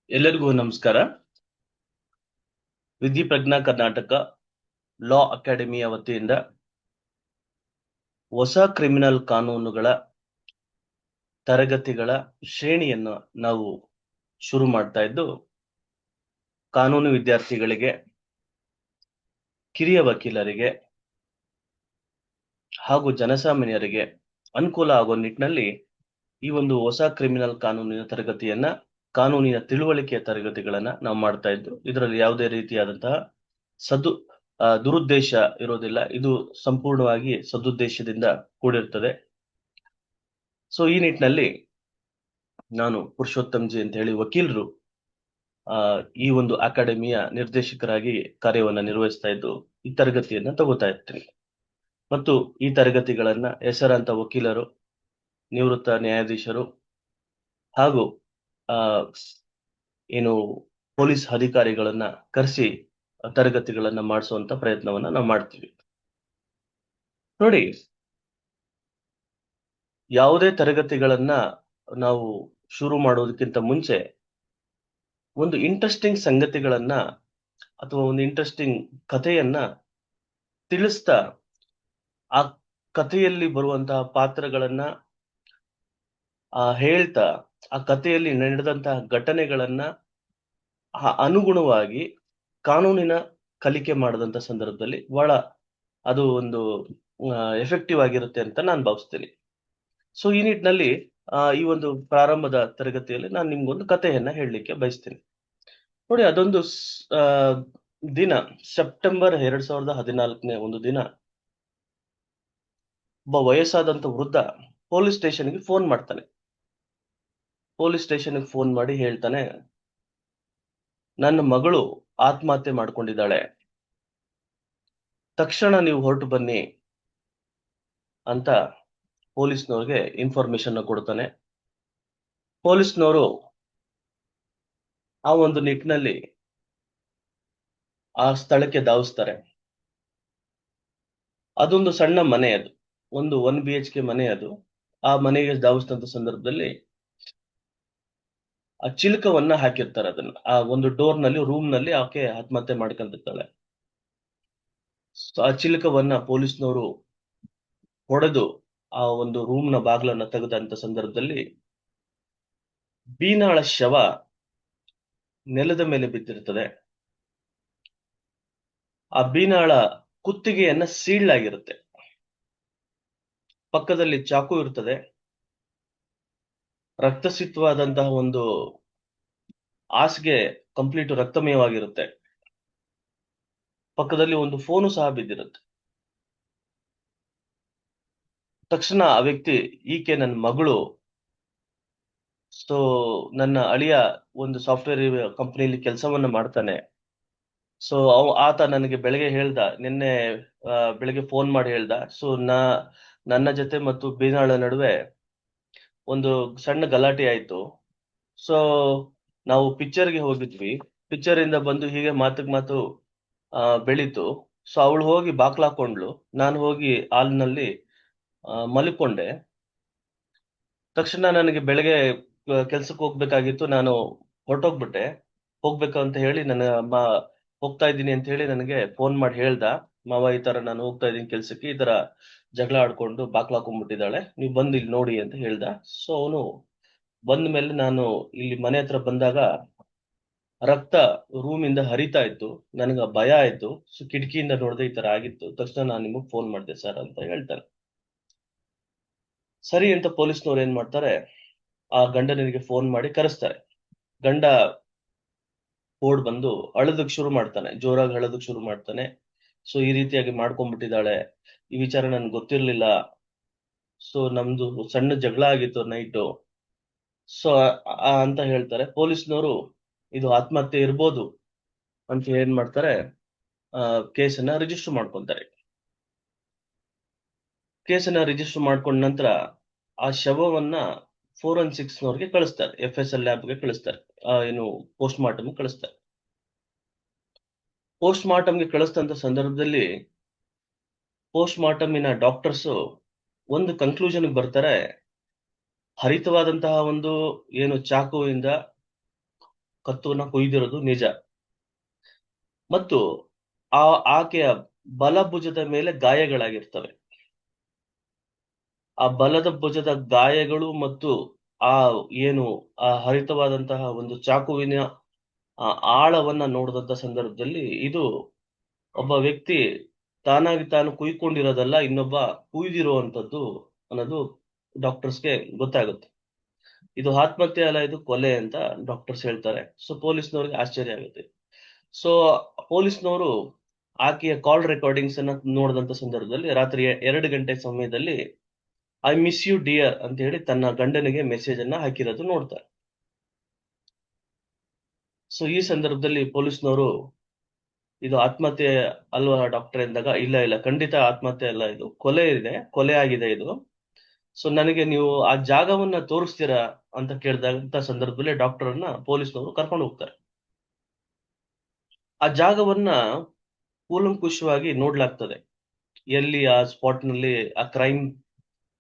ಎಲ್ಲರಿಗೂ ನಮಸ್ಕಾರ. ವಿಧಿ ಪ್ರಜ್ಞಾ ಕರ್ನಾಟಕ ಲಾ ಅಕಾಡೆಮಿಯ ವತಿಯಿಂದ ಹೊಸ ಕ್ರಿಮಿನಲ್ ಕಾನೂನುಗಳ ತರಗತಿಗಳ ಶ್ರೇಣಿಯನ್ನು ನಾವು ಶುರು ಮಾಡ್ತಾ ಇದ್ದು, ಕಾನೂನು ವಿದ್ಯಾರ್ಥಿಗಳಿಗೆ, ಕಿರಿಯ ವಕೀಲರಿಗೆ ಹಾಗೂ ಜನಸಾಮಾನ್ಯರಿಗೆ ಅನುಕೂಲ ಆಗೋ ನಿಟ್ಟಿನಲ್ಲಿ ಈ ಒಂದು ಹೊಸ ಕ್ರಿಮಿನಲ್ ಕಾನೂನಿನ ತರಗತಿಯನ್ನ, ಕಾನೂನಿನ ತಿಳುವಳಿಕೆಯ ತರಗತಿಗಳನ್ನ ನಾವು ಮಾಡ್ತಾ ಇದ್ದು, ಇದರಲ್ಲಿ ಯಾವುದೇ ರೀತಿಯಾದಂತಹ ಸದು ದುರುದ್ದೇಶ ಇರೋದಿಲ್ಲ. ಇದು ಸಂಪೂರ್ಣವಾಗಿ ಸದುದ್ದೇಶದಿಂದ ಕೂಡಿರ್ತದೆ. ಸೊ ಈ ನಿಟ್ಟಿನಲ್ಲಿ ನಾನು ಪುರುಷೋತ್ತಮ್ ಜಿ ಅಂತ ಹೇಳಿ ವಕೀಲರು ಈ ಒಂದು ಅಕಾಡೆಮಿಯ ನಿರ್ದೇಶಕರಾಗಿ ಕಾರ್ಯವನ್ನ ನಿರ್ವಹಿಸ್ತಾ ಇದ್ದು, ಈ ತರಗತಿಯನ್ನ ತಗೋತಾ ಇರ್ತೀನಿ. ಮತ್ತು ಈ ತರಗತಿಗಳನ್ನ ಹೆಸರಾಂತ ವಕೀಲರು, ನಿವೃತ್ತ ನ್ಯಾಯಾಧೀಶರು ಹಾಗೂ ಆ ಏನು ಪೊಲೀಸ್ ಅಧಿಕಾರಿಗಳನ್ನ ಕರೆಸಿ ತರಗತಿಗಳನ್ನ ಮಾಡಿಸುವಂತ ಪ್ರಯತ್ನವನ್ನ ನಾವು ಮಾಡ್ತೀವಿ. ನೋಡಿ, ಯಾವುದೇ ತರಗತಿಗಳನ್ನ ನಾವು ಶುರು ಮಾಡೋದಕ್ಕಿಂತ ಮುಂಚೆ ಒಂದು ಇಂಟ್ರೆಸ್ಟಿಂಗ್ ಸಂಗತಿಗಳನ್ನ ಅಥವಾ ಒಂದು ಇಂಟ್ರೆಸ್ಟಿಂಗ್ ಕಥೆಯನ್ನ ತಿಳಿಸ್ತಾ, ಆ ಕಥೆಯಲ್ಲಿ ಬರುವಂತಹ ಪಾತ್ರಗಳನ್ನ ಹೇಳ್ತಾ, ಆ ಕಥೆಯಲ್ಲಿ ನಡೆದಂತಹ ಘಟನೆಗಳನ್ನ ಅನುಗುಣವಾಗಿ ಕಾನೂನಿನ ಕಲಿಕೆ ಮಾಡದಂತ ಸಂದರ್ಭದಲ್ಲಿ ಬಹಳ ಅದು ಒಂದು ಎಫೆಕ್ಟಿವ್ ಆಗಿರುತ್ತೆ ಅಂತ ನಾನು ಭಾವಿಸ್ತೀನಿ. ಸೊ ಈ ನಿಟ್ಟಿನಲ್ಲಿ ಈ ಒಂದು ಪ್ರಾರಂಭದ ತರಗತಿಯಲ್ಲಿ ನಾನು ನಿಮ್ಗೊಂದು ಕಥೆಯನ್ನ ಹೇಳಲಿಕ್ಕೆ ಬಯಸ್ತೀನಿ. ನೋಡಿ, ಅದೊಂದು ದಿನ ಸೆಪ್ಟೆಂಬರ್ 2014ನೇ ಒಂದು ದಿನ, ಒಬ್ಬ ವಯಸ್ಸಾದಂತ ವೃದ್ಧ ಪೊಲೀಸ್ ಸ್ಟೇಷನ್ಗೆ ಫೋನ್ ಮಾಡ್ತಾನೆ. ಪೊಲೀಸ್ ಸ್ಟೇಷನ್ಗೆ ಫೋನ್ ಮಾಡಿ ಹೇಳ್ತಾನೆ, ನನ್ನ ಮಗಳು ಆತ್ಮಹತ್ಯೆ ಮಾಡ್ಕೊಂಡಿದ್ದಾಳೆ, ತಕ್ಷಣ ನೀವು ಹೊರಟು ಬನ್ನಿ ಅಂತ ಪೊಲೀಸ್ನವ್ರಿಗೆ ಇನ್ಫಾರ್ಮೇಶನ್ ಕೊಡ್ತಾನೆ. ಪೊಲೀಸ್ನವರು ಆ ಒಂದು ನಿಟ್ಟಿನಲ್ಲಿ ಆ ಸ್ಥಳಕ್ಕೆ ಧಾವಿಸ್ತಾರೆ. ಅದೊಂದು ಸಣ್ಣ ಮನೆ, ಅದು ಒಂದು 1 BHK ಮನೆ. ಅದು ಆ ಮನೆಗೆ ಧಾವಿಸಿದಂತ ಸಂದರ್ಭದಲ್ಲಿ ಆ ಚಿಲಕವನ್ನ ಹಾಕಿರ್ತಾರೆ. ಅದನ್ನ ಆ ಒಂದು ಡೋರ್ ನಲ್ಲಿ, ರೂಮ್ ನಲ್ಲಿ ಆಕೆ ಆತ್ಮಹತ್ಯೆ ಮಾಡ್ಕೊಂಡಿರ್ತಾಳೆ. ಆ ಚಿಲಕವನ್ನ ಪೊಲೀಸ್ನವರು ಹೊಡೆದು ಆ ಒಂದು ರೂಮ್ ನ ಬಾಗಿಲನ್ನ ತೆಗೆದಂತ ಸಂದರ್ಭದಲ್ಲಿ ಬೀನಾಳ ಶವ ನೆಲದ ಮೇಲೆ ಬಿದ್ದಿರ್ತದೆ. ಆ ಬೀನಾಳ ಕುತ್ತಿಗೆಯನ್ನ ಸೀಳಾಗಿರುತ್ತೆ. ಪಕ್ಕದಲ್ಲಿ ಚಾಕು ಇರ್ತದೆ. ರಕ್ತಸಿಕ್ತವಾದಂತಹ ಒಂದು ಹಾಸಿಗೆ ಕಂಪ್ಲೀಟ್ ರಕ್ತಮಯವಾಗಿರುತ್ತೆ. ಪಕ್ಕದಲ್ಲಿ ಒಂದು ಫೋನು ಸಹ ಬಿದ್ದಿರುತ್ತೆ. ತಕ್ಷಣ ಆ ವ್ಯಕ್ತಿ, ಈಕೆ ನನ್ನ ಮಗಳು, ಸೊ ನನ್ನ ಅಳಿಯ ಒಂದು ಸಾಫ್ಟ್ವೇರ್ ಕಂಪನಿಯಲ್ಲಿ ಕೆಲಸವನ್ನ ಮಾಡ್ತಾನೆ, ಸೊ ಆತ ನನಗೆ ಬೆಳಗ್ಗೆ ಹೇಳ್ದ, ನಿನ್ನೆ ಬೆಳಗ್ಗೆ ಫೋನ್ ಮಾಡಿ ಹೇಳ್ದ. ಸೊ ನನ್ನ ಜೊತೆ ಮತ್ತು ಬೀನಾಳ ನಡುವೆ ಒಂದು ಸಣ್ಣ ಗಲಾಟೆ ಆಯ್ತು. ಸೊ ನಾವು ಪಿಕ್ಚರ್ಗೆ ಹೋಗಿದ್ವಿ. ಪಿಕ್ಚರ್ ಇಂದ ಬಂದು ಹೀಗೆ ಮಾತಿಗೆ ಮಾತು ಬೆಳೀತು. ಸೊ ಅವಳು ಹೋಗಿ ಬಾಕ್ಲಾಕೊಂಡ್ಲು, ನಾನು ಹೋಗಿ ಹಾಲ್ನಲ್ಲಿ ಮಲ್ಕೊಂಡೆ. ತಕ್ಷಣ ನನಗೆ ಬೆಳಗ್ಗೆ ಕೆಲ್ಸಕ್ಕೆ ಹೋಗ್ಬೇಕಾಗಿತ್ತು, ನಾನು ಹೊರಟೋಗ್ಬಿಟ್ಟೆ. ಹೋಗ್ಬೇಕು ಅಂತ ಹೇಳಿ ಹೋಗ್ತಾ ಇದ್ದೀನಿ ಅಂತ ಹೇಳಿ ನನಗೆ ಫೋನ್ ಮಾಡಿ ಹೇಳ್ದ, ಮಾವ ಈ ತರ ನಾನು ಹೋಗ್ತಾ ಇದ್ದೀನಿ ಕೆಲ್ಸಕ್ಕೆ, ಈ ತರ ಜಗಳ ಆಡ್ಕೊಂಡು ಬಾಕ್ಲಾಕೊಂಡ್ಬಿಟ್ಟಿದ್ದಾಳೆ, ನೀವು ಬಂದು ಇಲ್ಲಿ ನೋಡಿ ಅಂತ ಹೇಳ್ದ. ಸೊ ಅವನು ಬಂದ ಮೇಲೆ ನಾನು ಇಲ್ಲಿ ಮನೆ ಹತ್ರ ಬಂದಾಗ ರಕ್ತ ರೂಮಿಂದ ಹರಿತಾ ಇತ್ತು. ನನಗ ಭಯ ಆಯ್ತು. ಸೊ ಕಿಟಕಿಯಿಂದ ನೋಡಿದೆ, ಈ ತರ ಆಗಿತ್ತು. ತಕ್ಷಣ ನಾನು ನಿಮಗ್ ಫೋನ್ ಮಾಡಿದೆ ಸರ್ ಅಂತ ಹೇಳ್ತಾನೆ. ಸರಿ ಅಂತ ಪೊಲೀಸ್ನವ್ರು ಏನ್ ಮಾಡ್ತಾರೆ, ಆ ಗಂಡನಿಗೆ ಫೋನ್ ಮಾಡಿ ಕರೆಸ್ತಾರೆ. ಗಂಡ ಓಡ್ ಬಂದು ಅಳದಕ್ ಶುರು ಮಾಡ್ತಾನೆ, ಜೋರಾಗಿ ಅಳದಕ್ ಶುರು ಮಾಡ್ತಾನೆ. ಸೊ ಈ ರೀತಿಯಾಗಿ ಮಾಡ್ಕೊಂಡ್ಬಿಟ್ಟಿದ್ದಾಳೆ, ಈ ವಿಚಾರ ನನ್ಗೆ ಗೊತ್ತಿರ್ಲಿಲ್ಲ, ಸೊ ನಮ್ದು ಸಣ್ಣ ಜಗಳ ಆಗಿತ್ತು ನೈಟು, ಸೊ ಅಂತ ಹೇಳ್ತಾರೆ. ಪೊಲೀಸ್ನವರು ಇದು ಆತ್ಮಹತ್ಯೆ ಇರ್ಬೋದು ಅಂತ ಏನ್ ಮಾಡ್ತಾರೆ, ಕೇಸನ್ನ ರಿಜಿಸ್ಟರ್ ಮಾಡ್ಕೊಂತಾರೆ. ಕೇಸನ್ನ ರಿಜಿಸ್ಟರ್ ಮಾಡ್ಕೊಂಡ ನಂತರ ಆ ಶವವನ್ನ ಫೋರೆನ್ಸಿಕ್ಸ್ನವ್ರಿಗೆ ಕಳಿಸ್ತಾರೆ, FSL ಲ್ಯಾಬ್ಗೆ ಕಳಿಸ್ತಾರೆ, ಏನು ಪೋಸ್ಟ್ ಮಾರ್ಟಮ್ ಕಳಿಸ್ತಾರೆ. ಪೋಸ್ಟ್ ಮಾರ್ಟಮ್ಗೆ ಕಳಿಸ್ತಂತ ಸಂದರ್ಭದಲ್ಲಿ ಪೋಸ್ಟ್ ಮಾರ್ಟಮಿನ ಡಾಕ್ಟರ್ಸ್ ಒಂದು ಕನ್ಕ್ಲೂಷನ್ ಬರ್ತಾರೆ, ಹರಿತವಾದಂತಹ ಒಂದು ಏನು ಚಾಕುವಿಂದ ಕತ್ತುವನ್ನ ಕೊಯ್ದಿರೋದು ನಿಜ. ಮತ್ತು ಆಕೆಯ ಬಲಭುಜದ ಮೇಲೆ ಗಾಯಗಳಾಗಿರ್ತವೆ. ಆ ಬಲದ ಭುಜದ ಗಾಯಗಳು ಮತ್ತು ಆ ಏನು ಆ ಹರಿತವಾದಂತಹ ಒಂದು ಚಾಕುವಿನ ಆ ಆಳವನ್ನ ನೋಡಿದಂತ ಸಂದರ್ಭದಲ್ಲಿ ಇದು ಒಬ್ಬ ವ್ಯಕ್ತಿ ತಾನಾಗಿ ತಾನು ಕುಯ್ಕೊಂಡಿರೋದಲ್ಲ, ಇನ್ನೊಬ್ಬ ಕುಯ್ದಿರುವಂತದ್ದು ಅನ್ನೋದು ಡಾಕ್ಟರ್ಸ್ಗೆ ಗೊತ್ತಾಗುತ್ತೆ. ಇದು ಆತ್ಮಹತ್ಯೆ ಅಲ್ಲ, ಇದು ಕೊಲೆ ಅಂತ ಡಾಕ್ಟರ್ಸ್ ಹೇಳ್ತಾರೆ. ಸೊ ಪೊಲೀಸ್ನವ್ರಿಗೆ ಆಶ್ಚರ್ಯ ಆಗುತ್ತೆ. ಸೊ ಪೊಲೀಸ್ನವರು ಆಕೆಯ ಕಾಲ್ ರೆಕಾರ್ಡಿಂಗ್ಸ್ ಅನ್ನ ನೋಡಿದಂತ ಸಂದರ್ಭದಲ್ಲಿ ರಾತ್ರಿ 2 ಗಂಟೆ ಸಮಯದಲ್ಲಿ ಐ ಮಿಸ್ ಯು ಡಿಯರ್ ಅಂತ ಹೇಳಿ ತನ್ನ ಗಂಡನಿಗೆ ಮೆಸೇಜ್ ಅನ್ನ ಹಾಕಿರೋದು ನೋಡ್ತಾರೆ. ಸೊ ಈ ಸಂದರ್ಭದಲ್ಲಿ ಪೊಲೀಸ್ನವರು ಇದು ಆತ್ಮಹತ್ಯೆ ಅಲ್ವಾ ಡಾಕ್ಟರ್ ಎಂದಾಗ, ಇಲ್ಲ ಇಲ್ಲ ಖಂಡಿತ ಆತ್ಮಹತ್ಯೆ ಅಲ್ಲ, ಇದು ಕೊಲೆ ಇದೆ, ಕೊಲೆ ಆಗಿದೆ ಇದು. ಸೊ ನನಗೆ ನೀವು ಆ ಜಾಗವನ್ನ ತೋರಿಸ್ತೀರಾ ಅಂತ ಕೇಳಿದಂತ ಸಂದರ್ಭದಲ್ಲಿ ಡಾಕ್ಟರ್ ಪೊಲೀಸ್ನವರು ಕರ್ಕೊಂಡು ಹೋಗ್ತಾರೆ. ಆ ಜಾಗವನ್ನ ಕೂಲಂಕುಷವಾಗಿ ನೋಡ್ಲಾಗ್ತದೆ. ಎಲ್ಲಿ ಆ ಸ್ಪಾಟ್ ನಲ್ಲಿ ಆ ಕ್ರೈಮ್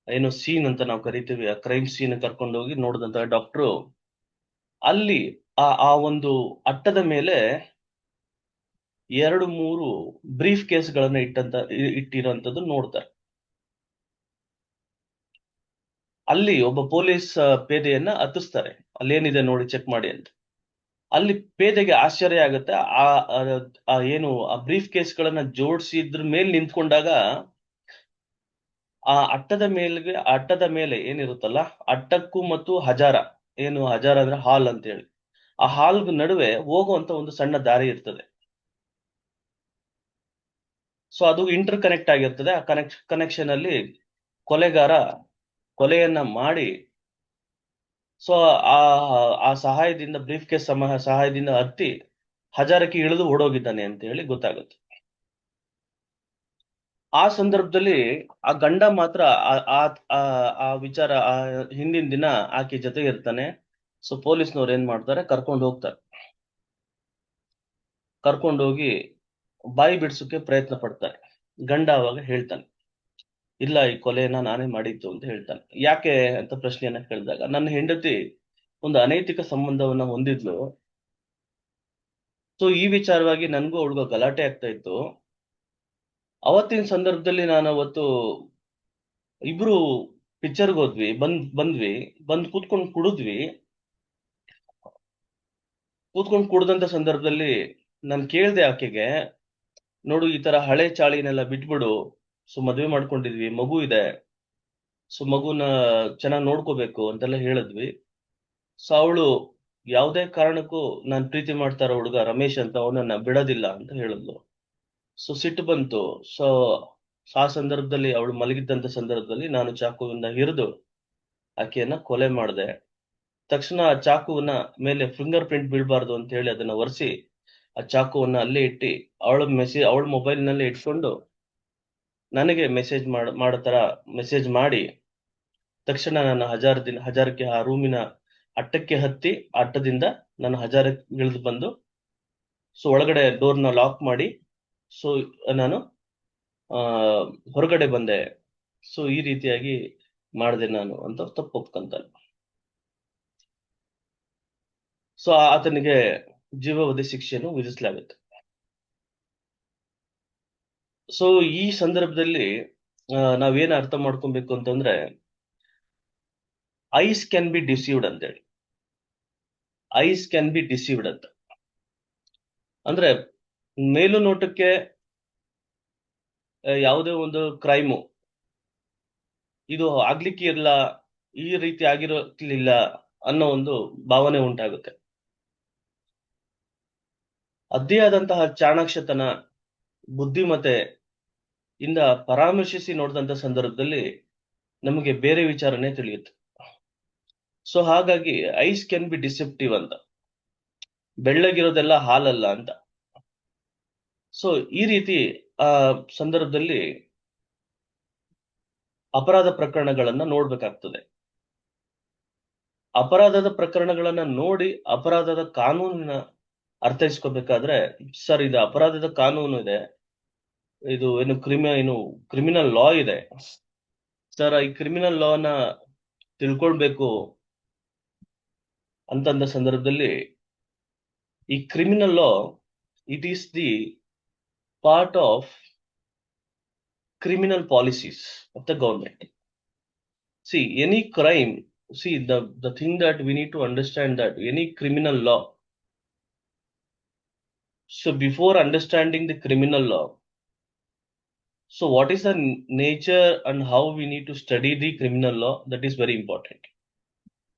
ಏನು ಸೀನ್ ಅಂತ ನಾವು ಕರಿತೀವಿ, ಆ ಕ್ರೈಮ್ ಸೀನ್ ಕರ್ಕೊಂಡು ಹೋಗಿ ನೋಡಿದಂತ ಡಾಕ್ಟ್ರು ಅಲ್ಲಿ ಆ ಒಂದು ಅಟ್ಟದ ಮೇಲೆ 2-3 ಬ್ರೀಫ್ ಕೇಸ್ಗಳನ್ನ ಇಟ್ಟಿರೋಂಥದ್ದು ನೋಡ್ತಾರೆ. ಅಲ್ಲಿ ಒಬ್ಬ ಪೊಲೀಸ್ ಪೇದೆಯನ್ನ ಹತ್ತಿಸ್ತಾರೆ, ಅಲ್ಲೇನಿದೆ ನೋಡಿ ಚೆಕ್ ಮಾಡಿ ಅಂತ. ಅಲ್ಲಿ ಪೇದೆಗೆ ಆಶ್ಚರ್ಯ ಆಗುತ್ತೆ. ಏನು ಆ ಬ್ರೀಫ್ ಕೇಸ್ಗಳನ್ನ ಜೋಡಿಸಿದ್ರ ಮೇಲೆ ನಿಂತ್ಕೊಂಡಾಗ ಆ ಅಟ್ಟದ ಮೇಲೆ ಏನಿರುತ್ತಲ್ಲ, ಅಟ್ಟಕ್ಕೂ ಮತ್ತು ಹಜಾರ, ಏನು ಹಜಾರ ಅಂದ್ರೆ ಹಾಲ್ ಅಂತ ಹೇಳಿ, ಆ ಹಾಲ್ ನಡುವೆ ಹೋಗುವಂತ ಒಂದು ಸಣ್ಣ ದಾರಿ ಇರ್ತದೆ. ಸೊ ಅದು ಇಂಟರ್ ಕನೆಕ್ಟ್ ಆಗಿರ್ತದೆ. ಆ ಕನೆಕ್ಷನ್ ಅಲ್ಲಿ ಕೊಲೆಗಾರ ಕೊಲೆಯನ್ನ ಮಾಡಿ, ಸೊ ಆ ಆ ಸಹಾಯದಿಂದ ಬ್ರೀಫ್ ಕೇಸ್ ಸಹಾಯದಿಂದ ಹತ್ತಿ ಹಜಾರಕ್ಕೆ ಇಳಿದು ಓಡೋಗಿದ್ದಾನೆ ಅಂತ ಹೇಳಿ ಗೊತ್ತಾಗುತ್ತೆ. ಆ ಸಂದರ್ಭದಲ್ಲಿ ಆ ಗಂಡ ಮಾತ್ರ ಆ ವಿಚಾರ ಹಿಂದಿನ ದಿನ ಆಕೆ ಜೊತೆ ಇರ್ತಾನೆ. ಸೊ ಪೊಲೀಸ್ನವ್ರು ಏನ್ ಮಾಡ್ತಾರೆ, ಕರ್ಕೊಂಡು ಹೋಗ್ತಾರೆ. ಕರ್ಕೊಂಡೋಗಿ ಬಾಯಿ ಬಿಡ್ಸೋಕೆ ಪ್ರಯತ್ನ ಪಡ್ತಾರೆ. ಗಂಡ ಅವಾಗ ಹೇಳ್ತಾನೆ, ಇಲ್ಲ ಈ ಕೊಲೆಯನ್ನ ನಾನೇ ಮಾಡಿದ್ದು ಅಂತ ಹೇಳ್ತಾನೆ. ಯಾಕೆ ಅಂತ ಪ್ರಶ್ನೆಯನ್ನ ಕೇಳಿದಾಗ, ನನ್ನ ಹೆಂಡತಿ ಒಂದು ಅನೈತಿಕ ಸಂಬಂಧವನ್ನ ಹೊಂದಿದ್ಲು. ಸೊ ಈ ವಿಚಾರವಾಗಿ ನನ್ಗೂ ಅವಳಿಗೂ ಗಲಾಟೆ ಆಗ್ತಾ ಇತ್ತು. ಅವತ್ತಿನ ಸಂದರ್ಭದಲ್ಲಿ ನಾನು ಅವತ್ತು ಇಬ್ರು ಪಿಕ್ಚರ್ಗೆ ಹೋದ್ವಿ, ಬಂದ್ ಕೂತ್ಕೊಂಡು ಕುಡ್ದಂತ ಸಂದರ್ಭದಲ್ಲಿ ನಾನು ಕೇಳ್ದೆ ಆಕೆಗೆ, ನೋಡು ಈ ತರ ಹಳೆ ಚಾಳಿನೆಲ್ಲ ಬಿಟ್ಬಿಡು, ಸೊ ಮದ್ವೆ ಮಾಡ್ಕೊಂಡಿದ್ವಿ, ಮಗು ಇದೆ, ಸೊ ಮಗುನ ಚೆನ್ನಾಗಿ ನೋಡ್ಕೋಬೇಕು ಅಂತೆಲ್ಲ ಹೇಳಿದ್ವಿ. ಸೊ ಅವಳು ಯಾವುದೇ ಕಾರಣಕ್ಕೂ ನಾನ್ ಪ್ರೀತಿ ಮಾಡ್ತಾರ ಹುಡುಗ ರಮೇಶ್ ಅಂತ, ಅವನನ್ನ ಬಿಡೋದಿಲ್ಲ ಅಂತ ಹೇಳಿದ್ಲು. ಸೊ ಸಿಟ್ಟು ಬಂತು. ಸೊ ಆ ಸಂದರ್ಭದಲ್ಲಿ ಅವಳು ಮಲಗಿದ್ದಂತ ಸಂದರ್ಭದಲ್ಲಿ ನಾನು ಚಾಕುವಿಂದ ಹಿರಿದು ಆಕೆಯನ್ನ ಕೊಲೆ ಮಾಡಿದೆ. ತಕ್ಷಣ ಆ ಚಾಕುವನ್ನ ಮೇಲೆ ಫಿಂಗರ್ ಪ್ರಿಂಟ್ ಬೀಳ್ಬಾರ್ದು ಅಂತ ಹೇಳಿ ಅದನ್ನ ಒರೆಸಿ ಆ ಚಾಕುವನ್ನ ಅಲ್ಲೇ ಇಟ್ಟು ಅವಳ ಮೊಬೈಲ್ ನಲ್ಲಿ ಇಟ್ಕೊಂಡು ನನಗೆ ಮಾಡೋ ತರ ಮೆಸೇಜ್ ಮಾಡಿ, ತಕ್ಷಣ ನನ್ನ ಹಜಾರಕ್ಕೆ ಆ ರೂಮಿನ ಅಟ್ಟಕ್ಕೆ ಹತ್ತಿ ಅಟ್ಟದಿಂದ ನನ್ನ ಹಜಾರಕ್ಕೆ ಇಳಿದು ಬಂದು, ಸೊ ಒಳಗಡೆ ಡೋರ್ನ ಲಾಕ್ ಮಾಡಿ, ಸೊ ನಾನು ಹೊರಗಡೆ ಬಂದೆ. ಸೊ ಈ ರೀತಿಯಾಗಿ ಮಾಡಿದೆ ನಾನು ಅಂತ ತಪ್ಪು ಒಪ್ಕೊಂತಾನೆ. ಸೊ ಆತನಿಗೆ ಜೀವಾವಧಿ ಶಿಕ್ಷೆಯನ್ನು ವಿಧಿಸಲಾಗುತ್ತೆ. ಸೊ ಈ ಸಂದರ್ಭದಲ್ಲಿ ನಾವೇನ್ ಅರ್ಥ ಮಾಡ್ಕೊಬೇಕು ಅಂತಂದ್ರೆ, ಐಸ್ ಕ್ಯಾನ್ ಬಿ ಡಿಸೀವ್ಡ್ ಅಂತೇಳಿ. ಐಸ್ ಕ್ಯಾನ್ ಬಿ ಡಿಸೀವ್ಡ್ ಅಂತ ಅಂದ್ರೆ, ಮೇಲು ನೋಟಕ್ಕೆ ಯಾವುದೇ ಒಂದು ಕ್ರೈಮು ಇದು ಆಗ್ಲಿಕ್ಕೆ ಇಲ್ಲ, ಈ ರೀತಿ ಆಗಿರಲಿಲ್ಲ ಅನ್ನೋ ಒಂದು ಭಾವನೆ ಉಂಟಾಗುತ್ತೆ. ಅದೇ ಆದಂತಹ ಚಾಣಾಕ್ಷತನ, ಬುದ್ಧಿಮತೆ ಇಂದ ಪರಾಮರ್ಶಿಸಿ ನೋಡಿದಂತ ಸಂದರ್ಭದಲ್ಲಿ ನಮಗೆ ಬೇರೆ ವಿಚಾರನೆ ತಿಳಿಯುತ್ತೆ. ಸೊ ಹಾಗಾಗಿ ಐಸ್ ಕ್ಯಾನ್ ಬಿ ಡಿಸೆಪ್ಟಿವ್ ಅಂತ, ಬೆಳ್ಳಗಿರೋದೆಲ್ಲ ಹಾಲಲ್ಲ ಅಂತ. ಸೊ ಈ ರೀತಿ ಆ ಸಂದರ್ಭದಲ್ಲಿ ಅಪರಾಧ ಪ್ರಕರಣಗಳನ್ನ ನೋಡ್ಬೇಕಾಗ್ತದೆ. ಅಪರಾಧದ ಪ್ರಕರಣಗಳನ್ನ ನೋಡಿ ಅಪರಾಧದ ಕಾನೂನಿನ ಅರ್ಥೈಸ್ಕೋಬೇಕಾದ್ರೆ, ಸರ್ ಇದು ಅಪರಾಧದ ಕಾನೂನು ಇದೆ, ಇದು ಏನು ಕ್ರಿಮಿನಲ್ ಲಾ ಇದೆ ಸರ್, ಈ ಕ್ರಿಮಿನಲ್ ಲಾನ ತಿಳ್ಕೊಳ್ಬೇಕು ಅಂತಂದ ಸಂದರ್ಭದಲ್ಲಿ ಈ criminal law, it is the part of criminal policies of the government. See, any crime, see, the thing that we need to understand that any criminal law, so before understanding the criminal law, so what is the nature and how we need to study the criminal law, that is very important.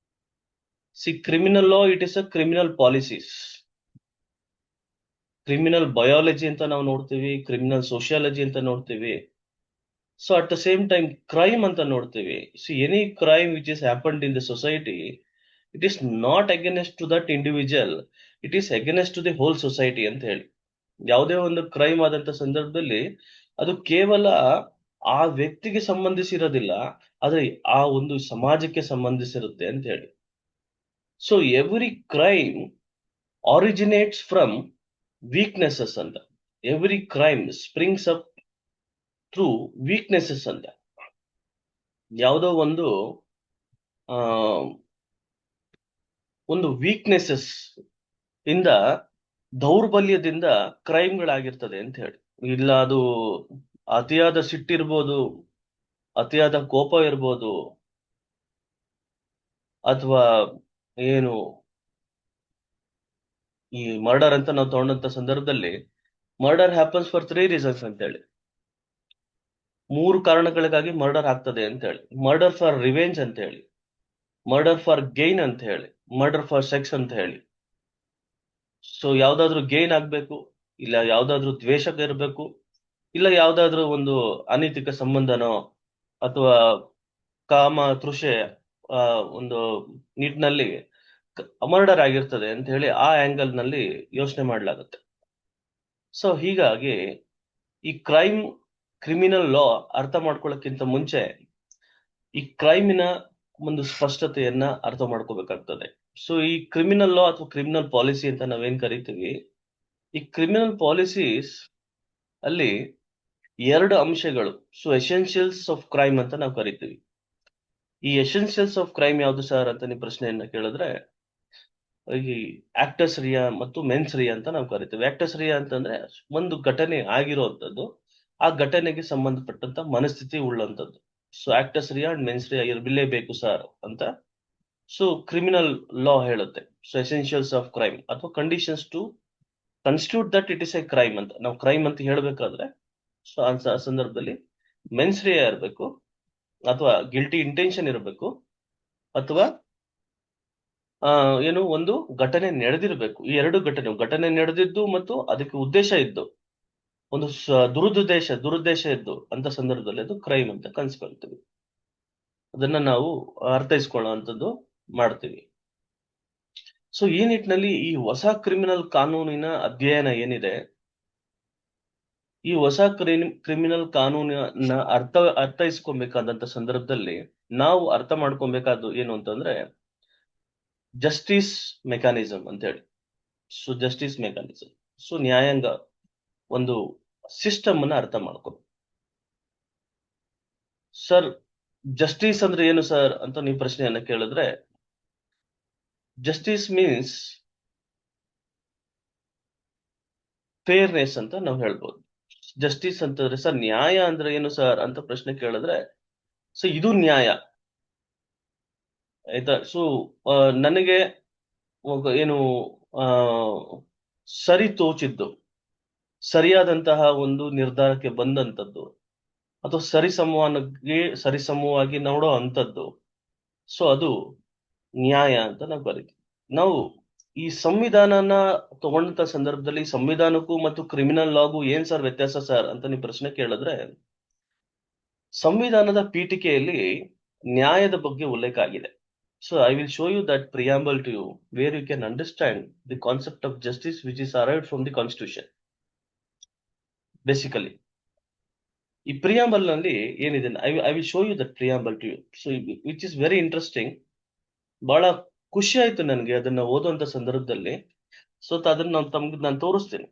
See, criminal law, it is a criminal policies. Criminal biology ಅಂತ ನಾವು ನೋಡ್ತೀವಿ, criminal sociology ಅಂತ ನೋಡ್ತೀವಿ. So at the same time crime ಅಂತ ನೋಡ್ತೀವಿ. So any crime which is happened in the society, it is not against to that individual, it is against to the whole society ಅಂತ ಹೇಳಿ. ಯಾವುದೇ ಒಂದು crime ಆದಂತ ಸಂದರ್ಭದಲ್ಲಿ ಅದು ಕೇವಲ ಆ ವ್ಯಕ್ತಿಗೆ ಸಂಬಂಧಿಸಿರೋದಿಲ್ಲ, ಆದ್ರೆ ಆ ಒಂದು ಸಮಾಜಕ್ಕೆ ಸಂಬಂಧಿಸಿರುತ್ತೆ ಅಂತ ಹೇಳಿ. So every crime originates from weaknesses ಅಂತ. Every crime springs up through weaknesses ಅಂತ. ಯಾವುದೋ ಆ ಒಂದು ವೀಕ್ನೆಸಸ್ ಇಂದ, ದೌರ್ಬಲ್ಯದಿಂದ ಕ್ರೈಮ್ಗಳಾಗಿರ್ತದೆ ಅಂತ ಹೇಳಿ. ಇಲ್ಲ ಅದು ಅತಿಯಾದ ಸಿಟ್ಟಿರ್ಬೋದು, ಅತಿಯಾದ ಕೋಪ ಇರ್ಬೋದು, ಅಥವಾ ಏನು ಈ ಮರ್ಡರ್ ಅಂತ ನಾವು ತಗೊಂಡಂತ ಸಂದರ್ಭದಲ್ಲಿ, ಮರ್ಡರ್ ಹ್ಯಾಪನ್ಸ್ ಫಾರ್ 3 ರೀಸನ್ಸ್ ಅಂತ ಹೇಳಿ. 3 ಕಾರಣಗಳಿಗಾಗಿ ಮರ್ಡರ್ ಆಗ್ತದೆ ಅಂತ ಹೇಳಿ. ಮರ್ಡರ್ ಫಾರ್ ರಿವೆಂಜ್ ಅಂತ ಹೇಳಿ, ಮರ್ಡರ್ ಫಾರ್ ಗೈನ್ ಅಂತ ಹೇಳಿ, ಮರ್ಡರ್ ಫಾರ್ ಸೆಕ್ಸ್ ಅಂತ ಹೇಳಿ. ಸೊ ಯಾವ್ದಾದ್ರು ಗೈನ್ ಆಗ್ಬೇಕು, ಇಲ್ಲ ಯಾವ್ದಾದ್ರು ದ್ವೇಷ ಇರಬೇಕು, ಇಲ್ಲ ಯಾವ್ದಾದ್ರು ಒಂದು ಅನೈತಿಕ ಸಂಬಂಧನೋ ಅಥವಾ ಕಾಮ ತೃಷೆ ಒಂದು ನಿಟ್ಟಿನಲ್ಲಿ ಮರ್ಡರ್ ಆಗಿರ್ತದೆ ಅಂತ ಹೇಳಿ ಆ ಆಂಗಲ್ ನಲ್ಲಿ ಯೋಚನೆ ಮಾಡಲಾಗುತ್ತೆ. ಸೊ ಹೀಗಾಗಿ ಈ ಕ್ರಿಮಿನಲ್ ಲಾ ಅರ್ಥ ಮಾಡ್ಕೊಳ್ಳೋಕ್ಕಿಂತ ಮುಂಚೆ ಈ ಕ್ರೈಮಿನ ಒಂದು ಸ್ಪಷ್ಟತೆಯನ್ನ ಅರ್ಥ ಮಾಡ್ಕೋಬೇಕಾಗ್ತದೆ. ಸೊ ಈ ಕ್ರಿಮಿನಲ್ ಲಾ ಅಥವಾ ಕ್ರಿಮಿನಲ್ ಪಾಲಿಸಿ ಅಂತ ನಾವೇನ್ ಕರಿತೀವಿ, ಈ ಕ್ರಿಮಿನಲ್ ಪಾಲಿಸೀಸ್ ಅಲ್ಲಿ 2 ಅಂಶಗಳು, ಸೊ ಎಸೆನ್ಷಿಯಲ್ಸ್ ಆಫ್ ಕ್ರೈಮ್ ಅಂತ ನಾವು ಕರಿತೀವಿ. ಈ ಎಸೆನ್ಷಿಯಲ್ಸ್ ಆಫ್ ಕ್ರೈಮ್ ಯಾವ್ದು ಸರ್ ಅಂತ ನೀವು ಪ್ರಶ್ನೆಯನ್ನ ಕೇಳಿದ್ರೆ, ಈ ಆಕ್ಟಸ್ ರಿಯಾ ಮತ್ತು ಮೆನ್ಸ್ ರಿಯಾ ಅಂತ ನಾವು ಕರಿತೀವಿ. ಆಕ್ಟಸ್ ರಿಯಾ ಅಂತಂದ್ರೆ ಒಂದು ಘಟನೆ ಆಗಿರುವಂತದ್ದು, ಆ ಘಟನೆಗೆ ಸಂಬಂಧಪಟ್ಟಂತ ಮನಸ್ಥಿತಿ ಉಳ್ಳಂತದ್ದು. So actus rea and mens rea ಇರಲೇಬೇಕು ಸರ್ ಅಂತ ಸೊ ಕ್ರಿಮಿನಲ್ ಲಾ ಹೇಳುತ್ತೆ. ಸೊ ಎಸೆನ್ಷಿಯಲ್ಸ್ ಆಫ್ ಕ್ರೈಮ್ ಅಥವಾ conditions to constitute that it is a crime ಅಂತ ನಾವು ಕ್ರೈಮ್ ಅಂತ ಹೇಳ್ಬೇಕಾದ್ರೆ, ಸೊ ಆ ಸಂದರ್ಭದಲ್ಲಿ ಮೆನ್ಸ್ ರಿಯಾ ಇರಬೇಕು, ಅಥವಾ ಗಿಲ್ಟಿ ಇಂಟೆನ್ಷನ್ ಇರಬೇಕು, ಅಥವಾ ಏನು ಒಂದು ಘಟನೆ ನಡೆದಿರಬೇಕು. ಈ 2 ಘಟನೆ ನಡೆದಿದ್ದು ಮತ್ತು ಅದಕ್ಕೆ ಉದ್ದೇಶ ಇದ್ದು, ಒಂದು ದುರುದ್ದೇಶ ಇದ್ದು ಅಂತ ಸಂದರ್ಭದಲ್ಲಿ ಅದು ಕ್ರೈಮ್ ಅಂತ ಕನ್ಸ್ಕೊಳ್ತೀವಿ. ಅದನ್ನ ನಾವು ಅರ್ಥೈಸ್ಕೊಳ್ಳುವಂಥದ್ದು ಮಾಡ್ತೀವಿ. ಸೊ ಈ ನಿಟ್ಟಿನಲ್ಲಿ ಈ ಹೊಸ ಕ್ರಿಮಿನಲ್ ಕಾನೂನಿನ ಅಧ್ಯಯನ ಏನಿದೆ, ಈ ಹೊಸ ಕ್ರಿಮಿನಲ್ ಕಾನೂನಿನ ಅರ್ಥೈಸ್ಕೊಬೇಕಾದಂತ ಸಂದರ್ಭದಲ್ಲಿ ನಾವು ಅರ್ಥ ಮಾಡ್ಕೊಬೇಕಾದ್ದು ಏನು ಅಂತಂದ್ರೆ, ಜಸ್ಟಿಸ್ ಮೆಕ್ಯಾನಿಸಮ್ ಅಂತ ಹೇಳಿ. ಸೊ ಜಸ್ಟಿಸ್ ಮೆಕ್ಯಾನಿಸಮ್, ಸೊ ನ್ಯಾಯಾಂಗ ಒಂದು ಸಿಸ್ಟಮ್ ಅನ್ನ ಅರ್ಥ ಮಾಡ್ಕೊಂಡು, ಸರ್ ಜಸ್ಟಿಸ್ ಅಂದ್ರೆ ಏನು ಸರ್ ಅಂತ ನೀವು ಪ್ರಶ್ನೆಯನ್ನ ಕೇಳಿದ್ರೆ, ಜಸ್ಟಿಸ್ ಮೀನ್ಸ್ ಫೇರ್ನೆಸ್ ಅಂತ ನಾವು ಹೇಳ್ಬೋದು. ಜಸ್ಟಿಸ್ ಅಂತಂದ್ರೆ ಸರ್ ನ್ಯಾಯ ಅಂದ್ರೆ ಏನು ಸರ್ ಅಂತ ಪ್ರಶ್ನೆ ಕೇಳಿದ್ರೆ, ಸೊ ಇದು ನ್ಯಾಯ ಆಯ್ತಾ. ಸೊ ನನಗೆ ಏನು ಆ ಸರಿ ತೋಚಿದ್ದು, ಸರಿಯಾದಂತಹ ಒಂದು ನಿರ್ಧಾರಕ್ಕೆ ಬಂದಂತದ್ದು, ಅಥವಾ ಸರಿಸಮವಾಗಿ ನೋಡೋ ಅಂತದ್ದು, ಸೊ ಅದು ನ್ಯಾಯ ಅಂತ ನಾವು ಕರಿತೀವಿ. ನಾವು ಈ ಸಂವಿಧಾನನ ತಗೊಂಡಂತ ಸಂದರ್ಭದಲ್ಲಿ ಸಂವಿಧಾನಕ್ಕೂ ಮತ್ತು ಕ್ರಿಮಿನಲ್ ಲಾಗೂ ಏನ್ ಸರ್ ವ್ಯತ್ಯಾಸ ಸರ್ ಅಂತ ನೀವು ಪ್ರಶ್ನೆ ಕೇಳಿದ್ರೆ, ಸಂವಿಧಾನದ ಪೀಠಿಕೆಯಲ್ಲಿ ನ್ಯಾಯದ ಬಗ್ಗೆ ಉಲ್ಲೇಖ ಆಗಿದೆ. So I will show you that preamble to you where you can understand the concept of justice which is arrived from the constitution. Basically ಈ ಪ್ರಿಯಾಂಬಲ್ ನಲ್ಲಿ ಏನಿದೆ, I will show you that preamble to you. So which is very interesting. ಬಹಳ ಖುಷಿ ಆಯ್ತು ನನಗೆ ಅದನ್ನ ಓದುವಂತ ಸಂದರ್ಭದಲ್ಲಿ. So ಅದನ್ನ ನಾನು ತೋರಿಸ್ತೇನೆ.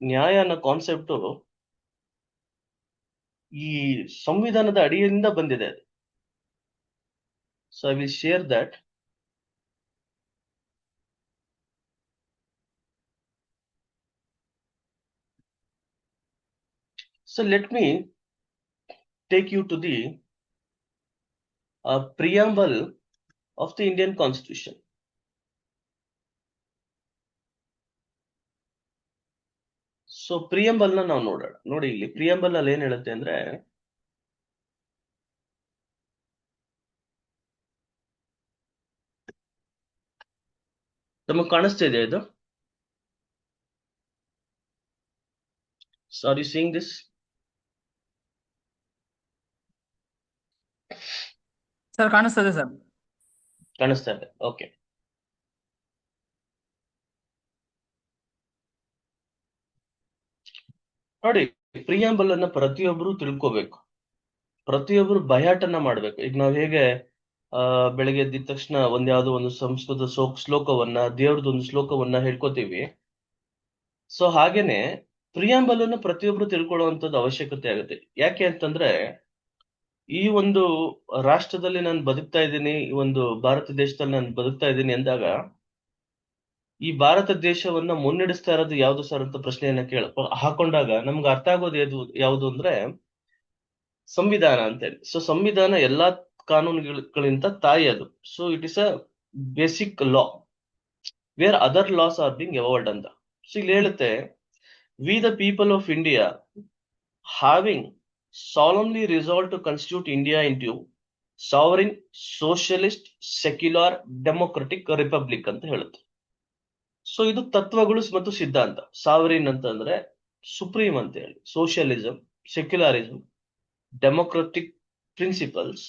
ನ್ಯಾಯ ಅನ್ನೋ ಕಾನ್ಸೆಪ್ಟ್ ಈ ಸಂವಿಧಾನದ ಅಡಿಯಿಂದ ಬಂದಿದೆ. So I will share that. So let me take you to the preamble of the Indian Constitution. So preamble ನ ನಾವು ನೋಡೋಣ. ನೋಡಿ, ಇಲ್ಲಿ ಪ್ರಿಯಂಬಲ್ ಅಲ್ಲಿ ಏನ್ ಹೇಳುತ್ತೆ ಅಂದ್ರೆ, ನಮಗ್ ಕಾಣಿಸ್ತಾ ಇದೆ ಇದು? Are you seeing this? Sir ಕಾಣಿಸ್ತದೆ ಸರ್. ಕಾಣಿಸ್ತಾ ಇದೆ, ಓಕೆ. ನೋಡಿ, ಪ್ರಿಯಾಂಬಲ್ ಅನ್ನ ಪ್ರತಿಯೊಬ್ರು ತಿಳ್ಕೋಬೇಕು, ಪ್ರತಿಯೊಬ್ರು ಬಯಾಟನ್ನ ಮಾಡ್ಬೇಕು. ಈಗ ನಾವ್ ಹೇಗೆ ಬೆಳಗ್ಗೆ ಎದ್ದ ತಕ್ಷಣ ಯಾವ್ದೋ ಒಂದು ಸಂಸ್ಕೃತ ಶ್ಲೋಕವನ್ನ, ದೇವ್ರದೊಂದು ಶ್ಲೋಕವನ್ನ ಹೇಳ್ಕೊತೀವಿ. ಸೊ ಹಾಗೇನೆ ಪ್ರಿಯಾಂಬಲ್ ಅನ್ನ ಪ್ರತಿಯೊಬ್ರು ತಿಳ್ಕೊಳ್ಳುವಂತದ್ದು ಅವಶ್ಯಕತೆ ಆಗುತ್ತೆ. ಯಾಕೆ ಅಂತಂದ್ರೆ, ಈ ಒಂದು ರಾಷ್ಟ್ರದಲ್ಲಿ ನಾನು ಬದುಕ್ತಾ ಇದ್ದೀನಿ, ಈ ಒಂದು ಭಾರತ ದೇಶದಲ್ಲಿ ನಾನು ಬದುಕ್ತಾ ಇದ್ದೀನಿ ಅಂದಾಗ, ಈ ಭಾರತ ದೇಶವನ್ನ ಮುನ್ನಡೆಸ್ತಾ ಇರೋದು ಯಾವ್ದು ಸರ್ ಅಂತ ಪ್ರಶ್ನೆಯನ್ನ ಹಾಕೊಂಡಾಗ ನಮ್ಗೆ ಅರ್ಥ ಆಗೋದು ಯಾವುದು ಅಂದ್ರೆ ಸಂವಿಧಾನ ಅಂತೇಳಿ. ಸೊ ಸಂವಿಧಾನ ಎಲ್ಲಾ ಕಾನೂನುಗಳಿಂದ ತಾಯಿ ಅದು. So it is a basic law where other laws are being evolved ಅಂತ. ಸೊ ಇಲ್ಲಿ ಹೇಳುತ್ತೆ, we the people of India having solemnly resolved to constitute India into sovereign, socialist, secular, democratic republic ಅಂತ ಹೇಳುತ್ತೆ. ಸೊ ಇದು ತತ್ವಗಳು ಮತ್ತು ಸಿದ್ಧಾಂತ. Sovereign ಅಂತಂದ್ರೆ ಸುಪ್ರೀಂ ಅಂತ ಹೇಳಿ, socialism, secularism, democratic principles,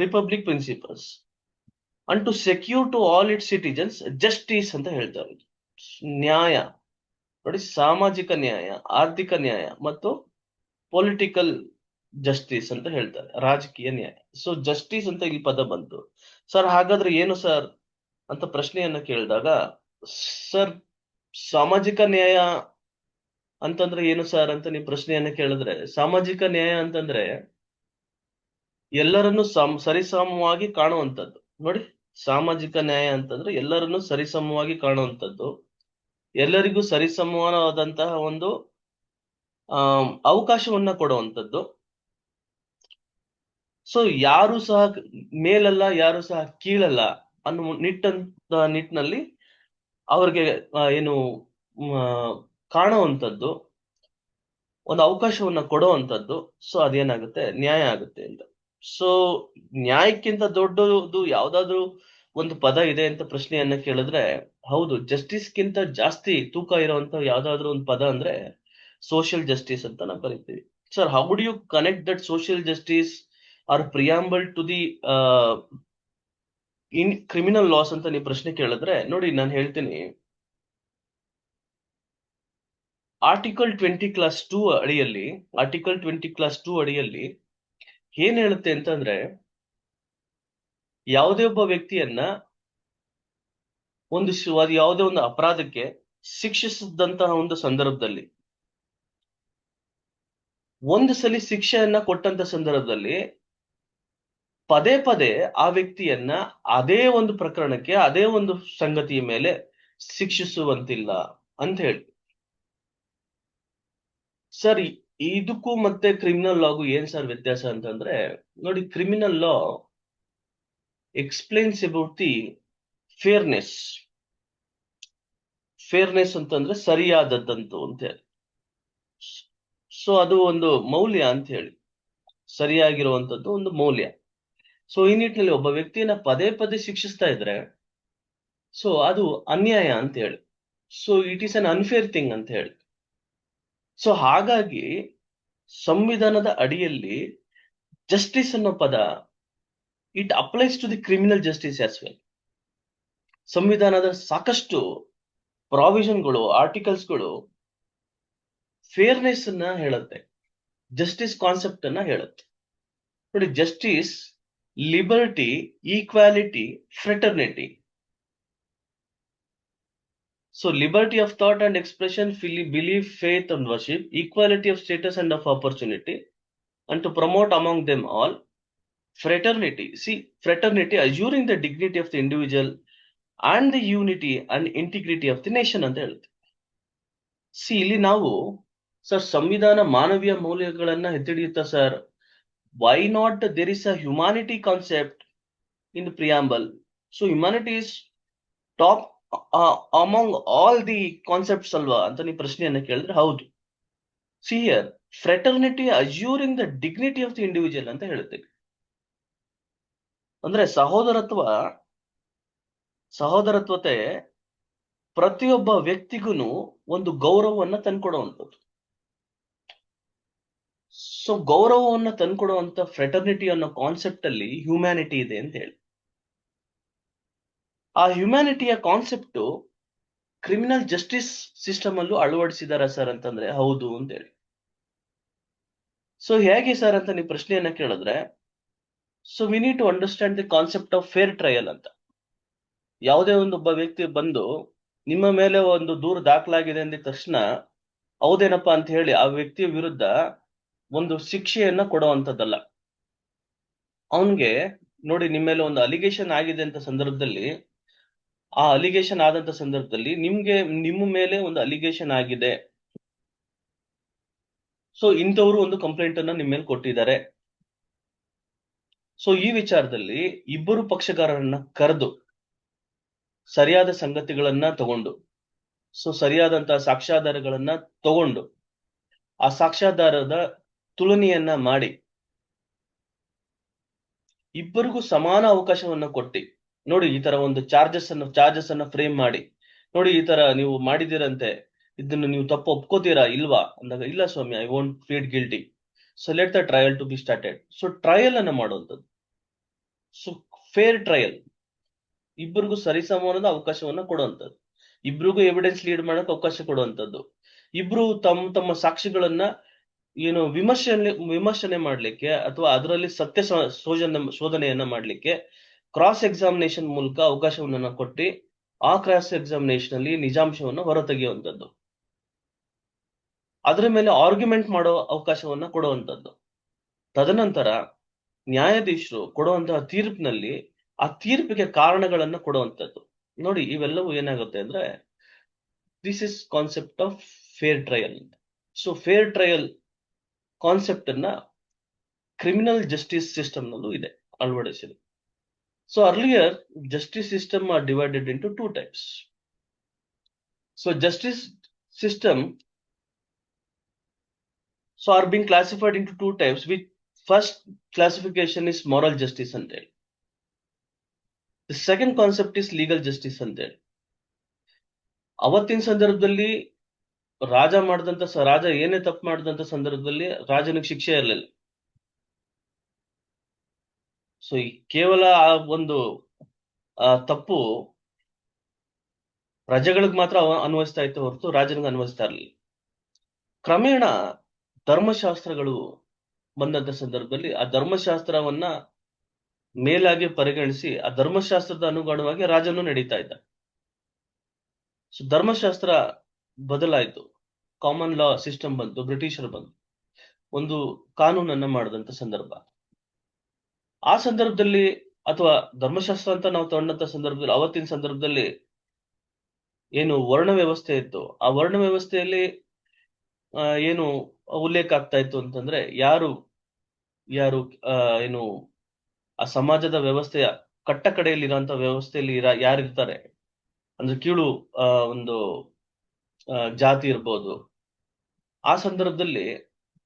republic principles, and to secure to all its citizens justice ಅಂತ ಹೇಳ್ತಾರೆ. ನ್ಯಾಯ ನೋಡಿ, ಸಾಮಾಜಿಕ ನ್ಯಾಯ, ಆರ್ಥಿಕ ನ್ಯಾಯ ಮತ್ತು ಪೊಲಿಟಿಕಲ್ ಜಸ್ಟಿಸ್ ಅಂತ ಹೇಳ್ತಾರೆ, ರಾಜಕೀಯ ನ್ಯಾಯ. ಸೊ ಜಸ್ಟಿಸ್ ಅಂತ ಇಲ್ಲಿ ಪದ ಬಂತು. ಸರ್ ಹಾಗಾದ್ರೆ ಏನು ಸರ್ ಅಂತ ಪ್ರಶ್ನೆಯನ್ನ ಕೇಳಿದಾಗ, ಸರ್ ಸಾಮಾಜಿಕ ನ್ಯಾಯ ಅಂತಂದ್ರೆ ಏನು ಸರ್ ಅಂತ ನೀವು ಪ್ರಶ್ನೆಯನ್ನ ಕೇಳಿದ್ರೆ, ಸಾಮಾಜಿಕ ನ್ಯಾಯ ಅಂತಂದ್ರೆ ಎಲ್ಲರನ್ನು ಸರಿಸಮವಾಗಿ ಕಾಣುವಂಥದ್ದು. ನೋಡಿ, ಸಾಮಾಜಿಕ ನ್ಯಾಯ ಅಂತಂದ್ರೆ ಎಲ್ಲರನ್ನು ಸರಿಸಮವಾಗಿ ಕಾಣುವಂಥದ್ದು, ಎಲ್ಲರಿಗೂ ಸರಿಸಮಾನವಾದಂತಹ ಒಂದು ಅವಕಾಶವನ್ನ ಕೊಡುವಂಥದ್ದು. ಸೊ ಯಾರು ಸಹ ಮೇಲಲ್ಲ, ಯಾರು ಸಹ ಕೀಳಲ್ಲ ಅನ್ನೋ ನಿಟ್ಟಿನಲ್ಲಿ ಅವ್ರಿಗೆ ಏನು ಕಾಣುವಂಥದ್ದು, ಒಂದು ಅವಕಾಶವನ್ನ ಕೊಡುವಂಥದ್ದು. ಸೊ ಅದೇನಾಗುತ್ತೆ, ನ್ಯಾಯ ಆಗುತ್ತೆ ಅಂತ. ಸೊ ನ್ಯಾಯಕ್ಕಿಂತ ದೊಡ್ಡದು ಯಾವ್ದಾದ್ರು ಒಂದು ಪದ ಇದೆ ಅಂತ ಪ್ರಶ್ನೆಯನ್ನ ಕೇಳಿದ್ರೆ, ಹೌದು, ಜಸ್ಟಿಸ್ಗಿಂತ ಜಾಸ್ತಿ ತೂಕ ಇರುವಂತ ಯಾವ್ದಾದ್ರು ಒಂದು ಪದ ಅಂದ್ರೆ ಸೋಷಿಯಲ್ ಜಸ್ಟಿಸ್ ಅಂತ ನಾವು ಕರಿತೀವಿ. Sir, how do you connect that social justice or preamble to the in criminal laws ಅಂತ ನೀವು ಪ್ರಶ್ನೆ ಕೇಳಿದ್ರೆ, ನೋಡಿ ನಾನು ಹೇಳ್ತೀನಿ, ಆರ್ಟಿಕಲ್ 20 ಕ್ಲಾಸ್ 2 ಅಡಿಯಲ್ಲಿ, ಆರ್ಟಿಕಲ್ 20 ಕ್ಲಾಸ್ 2 ಅಡಿಯಲ್ಲಿ ಏನ್ ಹೇಳುತ್ತೆ ಅಂತಂದ್ರೆ, ಯಾವುದೇ ಒಬ್ಬ ವ್ಯಕ್ತಿಯನ್ನ ಯಾವುದೇ ಒಂದು ಅಪರಾಧಕ್ಕೆ ಶಿಕ್ಷಿಸಿದಂತಹ ಒಂದು ಸಂದರ್ಭದಲ್ಲಿ, ಒಂದು ಸಲ ಶಿಕ್ಷೆಯನ್ನ ಕೊಟ್ಟಂತ ಸಂದರ್ಭದಲ್ಲಿ ಪದೇ ಪದೇ ಆ ವ್ಯಕ್ತಿಯನ್ನ ಅದೇ ಒಂದು ಪ್ರಕರಣಕ್ಕೆ, ಅದೇ ಒಂದು ಸಂಗತಿಯ ಮೇಲೆ ಶಿಕ್ಷಿಸುವಂತಿಲ್ಲ ಅಂತ ಹೇಳಿ. ಸರ್, ಇದಕ್ಕೂ ಮತ್ತೆ ಕ್ರಿಮಿನಲ್ ಲಾಗೂ ಏನ್ ಸರ್ ವ್ಯತ್ಯಾಸ ಅಂತಂದ್ರೆ, ನೋಡಿ, criminal law explains about the fairness. Fairness ಅಂತಂದ್ರೆ ಸರಿಯಾದದ್ದಂತು ಅಂತ ಹೇಳಿ. ಸೊ ಅದು ಒಂದು ಮೌಲ್ಯ ಅಂತ ಹೇಳಿ, ಸರಿಯಾಗಿರುವಂತದ್ದು ಒಂದು ಮೌಲ್ಯ. ಸೊ ಈ ನಿಟ್ಟಿನಲ್ಲಿ ಒಬ್ಬ ವ್ಯಕ್ತಿಯನ್ನ ಪದೇ ಪದೇ ಶಿಕ್ಷಿಸ್ತಾ ಇದ್ರೆ, ಸೊ ಅದು ಅನ್ಯಾಯ ಅಂತ ಹೇಳಿ. So it is an unfair thing ಅಂತ ಹೇಳಿ. ಸೊ ಹಾಗಾಗಿ ಸಂವಿಧಾನದ ಅಡಿಯಲ್ಲಿ ಜಸ್ಟಿಸ್ ಅನ್ನೋ ಪದ, it applies to the criminal justice as well. ಸಂವಿಧಾನದ ಸಾಕಷ್ಟು ಪ್ರಾವಿಷನ್ಗಳು, ಆರ್ಟಿಕಲ್ಸ್ಗಳು ಫೇರ್ನೆಸ್ ಅನ್ನ ಹೇಳುತ್ತೆ, ಜಸ್ಟಿಸ್ ಕಾನ್ಸೆಪ್ಟ್ ಅನ್ನ ಹೇಳುತ್ತೆ. ನೋಡಿ, justice, liberty, equality, fraternity. So liberty of thought and expression, belief, faith and worship, equality of status and of opportunity, and to promote among them all fraternity. See, fraternity assuring the dignity of the individual and the unity and integrity of the nation ಅಂತ ಹೇಳುತ್ತೆ. C, ಇಲ್ಲಿ ನಾವು sir, ಸಂವಿಧಾನ ಮಾನವೀಯ ಮೌಲ್ಯಗಳನ್ನ ಎತ್ತಿಡಿಯುತ್ತಾ sir. Why not there is a humanity concept in the preamble. So humanity is top among all the concepts ಅಲ್ವಾ ಅಂತ ನೀವು ಪ್ರಶ್ನೆಯನ್ನ ಕೇಳಿದ್ರೆ ಹೌದು. See here, fraternity assuring the dignity of the individual ಅಂತ ಹೇಳುತ್ತೆ. ಅಂದ್ರೆ ಸಹೋದರತ್ವತೆ ಪ್ರತಿಯೊಬ್ಬ ವ್ಯಕ್ತಿಗೂ ಒಂದು ಗೌರವವನ್ನ ತಂದ್ಕೊಡುವಂಥದ್ದು. ಸೊ ಗೌರವವನ್ನ ತಂದ್ಕೊಡುವಂತ ಫ್ರೆಟರ್ನಿಟಿ ಅನ್ನೋ ಕಾನ್ಸೆಪ್ಟ್ ಅಲ್ಲಿ ಹ್ಯುಮ್ಯಾನಿಟಿ ಇದೆ ಅಂತ ಹೇಳಿ. ಆ ಹ್ಯುಮ್ಯಾನಿಟಿಯ ಕಾನ್ಸೆಪ್ಟ್ ಕ್ರಿಮಿನಲ್ ಜಸ್ಟಿಸ್ ಸಿಸ್ಟಮ್ ಅಲ್ಲೂ ಅಳವಡಿಸಿದಾರ ಸರ್ ಅಂತಂದ್ರೆ ಹೌದು ಅಂತ ಹೇಳಿ. ಸೊ ಹೇಗೆ ಸರ್ ಅಂತ ನೀವು ಪ್ರಶ್ನೆಯನ್ನ ಕೇಳಿದ್ರೆ, so we need to understand the concept of fair trial ಅಂತ. ಯಾವುದೇ ಒಬ್ಬ ವ್ಯಕ್ತಿ ಬಂದು ನಿಮ್ಮ ಮೇಲೆ ಒಂದು ದೂರು ದಾಖಲಾಗಿದೆ ಅಂದ ತಕ್ಷಣ ಹೌದೇನಪ್ಪಾ ಅಂತ ಹೇಳಿ ಆ ವ್ಯಕ್ತಿಯ ವಿರುದ್ಧ ಒಂದು ಶಿಕ್ಷೆಯನ್ನ ಕೊಡುವಂತದ್ದಲ್ಲ. ಅವನ್ಗೆ ನೋಡಿ, ನಿಮ್ಮ ಮೇಲೆ ಒಂದು ಅಲಿಗೇಷನ್ ಆಗಿದೆ ಅಂತ ಸಂದರ್ಭದಲ್ಲಿ, ಆ ಅಲಿಗೇಷನ್ ಆದಂತ ಸಂದರ್ಭದಲ್ಲಿ ನಿಮ್ಮ ಮೇಲೆ ಒಂದು ಅಲಿಗೇಷನ್ ಆಗಿದೆ, ಸೊ ಇಂಥವ್ರು ಒಂದು ಕಂಪ್ಲೇಂಟ್ ಅನ್ನ ನಿಮ್ಮ ಮೇಲೆ ಕೊಟ್ಟಿದ್ದಾರೆ. ಸೊ ಈ ವಿಚಾರದಲ್ಲಿ ಇಬ್ಬರು ಪಕ್ಷಗಾರರನ್ನ ಕರೆದು ಸರಿಯಾದ ಸಂಗತಿಗಳನ್ನ ತಗೊಂಡು, ಸೊ ಸರಿಯಾದಂತಹ ಸಾಕ್ಷ್ಯಾಧಾರಗಳನ್ನ ತಗೊಂಡು ಆ ಸಾಕ್ಷ್ಯಾಧಾರದ ತುಲನೆಯನ್ನ ಮಾಡಿ ಇಬ್ಬರಿಗೂ ಸಮಾನ ಅವಕಾಶವನ್ನ ಕೊಟ್ಟಿ, ನೋಡಿ ಈ ತರ ಒಂದು ಚಾರ್ಜಸ್ ಅನ್ನ ಫ್ರೇಮ್ ಮಾಡಿ, ನೋಡಿ ಈ ತರ ನೀವು ಮಾಡಿದಿರಂತೆ, ಇದನ್ನು ನೀವು ತಪ್ಪು ಒಪ್ಕೋತೀರಾ ಇಲ್ವಾ ಅಂದಾಗ, ಇಲ್ಲ ಸ್ವಾಮಿ, I want plead guilty, so let the trial to be started. So trial ಅನ್ನ ಮಾಡುವಂಥದ್ದು. ಸೊ ಫೇರ್ ಟ್ರಯಲ್, ಇಬ್ಬರಿಗೂ ಸರಿಸಮಾನದ ಅವಕಾಶವನ್ನ ಕೊಡುವಂಥದ್ದು, ಇಬ್ರಿಗೂ ಎವಿಡೆನ್ಸ್ ಲೀಡ್ ಮಾಡಕ್ ಅವಕಾಶ ಕೊಡುವಂಥದ್ದು, ಇಬ್ರು ತಮ್ಮ ಸಾಕ್ಷಿಗಳನ್ನ ವಿಮರ್ಶನೆ ಮಾಡ್ಲಿಕ್ಕೆ ಅಥವಾ ಅದರಲ್ಲಿ ಶೋಧನೆಯನ್ನ ಮಾಡ್ಲಿಕ್ಕೆ ಕ್ರಾಸ್ ಎಕ್ಸಾಮಿನೇಷನ್ ಮೂಲಕ ಅವಕಾಶವನ್ನ ಕೊಟ್ಟು ಆ ಕ್ರಾಸ್ ಎಕ್ಸಾಮಿನೇಷನ್ ಅಲ್ಲಿ ನಿಜಾಂಶವನ್ನು ಹೊರತೆಗೆಯುವಂಥದ್ದು, ಅದರ ಮೇಲೆ ಆರ್ಗ್ಯುಮೆಂಟ್ ಮಾಡೋ ಅವಕಾಶವನ್ನ ಕೊಡುವಂಥದ್ದು. ತದನಂತರ ನ್ಯಾಯಾಧೀಶರು ಕೊಡುವಂತಹ ತೀರ್ಪಿನಲ್ಲಿ ಆ ತೀರ್ಪಿಗೆ ಕಾರಣಗಳನ್ನ ಕೊಡುವಂಥದ್ದು. ನೋಡಿ, ಇವೆಲ್ಲವೂ ಏನಾಗುತ್ತೆ ಅಂದ್ರೆ this is concept of fair trial. So fair trial concept ಅನ್ನ ಕ್ರಿಮಿನಲ್ ಜಸ್ಟಿಸ್ ಸಿಸ್ಟಮ್ ನಲ್ಲೂ ಇದೆ, ಅಳವಡಿಸಿದೆ. So earlier justice system are divided into two types. So justice system are being classified into two types, which first classification is moral justice ante. The second concept is legal justice ante. ಅವತ್ತಿನ ಸಂದರ್ಭದಲ್ಲಿ ರಾಜ ಏನೇ ತಪ್ಪು ಮಾಡಿದಂತ ಸಂದರ್ಭದಲ್ಲಿ ರಾಜನಿಗೆ ಶಿಕ್ಷೆ ಇರಲಿಲ್ಲ. So ಕೇವಲ ಆ ಒಂದು ತಪ್ಪು ಪ್ರಜೆಗಳಿಗೆ ಮಾತ್ರ ಅನ್ವಯಿಸ್ತಾ ಇತ್ತು ಹೊರತು ರಾಜನಿಗೆ ಅನ್ವಯಿಸ್ತಾ ಇರಲಿಲ್ಲ. ಕ್ರಮೇಣ ಧರ್ಮಶಾಸ್ತ್ರಗಳು ಬಂದಂತ ಸಂದರ್ಭದಲ್ಲಿ ಆ ಧರ್ಮಶಾಸ್ತ್ರವನ್ನ ಮೇಲಾಗಿ ಪರಿಗಣಿಸಿ ಆ ಧರ್ಮಶಾಸ್ತ್ರದ ಅನುಗುಣವಾಗಿ ರಾಜನು ನಡೀತಾ ಇದ್ದ. ಸೊ ಧರ್ಮಶಾಸ್ತ್ರ ಬದಲಾಯಿತು, ಕಾಮನ್ ಲಾ ಸಿಸ್ಟಮ್ ಬಂತು, ಬ್ರಿಟಿಷರು ಬಂತು, ಒಂದು ಕಾನೂನನ್ನ ಮಾಡಿದಂತ ಸಂದರ್ಭ. ಆ ಸಂದರ್ಭದಲ್ಲಿ ಅಥವಾ ಧರ್ಮಶಾಸ್ತ್ರ ಅಂತ ನಾವು ತಗೊಂಡಂತ ಸಂದರ್ಭದಲ್ಲಿ, ಅವತ್ತಿನ ಸಂದರ್ಭದಲ್ಲಿ ಏನು ವರ್ಣ ವ್ಯವಸ್ಥೆ ಇತ್ತು, ಆ ವರ್ಣ ವ್ಯವಸ್ಥೆಯಲ್ಲಿ ಏನು ಉಲ್ಲೇಖ ಆಗ್ತಾ ಇತ್ತು ಅಂತಂದ್ರೆ, ಯಾರು ಏನು ಆ ಸಮಾಜದ ವ್ಯವಸ್ಥೆಯ ಕಟ್ಟ ಕಡೆಯಲ್ಲಿ ಇರೋಂತ ವ್ಯವಸ್ಥೆಯಲ್ಲಿ ಯಾರಿರ್ತಾರೆ ಅಂದ್ರೆ ಕೀಳು ಒಂದು ಜಾತಿ ಇರ್ಬೋದು, ಆ ಸಂದರ್ಭದಲ್ಲಿ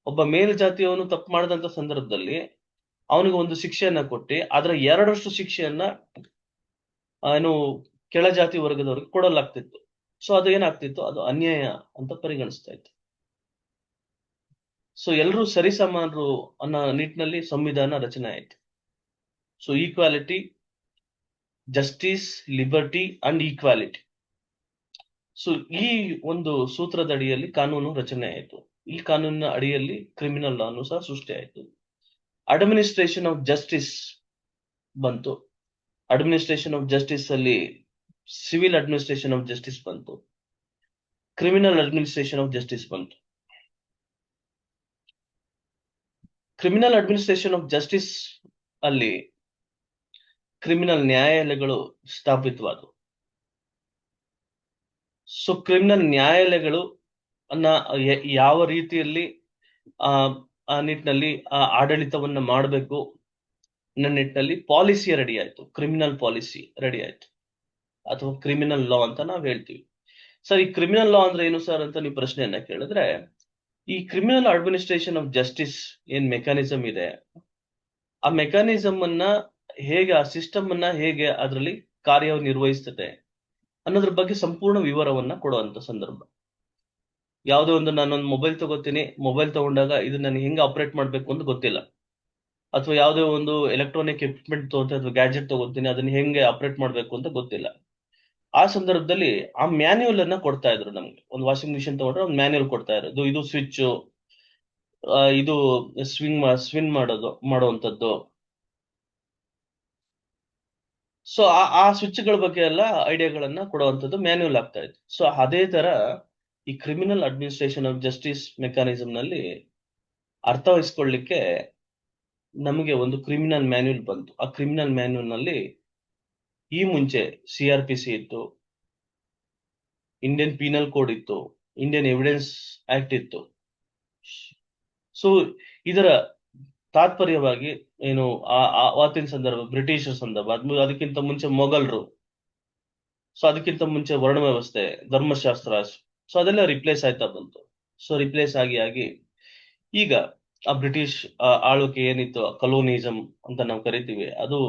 ಒಬ್ಬ ಮೇಲ್ಜಾತಿಯವನು ತಪ್ಪು ಮಾಡಿದಂತ ಸಂದರ್ಭದಲ್ಲಿ ಅವನಿಗೆ ಒಂದು ಶಿಕ್ಷೆಯನ್ನ ಕೊಟ್ಟು ಅದರ 2ರಷ್ಟು ಶಿಕ್ಷೆಯನ್ನ ಏನು ಕೆಳಜಾತಿ ವರ್ಗದವ್ರಿಗೆ ಕೊಡಲಾಗ್ತಿತ್ತು. ಸೊ ಅದು ಏನಾಗ್ತಿತ್ತು, ಅದು ಅನ್ಯಾಯ ಅಂತ ಪರಿಗಣಿಸ್ತಾ ಇತ್ತು. ಸೊ ಎಲ್ಲರೂ ಸರಿಸಮಾನರು ಅನ್ನೋ ನಿಟ್ಟಿನಲ್ಲಿ ಸಂವಿಧಾನ ರಚನೆ ಆಯ್ತು. So equality, justice, liberty and equality. So ಈ ಒಂದು ಸೂತ್ರದ ಅಡಿಯಲ್ಲಿ ಕಾನೂನು ರಚನೆ ಆಯಿತು. ಈ ಕಾನೂನಿನ ಅಡಿಯಲ್ಲಿ ಕ್ರಿಮಿನಲ್ ಲಾನು ಸಹ ಸೃಷ್ಟಿ ಆಯಿತು. ಅಡ್ಮಿನಿಸ್ಟ್ರೇಷನ್ ಆಫ್ ಜಸ್ಟಿಸ್ ಬಂತು. ಅಡ್ಮಿನಿಸ್ಟ್ರೇಷನ್ ಆಫ್ ಜಸ್ಟಿಸ್ ಅಲ್ಲಿ ಸಿವಿಲ್ ಅಡ್ಮಿನಿಸ್ಟ್ರೇಷನ್ ಆಫ್ ಜಸ್ಟಿಸ್ ಬಂತು, ಕ್ರಿಮಿನಲ್ ಅಡ್ಮಿನಿಸ್ಟ್ರೇಷನ್ ಆಫ್ ಜಸ್ಟಿಸ್ ಬಂತು. ಕ್ರಿಮಿನಲ್ ಅಡ್ಮಿನಿಸ್ಟ್ರೇಷನ್ ಆಫ್ ಜಸ್ಟಿಸ್ ಅಲ್ಲಿ ಕ್ರಿಮಿನಲ್ ನ್ಯಾಯಾಲಯಗಳು ಸ್ಥಾಪಿತವಾದವು. ಸೊ ಕ್ರಿಮಿನಲ್ ನ್ಯಾಯಾಲಯಗಳು ಅನ್ನ ಯಾವ ರೀತಿಯಲ್ಲಿ ಆ ಆ ನಿಟ್ಟಿನಲ್ಲಿ ಆ ಆಡಳಿತವನ್ನ ಮಾಡಬೇಕು ಅನ್ನೋ ನಿಟ್ಟಿನಲ್ಲಿ ಪಾಲಿಸಿ ರೆಡಿ ಆಯ್ತು, ಕ್ರಿಮಿನಲ್ ಪಾಲಿಸಿ ರೆಡಿ ಆಯ್ತು, ಅಥವಾ ಕ್ರಿಮಿನಲ್ ಲಾ ಅಂತ ನಾವ್ ಹೇಳ್ತೀವಿ. ಸರ್, ಈ ಕ್ರಿಮಿನಲ್ ಲಾ ಅಂದ್ರೆ ಏನು ಸರ್ ಅಂತ ನೀವು ಪ್ರಶ್ನೆಯನ್ನ ಕೇಳಿದ್ರೆ, ಈ ಕ್ರಿಮಿನಲ್ ಅಡ್ಮಿನಿಸ್ಟ್ರೇಷನ್ ಆಫ್ ಜಸ್ಟಿಸ್ ಏನ್ ಮೆಕ್ಯಾನಿಸಮ್ ಇದೆ, ಆ ಮೆಕ್ಯಾನಿಸಮ್ ಅನ್ನ ಹೇಗೆ, ಆ ಸಿಸ್ಟಮ್ ಅನ್ನ ಹೇಗೆ ಅದರಲ್ಲಿ ಕಾರ್ಯನಿರ್ವಹಿಸ್ತದೆ ಅನ್ನೋದ್ರ ಬಗ್ಗೆ ಸಂಪೂರ್ಣ ವಿವರವನ್ನ ಕೊಡುವಂತ ಸಂದರ್ಭ. ಯಾವುದೋ ಒಂದು ನಾನೊಂದು ಮೊಬೈಲ್ ತಗೋತೀನಿ, ಮೊಬೈಲ್ ತಗೊಂಡಾಗ ಇದು ನನಗೆ ಹೆಂಗೆ ಆಪರೇಟ್ ಮಾಡ್ಬೇಕು ಅಂತ ಗೊತ್ತಿಲ್ಲ, ಅಥವಾ ಯಾವುದೇ ಒಂದು ಎಲೆಕ್ಟ್ರಾನಿಕ್ ಎಕ್ವಿಪ್ಮೆಂಟ್ ತಗೋತೀನಿ ಅಥವಾ ಗ್ಯಾಜೆಟ್ ತಗೋತೀನಿ, ಅದನ್ನ ಹೆಂಗೆ ಆಪರೇಟ್ ಮಾಡ್ಬೇಕು ಅಂತ ಗೊತ್ತಿಲ್ಲ. ಆ ಸಂದರ್ಭದಲ್ಲಿ ಆ ಮ್ಯಾನ್ಯುಯಲ್ ಅನ್ನ ಕೊಡ್ತಾ ಇದ್ರು ನಮ್ಗೆ. ಒಂದು ವಾಷಿಂಗ್ ಮಿಷಿನ್ ತಗೊಂಡ್ರೆ ಒಂದು ಮ್ಯಾನ್ಯುಯಲ್ ಕೊಡ್ತಾ ಇರೋದು, ಇದು ಸ್ವಿಚ್, ಇದು ಸ್ವಿನ್ ಮಾಡುವಂತದ್ದು. ಸೊ ಆ ಸ್ವಿಚ್ಗಳ ಬಗ್ಗೆ ಎಲ್ಲ ಐಡಿಯಾಗಳನ್ನ ಕೊಡುವಂಥದ್ದು ಮ್ಯಾನ್ಯುಯಲ್ ಆಗ್ತಾ ಇತ್ತು. ಸೊ ಅದೇ ತರ ಈ criminal administration of justice mechanism ನಲ್ಲಿ ಅರ್ಥವಹಿಸ್ಕೊಳ್ಳಿಕ್ಕೆ ನಮಗೆ ಒಂದು ಕ್ರಿಮಿನಲ್ ಮ್ಯಾನ್ಯುಯಲ್ ಬಂತು. ಆ ಕ್ರಿಮಿನಲ್ ಮ್ಯಾನ್ಯುಯಲ್ ನಲ್ಲಿ ಈ ಮುಂಚೆ CRPC ಇತ್ತು, ಇಂಡಿಯನ್ ಪೀನಲ್ ಕೋಡ್ ಇತ್ತು, ಇಂಡಿಯನ್ ಎವಿಡೆನ್ಸ್ ಆಕ್ಟ್ ಇತ್ತು. ಸೊ ಇದರ ತಾತ್ಪರ್ಯವಾಗಿ ಏನು, ಆವತ್ತಿನ ಸಂದರ್ಭ ಬ್ರಿಟಿಷರ್ ಸಂದರ್ಭ, ಅದಕ್ಕಿಂತ ಮುಂಚೆ ಮೊಘಲರು, ಸೊ ಅದಕ್ಕಿಂತ ಮುಂಚೆ ವರ್ಣ ವ್ಯವಸ್ಥೆ, ಧರ್ಮಶಾಸ್ತ್ರ, ಸೊ ಅದೆಲ್ಲ ರಿಪ್ಲೇಸ್ ಆಯ್ತಾ ಬಂತು. ಸೊ ರಿಪ್ಲೇಸ್ ಆಗಿ ಆಗಿ ಈಗ ಆ ಬ್ರಿಟಿಷ್ ಆಳ್ವಿಕೆ ಏನಿತ್ತು, ಕಲೋನಿಸಂ ಅಂತ ನಾವು ಕರಿತೀವಿ, ಅದು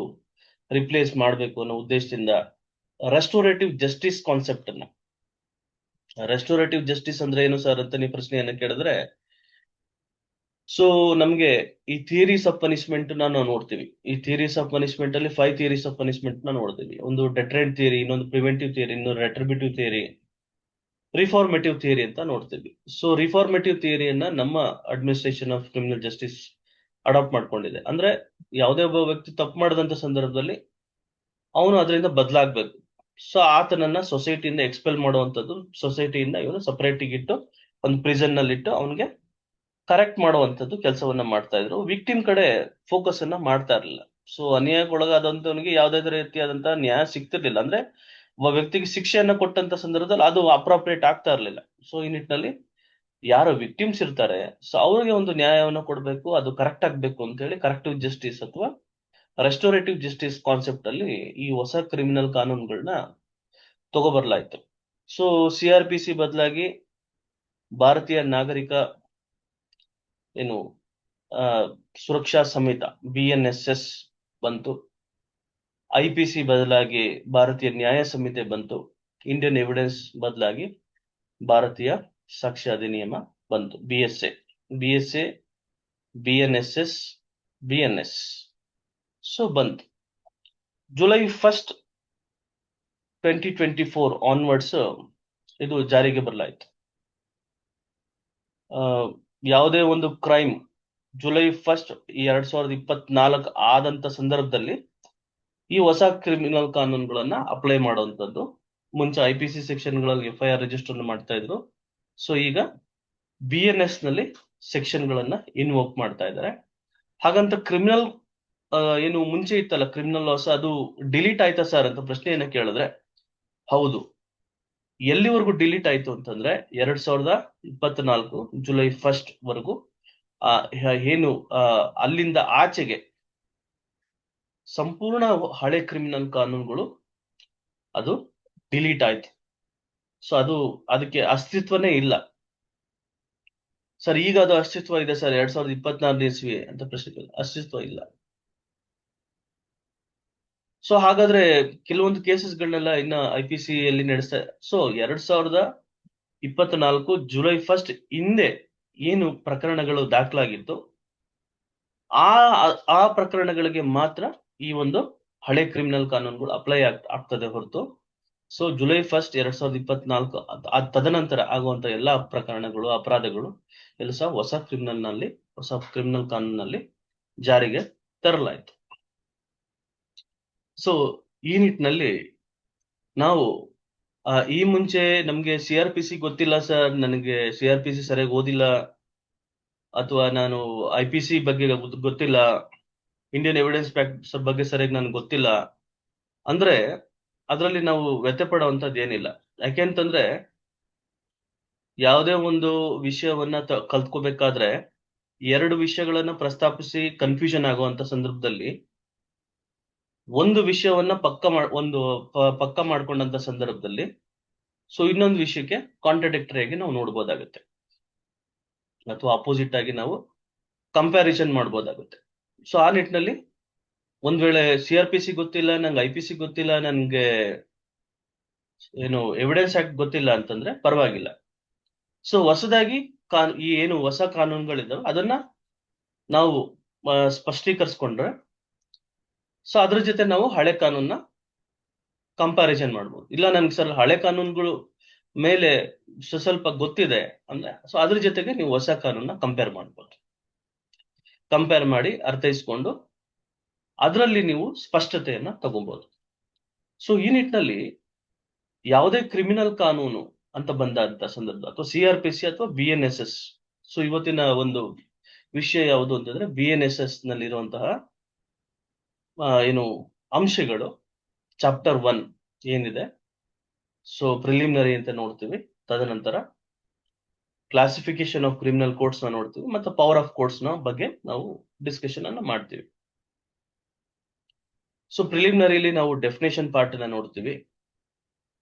ರಿಪ್ಲೇಸ್ ಮಾಡಬೇಕು ಅನ್ನೋ ಉದ್ದೇಶದಿಂದ ರೆಸ್ಟೋರೇಟಿವ್ ಜಸ್ಟಿಸ್ ಕಾನ್ಸೆಪ್ಟ್ ಅನ್ನ, ರೆಸ್ಟೋರೇಟಿವ್ ಜಸ್ಟಿಸ್ ಅಂದ್ರೆ ಏನು ಸರ್ ಅಂತ ನೀವು ಪ್ರಶ್ನೆಯನ್ನ ಕೇಳಿದ್ರೆ, ಸೊ ನಮ್ಗೆ ಈ ಥಿಯರೀಸ್ ಆಫ್ ಪನಿಷ್ಮೆಂಟ್ ನಾವು ನೋಡ್ತೀವಿ. ಈ ಥಿಯರೀಸ್ ಆಫ್ ಪನಿಷ್ಮೆಂಟ್ ಅಲ್ಲಿ 5 ಥಿಯರೀಸ್ ಆಫ್ ಪನಿಷ್ಮೆಂಟ್ ನ ನೋಡ್ತೀವಿ. ಒಂದು ಡೆಟ್ರೆಂಟ್ ಥಿಯರಿ, ಇನ್ನೊಂದು ಪ್ರಿವೆಂಟಿವ್ ಥಿಯರಿ, ಇನ್ನೊಂದು ರೆಟ್ರಿಬ್ಯೂಟಿವ್ ಥಿಯರಿ, ರಿಫಾರ್ಮೇಟಿವ್ ಥಿಯರಿ ಅಂತ ನೋಡ್ತೀವಿ. ಸೊ ರಿಫಾರ್ಮೇಟಿವ್ ಥಿಯರಿಯನ್ನ ನಮ್ಮ administration of criminal justice adopt ಮಾಡ್ಕೊಂಡಿದೆ. ಅಂದ್ರೆ ಯಾವುದೇ ಒಬ್ಬ ವ್ಯಕ್ತಿ ತಪ್ಪು ಮಾಡಿದಂತ ಸಂದರ್ಭದಲ್ಲಿ ಅವನು ಅದರಿಂದ ಬದಲಾಗ್ಬೇಕು. ಸೊ ಆತನನ್ನ ಸೊಸೈಟಿಯಿಂದ ಎಕ್ಸ್ಪೆಲ್ ಮಾಡುವಂತದ್ದು, ಸೊಸೈಟಿಯಿಂದ ಇವನು ಸಪರೇಟ್ ಇಟ್ಟು ಒಂದು ಪ್ರಿಸನ್ ನಲ್ಲಿ ಇಟ್ಟು ಅವನಿಗೆ ಕರೆಕ್ಟ್ ಮಾಡುವಂತದ್ದು ಕೆಲಸವನ್ನ ಮಾಡ್ತಾ ಇದ್ರು. ವಿಕ್ಟಿಮ್ ಕಡೆ ಫೋಕಸ್ ಅನ್ನ ಮಾಡ್ತಾ ಇರಲಿಲ್ಲ. ಸೊ ಅನ್ಯಾಯಕ್ಕೊಳಗಾದಂತವನಿಗೆ ಯಾವುದೇ ರೀತಿಯಾದಂತಹ ನ್ಯಾಯ ಸಿಗ್ತಿರ್ಲಿಲ್ಲ. ಅಂದ್ರೆ ಒಬ್ಬ ವ್ಯಕ್ತಿಗೆ ಶಿಕ್ಷೆಯನ್ನ ಕೊಟ್ಟಂತ ಸಂದರ್ಭದಲ್ಲಿ ಅದು ಅಪ್ರಾಪ್ರಿಯೇಟ್ ಆಗ್ತಾ ಇರ್ಲಿಲ್ಲ. ಸೊ ಈ ನಿಟ್ಟಿನಲ್ಲಿ ಯಾರು ವಿಕ್ಟಿಮ್ಸ್ ಇರ್ತಾರೆ, ಸೊ ಅವ್ರಿಗೆ ಒಂದು ನ್ಯಾಯವನ್ನು ಕೊಡಬೇಕು, ಅದು ಕರೆಕ್ಟ್ ಆಗ್ಬೇಕು ಅಂತ ಹೇಳಿ ಕರೆಕ್ಟಿವ್ ಜಸ್ಟಿಸ್ ಅಥವಾ ರೆಸ್ಟೋರೇಟಿವ್ ಜಸ್ಟಿಸ್ ಕಾನ್ಸೆಪ್ಟ್ ಅಲ್ಲಿ ಈ ಹೊಸ ಕ್ರಿಮಿನಲ್ ಕಾನೂನುಗಳನ್ನ ತಗೋಬರ್ಲಾಯ್ತು. ಸೊ CRPC ಬದಲಾಗಿ ಭಾರತೀಯ ನಾಗರಿಕ ಏನು ಸುರಕ್ಷಾ ಸಮಿತ, BNSS ಬಂತು. IPC ಬದಲಾಗಿ ಭಾರತೀಯ ನ್ಯಾಯ ಸಂಹಿತೆ ಬಂತು. ಇಂಡಿಯನ್ ಎವಿಡೆನ್ಸ್ ಬದಲಾಗಿ ಭಾರತೀಯ ಸಾಕ್ಷ್ಯ ಅಧಿನಿಯಮ ಬಂತು. BSA, BNSS, BNS ಸೊ ಬಂತು. ಜುಲೈ 1, 2024 ಆನ್ವರ್ಡ್ಸ್ ಇದು ಜಾರಿಗೆ ಬರಲಾಯಿತು. ಯಾವುದೇ ಒಂದು ಕ್ರೈಮ್ ಜುಲೈ 1, 2024 ಆದಂತ ಸಂದರ್ಭದಲ್ಲಿ ಈ ಹೊಸ ಕ್ರಿಮಿನಲ್ ಕಾನೂನುಗಳನ್ನ ಅಪ್ಲೈ ಮಾಡುವಂತದ್ದು. ಮುಂಚೆ IPC ಸೆಕ್ಷನ್ಗಳಲ್ಲಿ FIR ರಿಜಿಸ್ಟರ್ ಮಾಡ್ತಾ ಇದ್ರು. ಸೊ ಈಗ BNS ನಲ್ಲಿ ಸೆಕ್ಷನ್ ಗಳನ್ನ ಇನ್ವೋಕ್ ಮಾಡ್ತಾ ಇದ್ದಾರೆ. ಹಾಗಂತ ಕ್ರಿಮಿನಲ್ ಏನು ಮುಂಚೆ ಇತ್ತಲ್ಲ ಕ್ರಿಮಿನಲ್ ಲಾಸ್, ಅದು ಡಿಲೀಟ್ ಆಯ್ತಾ ಸರ್ ಅಂತ ಪ್ರಶ್ನೆಯನ್ನ ಕೇಳಿದ್ರೆ, ಹೌದು. ಎಲ್ಲಿವರೆಗೂ ಡಿಲೀಟ್ ಆಯ್ತು ಅಂತಂದ್ರೆ 2024 ಜುಲೈ 1 ವರೆಗೂ ಏನು ಅಲ್ಲಿಂದ ಆಚೆಗೆ ಸಂಪೂರ್ಣ ಹಳೆ ಕ್ರಿಮಿನಲ್ ಕಾನೂನುಗಳು ಅದು ಡಿಲೀಟ್ ಆಯ್ತು. ಸೊ ಅದಕ್ಕೆ ಅಸ್ತಿತ್ವನೇ ಇಲ್ಲ. ಸರ್ ಈಗ ಅದು ಅಸ್ತಿತ್ವ ಇದೆ ಸರ್ 2024 ಇಸ್ವಿ ಅಂತ ಪ್ರಶ್ನೆ, ಅಸ್ತಿತ್ವ ಇಲ್ಲ. ಸೊ ಹಾಗಾದ್ರೆ ಕೆಲವೊಂದು ಕೇಸಸ್ಗಳನ್ನೆಲ್ಲ ಇನ್ನ IPC ಯಲ್ಲಿ ನಡೆಸ್ತಾ. ಸೊ 2024 ಜುಲೈ 1 ಹಿಂದೆ ಏನು ಪ್ರಕರಣಗಳು ದಾಖಲಾಗಿತ್ತು, ಆ ಪ್ರಕರಣಗಳಿಗೆ ಮಾತ್ರ ಈ ಒಂದು ಹಳೆ ಕ್ರಿಮಿನಲ್ ಕಾನೂನುಗಳು ಅಪ್ಲೈ ಆಗ್ತದೆ ಹೊರತು, ಸೊ ಜುಲೈ 1, 2024 ತದನಂತರ ಆಗುವಂತ ಎಲ್ಲಾ ಪ್ರಕರಣಗಳು, ಅಪರಾಧಗಳು ಎಲ್ಲ ಸಹ ಹೊಸ ಕ್ರಿಮಿನಲ್ ಕಾನೂನಲ್ಲಿ ಜಾರಿಗೆ ತರಲಾಯಿತು. ಸೊ ಈ ನಿಟ್ಟಿನಲ್ಲಿ ನಾವು ಈ ಮುಂಚೆ ನಮ್ಗೆ CRPC ಗೊತ್ತಿಲ್ಲ ಸರ್, ನನಗೆ CRPC ಸರಿಯಾಗಿ ಓದಿಲ್ಲ, ಅಥವಾ ನಾನು IPC ಬಗ್ಗೆ ಗೊತ್ತಿಲ್ಲ, ಇಂಡಿಯನ್ ಎವಿಡೆನ್ಸ್ ಫ್ಯಾಕ್ಟ್ಸ್ ಬಗ್ಗೆ ಸರಿಯಾಗಿ ನನ್ಗೆ ಗೊತ್ತಿಲ್ಲ ಅಂದ್ರೆ ಅದರಲ್ಲಿ ನಾವು ವ್ಯಥೆ ಪಡುವಂತದ್ದು ಏನಿಲ್ಲ. ಯಾಕೆಂತಂದ್ರೆ ಯಾವುದೇ ಒಂದು ವಿಷಯವನ್ನ ಕಲ್ತ್ಕೋಬೇಕಾದ್ರೆ ಎರಡು ವಿಷಯಗಳನ್ನ ಪ್ರಸ್ತಾಪಿಸಿ ಕನ್ಫ್ಯೂಷನ್ ಆಗುವಂತ ಸಂದರ್ಭದಲ್ಲಿ ಒಂದು ವಿಷಯವನ್ನ ಪಕ್ಕ ಮಾಡ್ಕೊಂಡಂತ ಸಂದರ್ಭದಲ್ಲಿ ಸೊ ಇನ್ನೊಂದು ವಿಷಯಕ್ಕೆ ಕಾಂಟ್ರಡಿಕ್ಟರಿ ಆಗಿ ನಾವು ನೋಡ್ಬೋದಾಗುತ್ತೆ ಅಥವಾ ಅಪೋಸಿಟ್ ಆಗಿ ನಾವು ಕಂಪ್ಯಾರಿಸನ್ ಮಾಡ್ಬೋದಾಗುತ್ತೆ. ಸೊ ಆ ನಿಟ್ಟಿನಲ್ಲಿ ಒಂದ್ ವೇಳೆ CRPC ಗೊತ್ತಿಲ್ಲ, ನಂಗೆ IPC ಗೊತ್ತಿಲ್ಲ, ನನ್ಗೆ ಏನು ಎವಿಡೆನ್ಸ್ ಆಕ್ಟ್ ಗೊತ್ತಿಲ್ಲ ಅಂತಂದ್ರೆ ಪರವಾಗಿಲ್ಲ. ಸೊ ಹೊಸದಾಗಿ ಈ ಏನು ಹೊಸ ಕಾನೂನುಗಳಿದಾವೆ ಅದನ್ನ ನಾವು ಸ್ಪಷ್ಟೀಕರಿಸ್ಕೊಂಡ್ರೆ ಸೊ ಅದ್ರ ಜೊತೆ ನಾವು ಹಳೆ ಕಾನೂನ್ನ ಕಂಪ್ಯಾರಿಸನ್ ಮಾಡ್ಬೋದು. ಇಲ್ಲ ನನ್ಗೆ ಸರ್ ಹಳೆ ಕಾನೂನುಗಳು ಮೇಲೆ ಸ್ವಲ್ಪ ಗೊತ್ತಿದೆ ಅಂದ್ರೆ ಸೊ ಅದ್ರ ಜೊತೆಗೆ ನೀವು ಹೊಸ ಕಾನೂನ್ನ ಕಂಪೇರ್ ಮಾಡ್ಬೋದು. ಕಂಪೇರ್ ಮಾಡಿ ಅರ್ಥೈಸ್ಕೊಂಡು ಅದರಲ್ಲಿ ನೀವು ಸ್ಪಷ್ಟತೆಯನ್ನ ತಗೋಬಹುದು. ಸೊ ಈ ನಿಟ್ಟಿನಲ್ಲಿ ಯಾವುದೇ ಕ್ರಿಮಿನಲ್ ಕಾನೂನು ಅಂತ ಬಂದಂತ ಸಂದರ್ಭ ಅಥವಾ CRPC ಅಥವಾ BNSS, ಸೊ ಇವತ್ತಿನ ಒಂದು ವಿಷಯ ಯಾವುದು ಅಂತಂದ್ರೆ BNSS ನಲ್ಲಿರುವಂತಹ ಏನು ಅಂಶಗಳು ಚಾಪ್ಟರ್ 1 ಏನಿದೆ ಸೊ ಪ್ರಿಲಿಮಿನರಿ ಅಂತ ನೋಡ್ತೀವಿ, ತದನಂತರ ಕ್ಲಾಸಿಫಿಕೇಶನ್ ಆಫ್ ಕ್ರಿಮಿನಲ್ ಕೋರ್ಟ್ಸ್ ನ ನೋಡ್ತೀವಿ, ಮತ್ತೆ ಪವರ್ ಆಫ್ ಕೋರ್ಟ್ಸ್ ನ ಬಗ್ಗೆ ನಾವು ಡಿಸ್ಕಷನ್ ಅನ್ನ ಮಾಡ್ತೀವಿ. ಸೊ ಪ್ರಿಲಿಮಿನರಿಲಿ ನಾವು ಡೆಫಿನೇಷನ್ ಪಾರ್ಟ್ ಅನ್ನ ನೋಡ್ತೀವಿ.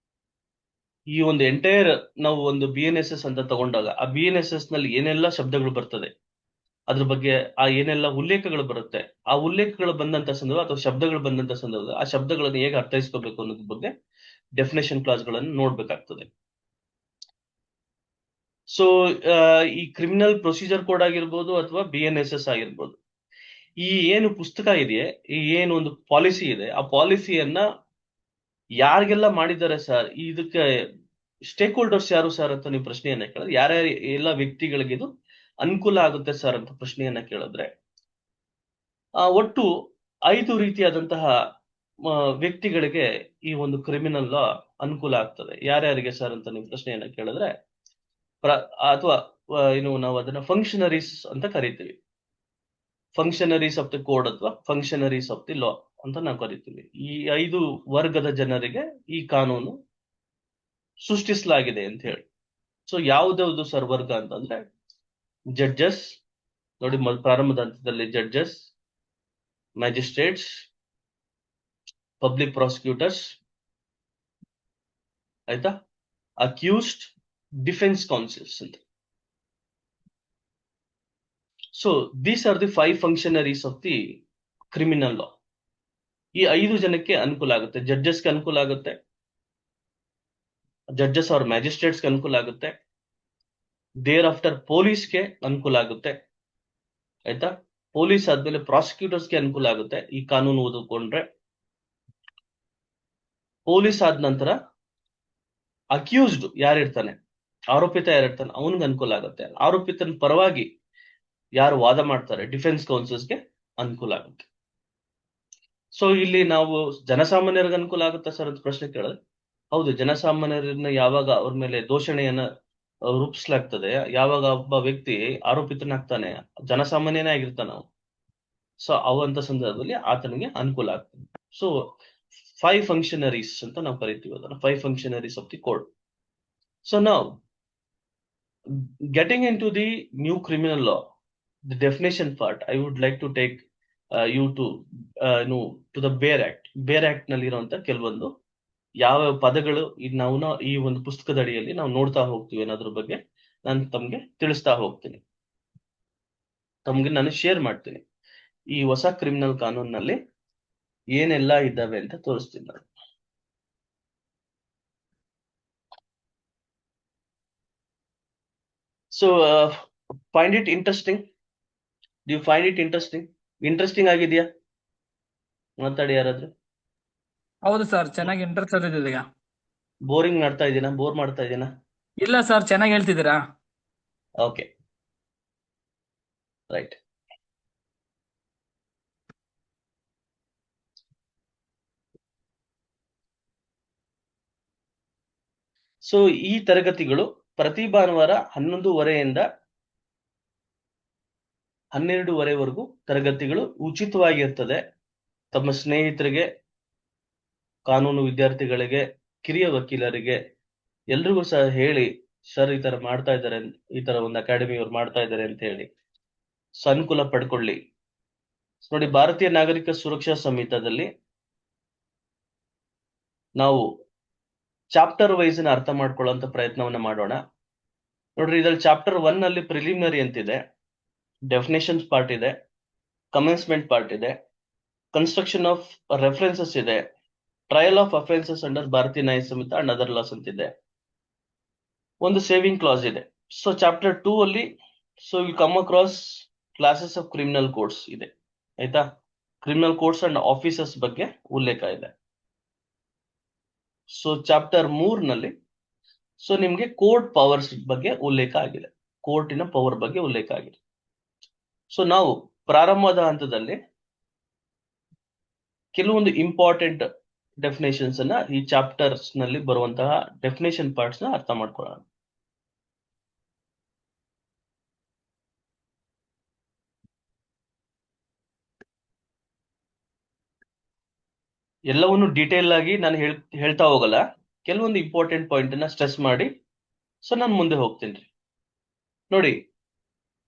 ಈ ಒಂದು ಎಂಟೈರ್ ನಾವು ಒಂದು BNSS ಅಂತ ತಗೊಂಡಾಗ ಆ BNSS ನಲ್ಲಿ ಏನೆಲ್ಲ ಶಬ್ದಗಳು ಬರ್ತದೆ, ಅದ್ರ ಬಗ್ಗೆ ಆ ಏನೆಲ್ಲ ಉಲ್ಲೇಖಗಳು ಬರುತ್ತೆ, ಆ ಉಲ್ಲೇಖಗಳು ಬಂದಂತ ಸಂದರ್ಭ ಅಥವಾ ಶಬ್ದಗಳು ಬಂದಂತ ಸಂದರ್ಭ ಆ ಶಬ್ದಗಳನ್ನು ಹೇಗೆ ಅರ್ಥೈಸ್ಕೋಬೇಕು ಅನ್ನೋದ್ರ ಬಗ್ಗೆ ಡೆಫಿನೇಷನ್ ಕ್ಲಾಸ್ ಗಳನ್ನು ನೋಡ್ಬೇಕಾಗ್ತದೆ. ಸೊ ಈ ಕ್ರಿಮಿನಲ್ ಪ್ರೊಸೀಜರ್ ಕೋಡ್ ಆಗಿರ್ಬೋದು ಅಥವಾ BNSS ಆಗಿರ್ಬೋದು, ಈ ಏನು ಪುಸ್ತಕ ಇದೆಯೇ, ಈ ಏನು ಒಂದು ಪಾಲಿಸಿ ಇದೆ, ಆ ಪಾಲಿಸಿಯನ್ನ ಯಾರಿಗೆಲ್ಲ ಮಾಡಿದ್ದಾರೆ ಸರ್, ಇದಕ್ಕೆ ಸ್ಟೇಕ್ ಹೋಲ್ಡರ್ಸ್ ಯಾರು ಸರ್ ಅಂತ ನೀವು ಪ್ರಶ್ನೆಯನ್ನ ಕೇಳಿದ್ರೆ ಯಾರ್ಯಾರ ಎಲ್ಲ ವ್ಯಕ್ತಿಗಳಿಗೆ ಇದು ಅನುಕೂಲ ಆಗುತ್ತೆ ಸರ್ ಅಂತ ಪ್ರಶ್ನೆಯನ್ನ ಕೇಳಿದ್ರೆ ಒಟ್ಟು 5 ರೀತಿಯಾದಂತಹ ವ್ಯಕ್ತಿಗಳಿಗೆ ಈ ಒಂದು ಕ್ರಿಮಿನಲ್ ಲಾ ಅನುಕೂಲ ಆಗ್ತದೆ. ಯಾರ್ಯಾರಿಗೆ ಸರ್ ಅಂತ ನೀವು ಪ್ರಶ್ನೆಯನ್ನ ಕೇಳಿದ್ರೆ ಅಥವಾ ಏನು ನಾವು ಅದನ್ನ ಫಂಕ್ಷನರೀಸ್ ಅಂತ ಕರಿತೀವಿ. ಫಂಕ್ಷನರೀಸ್ ಆಫ್ ದಿ ಕೋಡ್ ಅಥವಾ ಫಂಕ್ಷನರೀಸ್ ಆಫ್ ದಿ ಲಾ ಅಂತ ನಾವು ಕರಿತೀವಿ. ಈ 5 ವರ್ಗದ ಜನರಿಗೆ ಈ ಕಾನೂನು ಸೃಷ್ಟಿಸಲಾಗಿದೆ ಅಂತ ಹೇಳಿ. ಸೊ ಯಾವ್ದಾವ್ದು ಸರ್ ವರ್ಗ ಅಂತಂದ್ರೆ ಜಡ್ಜಸ್, ನೋಡಿ ಪ್ರಾರಂಭದ ಹಂತದಲ್ಲಿ ಜಡ್ಜಸ್, ಮ್ಯಾಜಿಸ್ಟ್ರೇಟ್ಸ್, ಪಬ್ಲಿಕ್ ಪ್ರಾಸಿಕ್ಯೂಟರ್ಸ್, ಆಯ್ತಾ, ಅಕ್ಯೂಸ್ಡ್, ಡಿಫೆನ್ಸ್ ಕೌನ್ಸಿಲ್ಸ್ ಅಂತ. So these are the 5 functionaries of the criminal ಲಾ. ಈ 5 ಜನಕ್ಕೆ ಅನುಕೂಲ ಆಗುತ್ತೆ. ಜಡ್ಜಸ್ಗೆ ಅನುಕೂಲ ಆಗುತ್ತೆ, ಜಡ್ಜಸ್ ಅವ್ರ ಮ್ಯಾಜಿಸ್ಟ್ರೇಟ್ಸ್ಗೆ ಅನುಕೂಲ ಆಗುತ್ತೆ, ದೇರ್ ಆಫ್ಟರ್ ಪೊಲೀಸ್ಗೆ ಅನುಕೂಲ ಆಗುತ್ತೆ, ಆಯ್ತಾ. ಪೊಲೀಸ್ ಆದ್ಮೇಲೆ ಪ್ರಾಸಿಕ್ಯೂಟರ್ಸ್ಗೆ ಅನುಕೂಲ ಆಗುತ್ತೆ ಈ ಕಾನೂನು ಓದಿಕೊಂಡ್ರೆ. ಪೊಲೀಸ್ ಆದ ನಂತರ ಅಕ್ಯೂಸ್ಡ್ ಯಾರಿರ್ತಾನೆ, ಆರೋಪಿತ ಯಾರಿರ್ತಾನೆ, ಅವನಿಗೆ ಅನುಕೂಲ ಆಗುತ್ತೆ. ಆರೋಪಿತನ ಪರವಾಗಿ ಯಾರು ವಾದ ಮಾಡ್ತಾರೆ ಡಿಫೆನ್ಸ್ ಕೌನ್ಸಿಲ್ಸ್ಗೆ ಅನುಕೂಲ ಆಗುತ್ತೆ. ಸೊ ಇಲ್ಲಿ ನಾವು ಜನಸಾಮಾನ್ಯರಿಗೆ ಅನುಕೂಲ ಆಗುತ್ತೆ ಸರ್ ಅಂತ ಪ್ರಶ್ನೆ ಕೇಳಿದ್ರೆ ಹೌದು, ಜನಸಾಮಾನ್ಯರನ್ನ ಯಾವಾಗ ಅವ್ರ ಮೇಲೆ ದೂಷಣೆಯನ್ನ ರೂಪಿಸಲಾಗ್ತದೆ, ಯಾವಾಗ ಒಬ್ಬ ವ್ಯಕ್ತಿ ಆರೋಪಿತನಾಗ್ತಾನೆ, ಜನಸಾಮಾನ್ಯನೇ ಆಗಿರ್ತಾನ ನಾವು, ಸೊ ಅವಂತ ಸಂದರ್ಭದಲ್ಲಿ ಆತನಿಗೆ ಅನುಕೂಲ ಆಗ್ತದೆ. ಸೊ 5 ಫಂಕ್ಷನರೀಸ್ ಅಂತ ನಾವು ಕರಿತೀವಿ ಅದನ್ನ, 5 functionaries of the code. So ನಾವು getting into the new criminal law, the definition part, I would like to take you to the Bail Act. Bail Act ನಲ್ಲಿ ಇರುವಂತ ಕೆಲವೊಂದು ಯಾವ ಪದಗಳು ನಾವು ಈ ಒಂದು ಪುಸ್ತಕದ ಅಡಿಯಲ್ಲಿ ನಾವು ನೋಡ್ತಾ ಹೋಗ್ತೀವಿ ಅನ್ನೋದ್ರ ಬಗ್ಗೆ ನಾನು ತಮ್ಗೆ ತಿಳಿಸ್ತಾ ಹೋಗ್ತೀನಿ, ತಮ್ಗೆ ನಾನು ಶೇರ್ ಮಾಡ್ತೀನಿ. ಈ ಹೊಸ ಕ್ರಿಮಿನಲ್ ಕಾನೂನಿನಲ್ಲಿ ಏನೆಲ್ಲ ಇದ್ದಾವೆ ಅಂತ ತೋರಿಸ್ತೀನಿ ನಾನು. So find it interesting? Do you find it interesting? Interesting ಆಗಿದೆಯಾ? ಮಾತಾಡಿ ಯಾರಾದ್ರೂ. ಹೌದು ಸರ್, ಚೆನ್ನಾಗಿ ಇಂಟ್ರೆಸ್ಟ್ ಇದೆ ಈಗ. ಬೋರಿಂಗ್ ಮಾಡ್ತಾ ಇದೀನಾ? ಬೋರ್ ಮಾಡ್ತಾ ಇದೀನಾ? ಇಲ್ಲ ಸರ್, ಚೆನ್ನಾಗಿ ಹೇಳ್ತಿದ್ದೀರಾ. Okay, right. ಸೊ ಈ ತರಗತಿಗಳು ಪ್ರತಿ ಭಾನುವಾರ 11:30 12:30 ತರಗತಿಗಳು ಉಚಿತವಾಗಿರ್ತದೆ. ತಮ್ಮ ಸ್ನೇಹಿತರಿಗೆ, ಕಾನೂನು ವಿದ್ಯಾರ್ಥಿಗಳಿಗೆ, ಕಿರಿಯ ವಕೀಲರಿಗೆ ಎಲ್ರಿಗೂ ಸಹ ಹೇಳಿ ಸರ್ ಈ ತರ ಮಾಡ್ತಾ ಇದ್ದಾರೆ, ಈ ತರ ಒಂದು ಅಕಾಡೆಮಿ ಅವ್ರು ಮಾಡ್ತಾ ಇದ್ದಾರೆ ಅಂತ ಹೇಳಿ ಸೊ ಅನುಕೂಲ ಪಡ್ಕೊಳ್ಳಿ. ನೋಡಿ, ಭಾರತೀಯ ನಾಗರಿಕ ಸುರಕ್ಷಾ ಸಂಹಿತದಲ್ಲಿ ನಾವು ಚಾಪ್ಟರ್ ವೈಸ್ ನ ಅರ್ಥ ಮಾಡ್ಕೊಳ್ಳುವಂತ ಪ್ರಯತ್ನವನ್ನ ಮಾಡೋಣ. ನೋಡ್ರಿ, ಇದ್ರಲ್ಲಿ ಚಾಪ್ಟರ್ 1 ಅಲ್ಲಿ ಪ್ರಿಲಿಮಿನರಿ ಅಂತಿದೆ, ಡೆಫಿನೇಷನ್ಸ್ ಪಾರ್ಟ್ ಇದೆ, ಕಮೆನ್ಸ್ಮೆಂಟ್ ಪಾರ್ಟ್ ಇದೆ, ಕನ್ಸ್ಟ್ರಕ್ಷನ್ ಆಫ್ ರೆಫರೆನ್ಸಸ್ ಇದೆ, trial of offences under Bharatiya Nyaya Sanhita and other laws ಅಂತಿದೆ, ಒಂದು ಸೇವಿಂಗ್ ಕ್ಲಾಸ್ ಇದೆ. ಸೊ ಚಾಪ್ಟರ್ 2 ಅಲ್ಲಿ so will come across classes of criminal codes ಇದೆ, ಆಯ್ತಾ. ಕ್ರಿಮಿನಲ್ ಕೋಡ್ಸ್ ಅಂಡ್ ಆಫೀಸರ್ಸ್ ಬಗ್ಗೆ ಉಲ್ಲೇಖ ಇದೆ. ಸೊ ಚಾಪ್ಟರ್ 3 ನಲ್ಲಿ ಸೊ ನಿಮ್ಗೆ ಕೋರ್ಟ್ ಪವರ್ಸ್ ಬಗ್ಗೆ ಉಲ್ಲೇಖ ಆಗಿದೆ, ಕೋರ್ಟಿನ ಪವರ್ ಬಗ್ಗೆ ಉಲ್ಲೇಖ ಆಗಿದೆ. ಸೊ ನಾವು ಪ್ರಾರಂಭದ ಹಂತದಲ್ಲಿ ಕೆಲವೊಂದು ಇಂಪಾರ್ಟೆಂಟ್ ಡೆಫಿನೇಷನ್ಸ್ ಅನ್ನ, ಈ ಚಾಪ್ಟರ್ಸ್ ನಲ್ಲಿ ಬರುವಂತಹ ಡೆಫಿನೇಷನ್ ಪಾರ್ಟ್ಸ್ ನ ಅರ್ಥ ಮಾಡ್ಕೊಳ್ಳೋಣ. ಎಲ್ಲವನ್ನು ಡೀಟೇಲ್ ಆಗಿ ನಾನು ಹೇಳ್ತಾ ಹೋಗಲ್ಲ, ಕೆಲವೊಂದು ಇಂಪಾರ್ಟೆಂಟ್ ಪಾಯಿಂಟ್ ಅನ್ನ ಸ್ಟ್ರೆಸ್ ಮಾಡಿ ಸೊ ನಾನು ಮುಂದೆ ಹೋಗ್ತೀನಿ. ನೋಡಿ,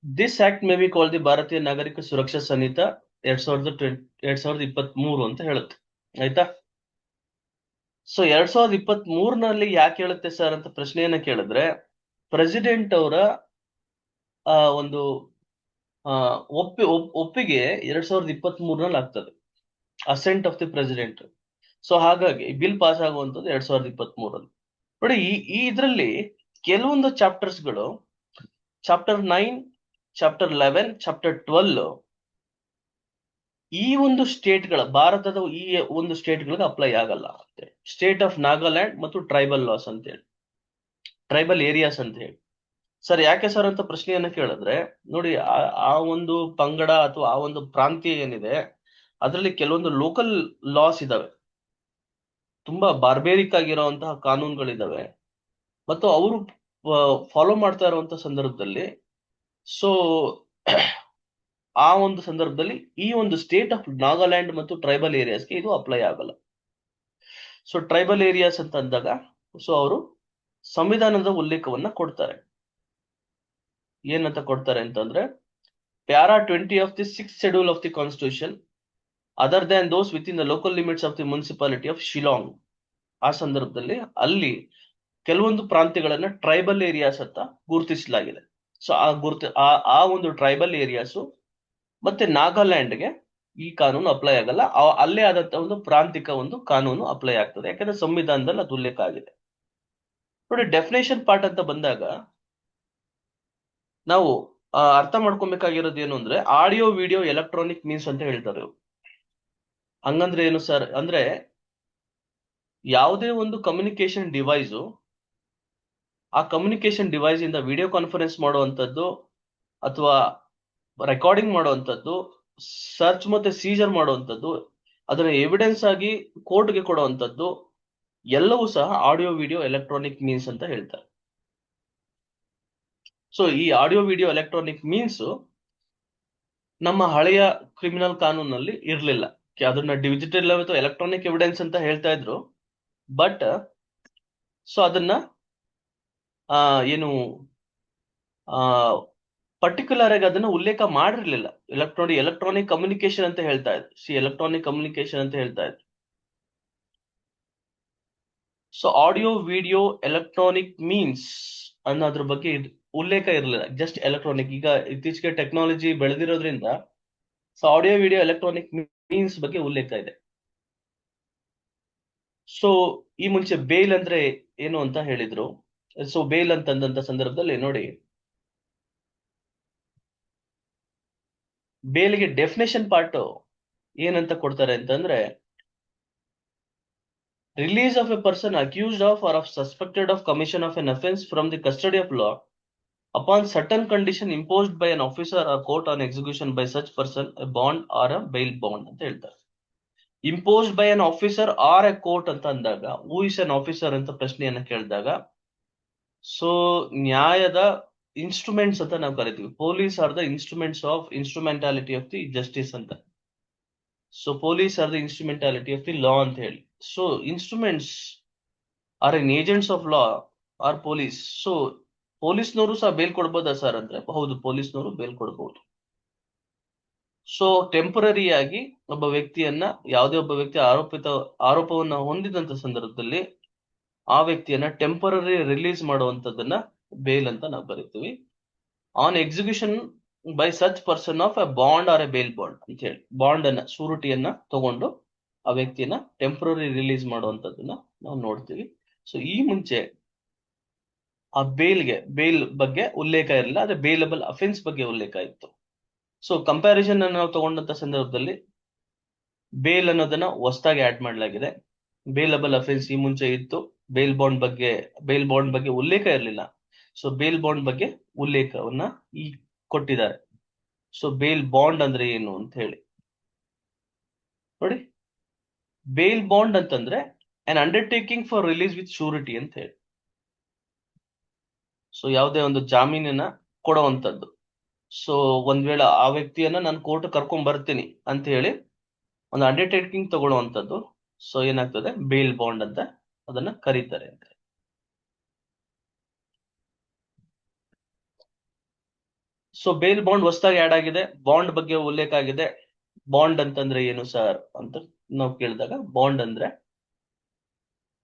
this act may be called the ಭಾರತೀಯ ನಾಗರಿಕ ಸುರಕ್ಷಾ ಸಂಹಿತ 2023 ಅಂತ ಹೇಳುತ್ತೆ, ಆಯ್ತಾ. ಸೊ 2023 ನಲ್ಲಿ ಯಾಕೆ ಹೇಳುತ್ತೆ ಸರ್ ಅಂತ ಪ್ರಶ್ನೆಯನ್ನ ಕೇಳಿದ್ರೆ, ಪ್ರೆಸಿಡೆಂಟ್ ಅವರ ಒಂದು ಒಪ್ಪಿಗೆ 2023 ನಲ್ಲಿ ಆಗ್ತದೆ, asset of the president. So ಹಾಗಾಗಿ ಬಿಲ್ ಪಾಸ್ ಆಗುವಂತದ್ದು 2023 ಅಲ್ಲಿ. ನೋಡಿ, ಈ ಇದರಲ್ಲಿ ಕೆಲವೊಂದು ಚಾಪ್ಟರ್ಸ್ ಗಳು, ಚಾಪ್ಟರ್ 9, ಚಾಪ್ಟರ್ 11, ಚಾಪ್ಟರ್ 12 ಈ ಒಂದು ಸ್ಟೇಟ್ಗಳ, ಭಾರತದ ಈ ಒಂದು ಸ್ಟೇಟ್ಗಳಿಗೆ ಅಪ್ಲೈ ಆಗಲ್ಲ. ಸ್ಟೇಟ್ ಆಫ್ ನಾಗಾಲ್ಯಾಂಡ್ ಮತ್ತು ಟ್ರೈಬಲ್ ಲಾಸ್ ಅಂತ ಹೇಳಿ, ಟ್ರೈಬಲ್ ಏರಿಯಾಸ್ ಅಂತ ಹೇಳಿ. ಸರ್ ಯಾಕೆ ಸರ್ ಅಂತ ಪ್ರಶ್ನೆಯನ್ನ ಕೇಳಿದ್ರೆ, ನೋಡಿ, ಆ ಒಂದು ಪಂಗಡ ಅಥವಾ ಆ ಒಂದು ಪ್ರಾಂತ್ಯ ಏನಿದೆ ಅದರಲ್ಲಿ ಕೆಲವೊಂದು ಲೋಕಲ್ ಲಾಸ್ ಇದಾವೆ, ತುಂಬಾ ಬಾರ್ಬೇರಿಕ್ ಆಗಿರುವಂತಹ ಕಾನೂನುಗಳಿದಾವೆ, ಮತ್ತು ಅವರು ಫಾಲೋ ಮಾಡ್ತಾ ಇರುವಂತಹ ಸಂದರ್ಭದಲ್ಲಿ ಸೊ ಆ ಒಂದು ಸಂದರ್ಭದಲ್ಲಿ ಈ ಒಂದು ಸ್ಟೇಟ್ ಆಫ್ ನಾಗಾಲ್ಯಾಂಡ್ ಮತ್ತು ಟ್ರೈಬಲ್ ಏರಿಯಾಸ್ಗೆ ಇದು ಅಪ್ಲೈ ಆಗಲ್ಲ. ಸೊ ಟ್ರೈಬಲ್ ಏರಿಯಾಸ್ ಅಂತ ಅಂದಾಗ ಸೊ ಅವರು ಸಂವಿಧಾನದ ಉಲ್ಲೇಖವನ್ನ ಕೊಡ್ತಾರೆ. ಏನಂತ ಕೊಡ್ತಾರೆ ಅಂತಂದ್ರೆ, para 20 of the 6th schedule of the constitution other than those with in the local limits of the municipality of Shillong. ಆ ಸಂದರ್ಭದಲ್ಲಿ ಅಲ್ಲಿ ಕೆಲವೊಂದು ಪ್ರಾಂತ್ಯಗಳನ್ನ ಟ್ರೈಬಲ್ ಏರಿಯಾಸ್ ಅಂತ ಗುರುತಿಸಲಾಗಿದೆ. ಸೊ ಆ ಒಂದು ಟ್ರೈಬಲ್ ಏರಿಯಾಸು ಮತ್ತೆ ನಾಗಾಲ್ಯಾಂಡ್ಗೆ ಈ ಕಾನೂನು ಅಪ್ಲೈ ಆಗಲ್ಲ, ಅಲ್ಲೇ ಆದಂತ ಒಂದು ಪ್ರಾಂತಿಕ ಒಂದು ಕಾನೂನು ಅಪ್ಲೈ ಆಗ್ತದೆ, ಯಾಕಂದ್ರೆ ಸಂವಿಧಾನದಲ್ಲಿ ಅದು ಉಲ್ಲೇಖ ಆಗಿದೆ. ನೋಡಿ, ಡೆಫಿನೇಷನ್ ಪಾರ್ಟ್ ಅಂತ ಬಂದಾಗ ನಾವು ಅರ್ಥ ಮಾಡ್ಕೊಬೇಕಾಗಿರೋದು ಏನು ಅಂದ್ರೆ, ಆಡಿಯೋ ವಿಡಿಯೋ ಎಲೆಕ್ಟ್ರಾನಿಕ್ ಮೀನ್ಸ್ ಅಂತ ಹೇಳ್ತಾರೆ. ಹಂಗಂದ್ರೆ ಏನು ಸರ್ ಅಂದ್ರೆ, ಯಾವುದೇ ಒಂದು ಕಮ್ಯುನಿಕೇಶನ್ ಡಿವೈಸು, ಆ ಕಮ್ಯುನಿಕೇಶನ್ ಡಿವೈಸ್ ಇಂದ ವಿಡಿಯೋ ಕಾನ್ಫರೆನ್ಸ್ ಮಾಡುವಂಥದ್ದು ಅಥವಾ ರೆಕಾರ್ಡಿಂಗ್ ಮಾಡುವಂಥದ್ದು, ಸರ್ಚ್ ಮತ್ತೆ ಸೀಜರ್ ಮಾಡುವಂಥದ್ದು, ಅದನ್ನ ಎವಿಡೆನ್ಸ್ ಆಗಿ ಕೋರ್ಟ್ಗೆ ಕೊಡುವಂಥದ್ದು ಎಲ್ಲವೂ ಸಹ ಆಡಿಯೋ ವಿಡಿಯೋ ಎಲೆಕ್ಟ್ರಾನಿಕ್ ಮೀನ್ಸ್ ಅಂತ ಹೇಳ್ತಾರೆ. ಸೊ ಈ ಆಡಿಯೋ ವಿಡಿಯೋ ಎಲೆಕ್ಟ್ರಾನಿಕ್ ಮೀನ್ಸ್ ನಮ್ಮ ಹಳೆಯ ಕ್ರಿಮಿನಲ್ ಕಾನೂನಲ್ಲಿ ಇರಲಿಲ್ಲ. ಅದನ್ನ ಡಿಜಿಟಲ್ ಅಥವಾ ಎಲೆಕ್ಟ್ರಾನಿಕ್ ಎವಿಡೆನ್ಸ್ ಅಂತ ಹೇಳ್ತಾ ಇದ್ರು, ಬಟ್ ಸೊ ಅದನ್ನ ಏನು ಪರ್ಟಿಕ್ಯುಲರ್ ಆಗಿ ಅದನ್ನ ಉಲ್ಲೇಖ ಮಾಡಿರ್ಲಿಲ್ಲ. ಎಲೆಕ್ಟ್ರಾನಿಕ್ ಕಮ್ಯುನಿಕೇಶನ್ ಅಂತ ಹೇಳ್ತಾ ಇದ್ರು, ಎಲೆಕ್ಟ್ರಾನಿಕ್ ಕಮ್ಯುನಿಕೇಶನ್ ಅಂತ ಹೇಳ್ತಾ ಇದ್ರು. So audio video electronic means ಅನ್ನೋದ್ರ ಬಗ್ಗೆ ಉಲ್ಲೇಖ ಇರಲಿಲ್ಲ, ಜಸ್ಟ್ ಎಲೆಕ್ಟ್ರಾನಿಕ್. ಈಗ ಇತ್ತೀಚೆಗೆ ಟೆಕ್ನಾಲಜಿ ಬೆಳೆದಿರೋದ್ರಿಂದ so audio video electronic means ಬಗ್ಗೆ ಉಲ್ಲೇಖ ಇದೆ. ಸೊ ಈ ಮುಂಚೆ ಬೇಲ್ ಅಂದ್ರೆ ಏನು ಅಂತ ಹೇಳಿದ್ರು. ಸೊ ಬೇಲ್ ಅಂತಂದಂತ ಸಂದರ್ಭದಲ್ಲಿ ನೋಡಿ, ಬೇಲ್ಗೆ ಡೆಫಿನೇಷನ್ ಪಾರ್ಟ್ ಏನಂತ ಕೊಡ್ತಾರೆ ಅಂತಂದ್ರೆ, release of a person accused of or of suspected of commission of an offence from the custody of law upon certain condition imposed by an officer or court on execution by such person, a bond or a bail bond ಅಂತ ಹೇಳ್ತಾರೆ. Imposed by an officer or a court ಅಂತ ಅಂದಾಗ, who is an officer ಅಂತ ಪ್ರಶ್ನೆಯನ್ನ ಕೇಳಿದಾಗ, so ನ್ಯಾಯದ instruments ಅಂತ ನಾವು ಕರಿತೀವಿ. Police are the instrumentality of the justice ಅಂತ. So police are the instrumentality of the law ಅಂತ ಹೇಳಿ. So instruments are an agents of law or police. So ಪೊಲೀಸ್ನವರು ಸಹ ಬೇಲ್ ಕೊಡ್ಬೋದಾ ಸರ್ ಅಂದ್ರೆ ಹೌದು, ಪೊಲೀಸ್ನವರು ಬೇಲ್ ಕೊಡ್ಬೋದು. ಸೊ ಟೆಂಪರರಿಯಾಗಿ ಒಬ್ಬ ವ್ಯಕ್ತಿಯನ್ನ, ಯಾವುದೇ ಒಬ್ಬ ವ್ಯಕ್ತಿ ಆರೋಪವನ್ನ ಹೊಂದಿದಂತ ಸಂದರ್ಭದಲ್ಲಿ ಆ ವ್ಯಕ್ತಿಯನ್ನ ಟೆಂಪರರಿ ರಿಲೀಸ್ ಮಾಡುವಂತದನ್ನ ಬೇಲ್ ಅಂತ ನಾವು ಬರಿತೀವಿ. On execution by such person of a bond or a bail bond ಅಂತ ಹೇಳಿ ಬಾಂಡ್ ಅನ್ನ, ಶೂರಿಟಿಯನ್ನ ತಗೊಂಡು ಆ ವ್ಯಕ್ತಿಯನ್ನ ಟೆಂಪರರಿ ರಿಲೀಸ್ ಮಾಡುವಂತದನ್ನ ನಾವು ನೋಡ್ತೀವಿ. ಸೊ ಈ ಮುಂಚೆ ಆ ಬೇಲ್ ಬಗ್ಗೆ ಉಲ್ಲೇಖ ಇರಲಿಲ್ಲ, ಆದ್ರೆ ಬೇಲಬಲ್ ಅಫೆನ್ಸ್ ಬಗ್ಗೆ ಉಲ್ಲೇಖ ಇತ್ತು. ಸೊ ಕಂಪ್ಯಾರಿಸನ್ ಅನ್ನು ನಾವು ತಗೊಂಡಂತ ಸಂದರ್ಭದಲ್ಲಿ ಬೇಲ್ ಅನ್ನೋದನ್ನ ಹೊಸದಾಗಿ ಆಡ್ ಮಾಡಲಾಗಿದೆ. ಬೇಲಬಲ್ ಅಫೆನ್ಸ್ ಈ ಮುಂಚೆ ಇತ್ತು, ಬೇಲ್ ಬಾಂಡ್ ಬಗ್ಗೆ ಉಲ್ಲೇಖ ಇರಲಿಲ್ಲ. ಸೊ ಬೇಲ್ ಬಾಂಡ್ ಬಗ್ಗೆ ಉಲ್ಲೇಖವನ್ನ ಈ ಕೊಟ್ಟಿದ್ದಾರೆ. ಸೊ ಬೇಲ್ ಬಾಂಡ್ ಅಂದ್ರೆ ಏನು ಅಂತ ಹೇಳಿ ನೋಡಿ. ಬೇಲ್ ಬಾಂಡ್ ಅಂತಂದ್ರೆ an undertaking for release with surety ಅಂತ ಹೇಳಿ. ಸೊ ಯಾವುದೇ ಒಂದು ಜಾಮೀನನ್ನ ಕೊಡುವಂತದ್ದು. ಸೊ ಒಂದ್ ವೇಳೆ ಆ ವ್ಯಕ್ತಿಯನ್ನ ನಾನು ಕೋರ್ಟ್ ಕರ್ಕೊಂಡ್ ಬರ್ತೀನಿ ಅಂತ ಹೇಳಿ ಒಂದು ಅಂಡರ್ಟೇಕಿಂಗ್ ತಗೊಳ್ಳುವಂತದ್ದು. ಸೊ ಏನಾಗ್ತದೆ, ಬೇಲ್ ಬಾಂಡ್ ಅಂತ ಅದನ್ನ ಕರೀತಾರೆ ಅಂತ. ಸೊ ಬೇಲ್ ಬಾಂಡ್ ಹೊಸದಾಗಿ ಆಡ್ ಆಗಿದೆ, ಬಾಂಡ್ ಬಗ್ಗೆ ಉಲ್ಲೇಖ ಆಗಿದೆ. ಬಾಂಡ್ ಅಂತಂದ್ರೆ ಏನು ಸರ್ ಅಂತ ನಾವು ಕೇಳಿದಾಗ, ಬಾಂಡ್ ಅಂದ್ರೆ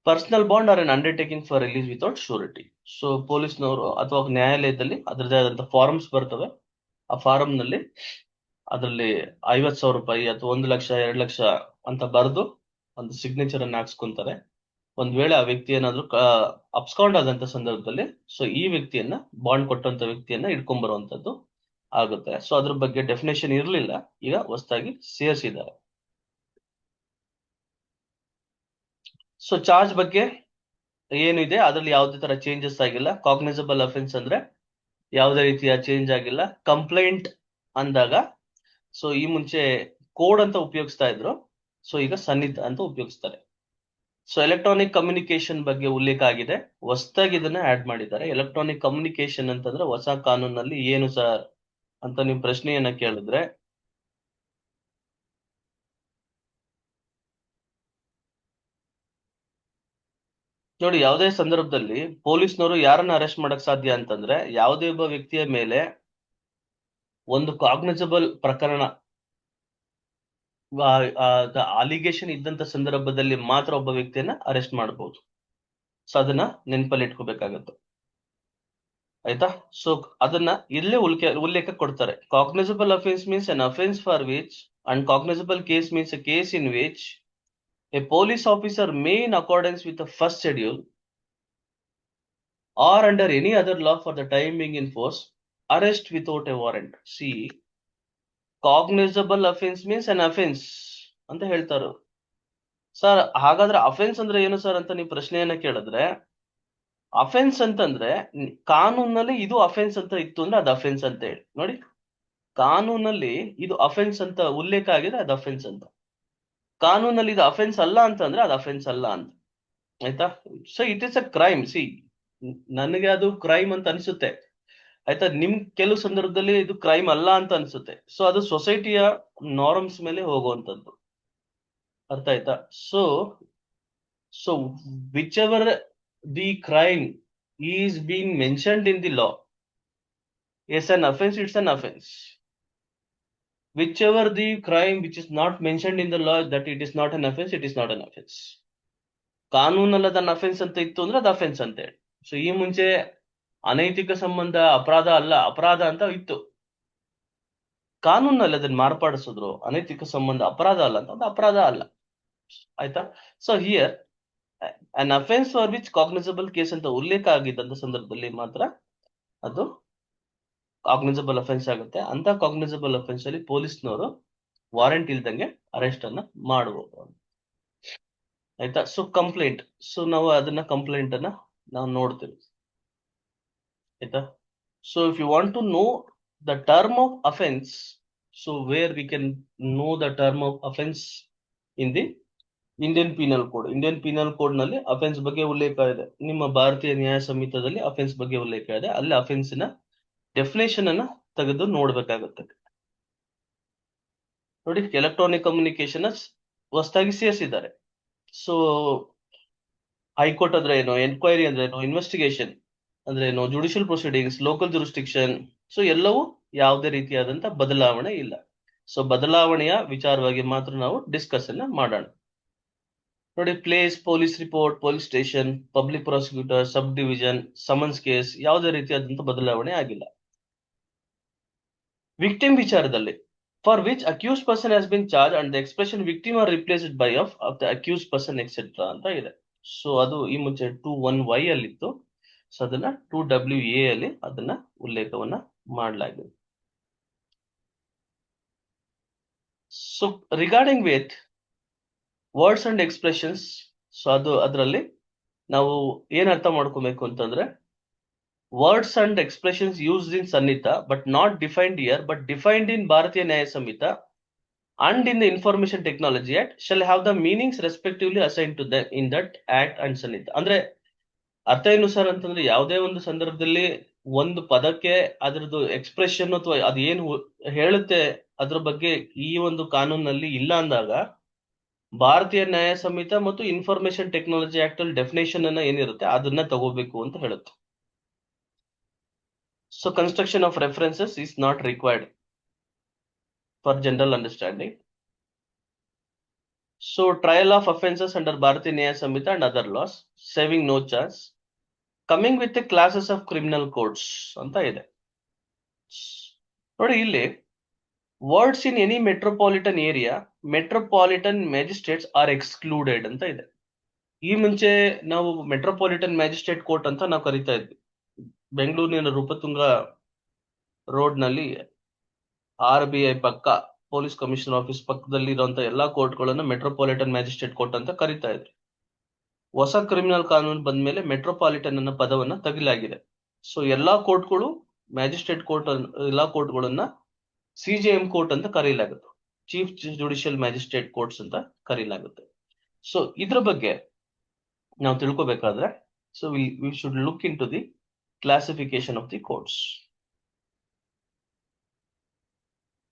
personal bond or an undertaking for release without surety. So ಪೊಲೀಸ್ನವರು ಅಥವಾ ನ್ಯಾಯಾಲಯದಲ್ಲಿ ಅದರದೇ ಆದಂತ ಫಾರ್ಮ್ಸ್ ಬರ್ತವೆ. ಆ ಫಾರಂ ನಲ್ಲಿ ಅದರಲ್ಲಿ 50,000 ರೂಪಾಯಿ ಅಥವಾ 1 ಲಕ್ಷ 2 ಲಕ್ಷ ಅಂತ ಬರೆದು ಒಂದು ಸಿಗ್ನೇಚರ್ ಅನ್ನ ಹಾಕ್ಸ್ಕೊಂತಾರೆ. ಒಂದ್ ವೇಳೆ ಆ ವ್ಯಕ್ತಿ ಏನಾದ್ರು ಅಬ್ಸ್ಕಾಂಡ್ ಆದಂತ ಸಂದರ್ಭದಲ್ಲಿ ಸೊ ಈ ವ್ಯಕ್ತಿಯನ್ನ, ಬಾಂಡ್ ಕೊಟ್ಟಂತ ವ್ಯಕ್ತಿಯನ್ನ ಇಟ್ಕೊಂಡ್ ಬರುವಂತದ್ದು ಆಗುತ್ತೆ. ಸೊ ಅದ್ರ ಬಗ್ಗೆ ಡೆಫಿನೇಷನ್ ಇರ್ಲಿಲ್ಲ, ಈಗ ಹೊಸದಾಗಿ ಸೇರಿಸಿದ್ದಾರೆ. ಸೊ ಚಾರ್ಜ್ ಬಗ್ಗೆ ಏನಿದೆ ಅದರಲ್ಲಿ ಯಾವುದೇ ತರ ಚೇಂಜಸ್ ಆಗಿಲ್ಲ. ಕಾಗ್ನಿಸಬಲ್ ಅಫೆನ್ಸ್ ಅಂದ್ರೆ ಯಾವುದೇ ರೀತಿಯ ಚೇಂಜ್ ಆಗಿಲ್ಲ. ಕಂಪ್ಲೇಂಟ್ ಅಂದಾಗ ಸೊ ಈ ಮುಂಚೆ ಕೋಡ್ ಅಂತ ಉಪಯೋಗಿಸ್ತಾ ಇದ್ರು, ಸೊ ಈಗ ಸನ್ನಿಧ ಅಂತ ಉಪಯೋಗಿಸ್ತಾರೆ. ಸೊ ಎಲೆಕ್ಟ್ರಾನಿಕ್ ಕಮ್ಯುನಿಕೇಶನ್ ಬಗ್ಗೆ ಉಲ್ಲೇಖ ಆಗಿದೆ, ಹೊಸದಾಗಿ ಇದನ್ನ ಆಡ್ ಮಾಡಿದ್ದಾರೆ. ಎಲೆಕ್ಟ್ರಾನಿಕ್ ಕಮ್ಯುನಿಕೇಶನ್ ಅಂತಂದ್ರೆ ಹೊಸ ಕಾನೂನಲ್ಲಿ ಏನು ಸರ್ ಅಂತ ನೀವು ಪ್ರಶ್ನೆಯನ್ನ ಕೇಳಿದ್ರೆ, ನೋಡಿ ಯಾವುದೇ ಸಂದರ್ಭದಲ್ಲಿ ಪೊಲೀಸ್ನವರು ಯಾರನ್ನ ಅರೆಸ್ಟ್ ಮಾಡಕ್ ಸಾಧ್ಯ ಅಂತಂದ್ರೆ, ಯಾವುದೇ ಒಬ್ಬ ವ್ಯಕ್ತಿಯ ಮೇಲೆ ಒಂದು ಕಾಗ್ನಿಸಬಲ್ ಪ್ರಕರಣ, ಅಲಿಗೇಷನ್ ಇದ್ದಂತ ಸಂದರ್ಭದಲ್ಲಿ ಮಾತ್ರ ಒಬ್ಬ ವ್ಯಕ್ತಿಯನ್ನ ಅರೆಸ್ಟ್ ಮಾಡಬಹುದು. ಸೊ ಅದನ್ನ ನೆನಪಲ್ಲಿ ಇಟ್ಕೋಬೇಕಾಗತ್ತೆ, ಆಯ್ತಾ. ಸೊ ಅದನ್ನ ಇಲ್ಲೇ ಉಲ್ಲೇಖ ಕೊಡ್ತಾರೆ. Cognisable offence means an offence for which and cognisable case means A case in which A police officer May in accordance with the first schedule or under any other law for the time being in force arrest without a warrant. See, cognizable offense means an offense ಅಂತ ಹೇಳ್ತಾರೆ. Sir ಹಾಗಾದ್ರೆ offence ಅಂದ್ರೆ ಏನು sir ಅಂತ ನೀವು ಪ್ರಶ್ನೆಯನ್ನ ಕೇಳಿದ್ರೆ, offence ಅಂತಂದ್ರೆ ಕಾನೂನಲ್ಲಿ ಇದು ಅಫೆನ್ಸ್ ಅಂತ ಇತ್ತು ಅಂದ್ರೆ ಅದು ಅಫೆನ್ಸ್ ಅಂತ ಹೇಳಿ ನೋಡಿ. ಕಾನೂನಲ್ಲಿ ಇದು ಅಫೆನ್ಸ್ ಅಂತ ಉಲ್ಲೇಖ ಆಗಿದೆ, ಅದು ಅಫೆನ್ಸ್ ಅಂತ. ಕಾನೂನಲ್ಲಿ ಇದು ಅಫೆನ್ಸ್ ಅಲ್ಲ ಅಂತಂದ್ರೆ ಅದು ಅಫೆನ್ಸ್ ಅಲ್ಲ ಅಂತ, ಆಯ್ತಾ. So it is a crime. C, ನನಗೆ ಅದು ಕ್ರೈಮ್ ಅಂತ ಅನ್ಸುತ್ತೆ, ಆಯ್ತಾ. ನಿಮ್ ಕೆಲವು ಸಂದರ್ಭದಲ್ಲಿ ಇದು ಕ್ರೈಮ್ ಅಲ್ಲ ಅಂತ ಅನ್ಸುತ್ತೆ. ಸೊ ಅದು ಸೊಸೈಟಿಯ ನಾರ್ಮ್ಸ್ ಮೇಲೆ ಹೋಗುವಂತದ್ದು, ಅರ್ಥ ಆಯ್ತಾ. So so which ever the crime is been mentioned in the law is an offense, it's an offense. Whichever the crime which is not mentioned in the law that it is not an offense, it is not an offense. ಕಾನೂನಲ್ಲಿ ಅದನ್ನ offence ಅಂತ ಇತ್ತು ಅಂದ್ರೆ ಅದು offence ಅಂತ ಹೇಳಿ. So ಈ ಮುಂಚೆ ಅನೈತಿಕ ಸಂಬಂಧ ಅಪರಾಧ ಅಲ್ಲ, ಅಪರಾಧ ಅಂತ ಇತ್ತು. ಕಾನೂನಲ್ಲಿ ಅದನ್ನ ಮಾರ್ಪಡಿಸಿದ್ರು, ಅನೈತಿಕ ಸಂಬಂಧ ಅಪರಾಧ ಅಲ್ಲ ಅಂತ, ಅದು ಅಪರಾಧ ಅಲ್ಲ, ಆಯ್ತಾ. So here an offence for which cognisable case ಅಂತ ಉಲ್ಲೇಖ ಆಗಿದ್ದಂತ ಸಂದರ್ಭದಲ್ಲಿ ಮಾತ್ರ ಅದು ಕಾಗ್ನಿಸಬಲ್ ಅಫೆನ್ಸ್ ಆಗುತ್ತೆ. ಅಂತ ಕಾಗ್ನಿಸಬಲ್ ಅಫೆನ್ಸ್ ಅಲ್ಲಿ ಪೊಲೀಸ್ನವರು ವಾರೆಂಟ್ ಇಲ್ದಂಗೆ ಅರೆಸ್ಟ್ ಅನ್ನ ಮಾಡಬಹುದು, ಆಯ್ತಾ. ಸೊ ಕಂಪ್ಲೇಂಟ್, ಸೊ ನಾವು ಅದನ್ನ ಕಂಪ್ಲೇಂಟ್ ಅನ್ನ ನಾವು ನೋಡ್ತೀವಿ, ಆಯ್ತಾ. So if you want to know the term of offence, so where we can know the term of offence in the Indian penal code. Indian penal code ನಲ್ಲಿ offence ಬಗ್ಗೆ ಉಲ್ಲೇಖ ಇದೆ. ನಿಮ್ಮ ಭಾರತೀಯ ನ್ಯಾಯ ಸಂಹಿತದಲ್ಲಿ ಅಫೆನ್ಸ್ ಬಗ್ಗೆ ಉಲ್ಲೇಖ ಇದೆ. ಅಲ್ಲಿ ಅಫೆನ್ಸಿನ ಡೆಫಿನೇಷನ್ ಅನ್ನ ತೆಗೆದು ನೋಡ್ಬೇಕಾಗುತ್ತೆ ನೋಡಿ. ಎಲೆಕ್ಟ್ರಾನಿಕ್ ಕಮ್ಯುನಿಕೇಶನ್ ಹೊಸದಾಗಿ ಸೇರಿಸಿದ್ದಾರೆ. ಸೊ ಹೈಕೋರ್ಟ್ ಅಂದ್ರೆ ಏನು, ಎನ್ಕ್ವೈರಿ ಅಂದ್ರೆ ಏನು, ಇನ್ವೆಸ್ಟಿಗೇಷನ್, ಅಂದ್ರೆ ಏನು, judicial proceedings, local jurisdiction, so ಎಲ್ಲವೂ ಯಾವುದೇ ರೀತಿಯಾದಂತ ಬದಲಾವಣೆ ಇಲ್ಲ. ಸೊ ಬದಲಾವಣೆಯ ವಿಚಾರವಾಗಿ ಮಾತ್ರ ನಾವು ಡಿಸ್ಕಸ್ ಅನ್ನ ಮಾಡೋಣ. ನೋಡಿ, place, police report, police station, public prosecutor, sub division, summons case, ಯಾವುದೇ ರೀತಿಯಾದಂತ ಬದಲಾವಣೆ ಆಗಿಲ್ಲ. ವಿಕ್ಟಿಮ್ ವಿಚಾರದಲ್ಲಿ, for which accuse person has been charge and the expression victim are replaced by of the accuse person etcetera ಅಂತ ಇದೆ. So ಅದು ಈ ಮುಂಚೆ 2(1)(y) ಅಲ್ಲಿತ್ತು. ಸೊ ಅದನ್ನ 2(w)(a) ಅಲ್ಲಿ ಅದನ್ನ ಉಲ್ಲೇಖವನ್ನ ಮಾಡಲಾಗಿದೆ. So regarding with words and expressions, so ಅದರಲ್ಲಿ ನಾವು ಏನ್ ಅರ್ಥ ಮಾಡ್ಕೋಬೇಕು ಅಂತಂದ್ರೆ, words and expressions used in ಸನ್ನಿಹಿತ but not defined here but defined in Bharatiya Nyaya Samhita and in the Information Technology Act shall have the meanings respectively assigned to them in that act and ಸನ್ನಿಹಿತ. ಅಂದ್ರೆ ಅರ್ಥ ಏನು sir ಅಂತಂದ್ರೆ, ಯಾವುದೇ ಒಂದು ಸಂದರ್ಭದಲ್ಲಿ ಒಂದು ಪದಕ್ಕೆ ಅದರದ್ದು ಎಕ್ಸ್ಪ್ರೆಷನ್ ಅಥವಾ ಅದೇನು ಹೇಳುತ್ತೆ ಅದ್ರ ಬಗ್ಗೆ ಈ ಒಂದು ಕಾನೂನಲ್ಲಿ ಇಲ್ಲ ಅಂದಾಗ, ಭಾರತೀಯ ನ್ಯಾಯ ಸಂಹಿತ ಮತ್ತು ಇನ್ಫಾರ್ಮೇಶನ್ ಟೆಕ್ನಾಲಜಿ ಆಕ್ಟ್ ಅಲ್ಲಿ ಡೆಫಿನೇಷನ್ ಅನ್ನ ಏನಿರುತ್ತೆ ಅದನ್ನ ತಗೋಬೇಕು ಅಂತ ಹೇಳುತ್ತೆ. So construction of references is not required for general understanding. So trial of offences under Bharatiya Nyaya Samhita and other laws, saving no chance, coming with the classes of criminal codes ಅಂತ ಇದೆ. ನೋಡಿ, ಇಲ್ಲಿ words in any metropolitan area, metropolitan magistrates are excluded ಅಂತ ಇದೆ. ಈ ಮುಂಚೆ ನಾವು metropolitan magistrate court ಅಂತ ನಾವು ಕರಿತಾ ಇದ್ವಿ. ಬೆಂಗಳೂರಿನ ರೂಪತುಂಗ ರೋಡ್ ನಲ್ಲಿ RBI ಪಕ್ಕ ಪೊಲೀಸ್ ಕಮಿಷನರ್ ಆಫೀಸ್ ಪಕ್ಕದಲ್ಲಿ ಇರುವಂತ ಎಲ್ಲಾ ಕೋರ್ಟ್ಗಳನ್ನ ಮೆಟ್ರೋಪಾಲಿಟನ್ ಮ್ಯಾಜಿಸ್ಟ್ರೇಟ್ ಕೋರ್ಟ್ ಅಂತ ಕರಿತಾ ಇದ್ರು. ಹೊಸ ಕ್ರಿಮಿನಲ್ ಕಾನೂನು ಬಂದ್ಮೇಲೆ ಮೆಟ್ರೋಪಾಲಿಟನ್ ಅನ್ನೋ ಪದವನ್ನ ತೆಗಿಲಾಗಿದೆ. ಸೊ ಎಲ್ಲಾ ಕೋರ್ಟ್ಗಳು, ಮ್ಯಾಜಿಸ್ಟ್ರೇಟ್ ಕೋರ್ಟ್, ಎಲ್ಲಾ ಕೋರ್ಟ್ಗಳನ್ನ CJM ಕೋರ್ಟ್ ಅಂತ ಕರೆಯಲಾಗುತ್ತೆ, ಚೀಫ್ ಜುಡಿಷಿಯಲ್ ಮ್ಯಾಜಿಸ್ಟ್ರೇಟ್ ಕೋರ್ಟ್ಸ್ ಅಂತ ಕರೆಯಲಾಗುತ್ತೆ. ಸೊ ಇದ್ರ ಬಗ್ಗೆ ನಾವು ತಿಳ್ಕೊಬೇಕಾದ್ರೆ, so we should look into the classification of the courts.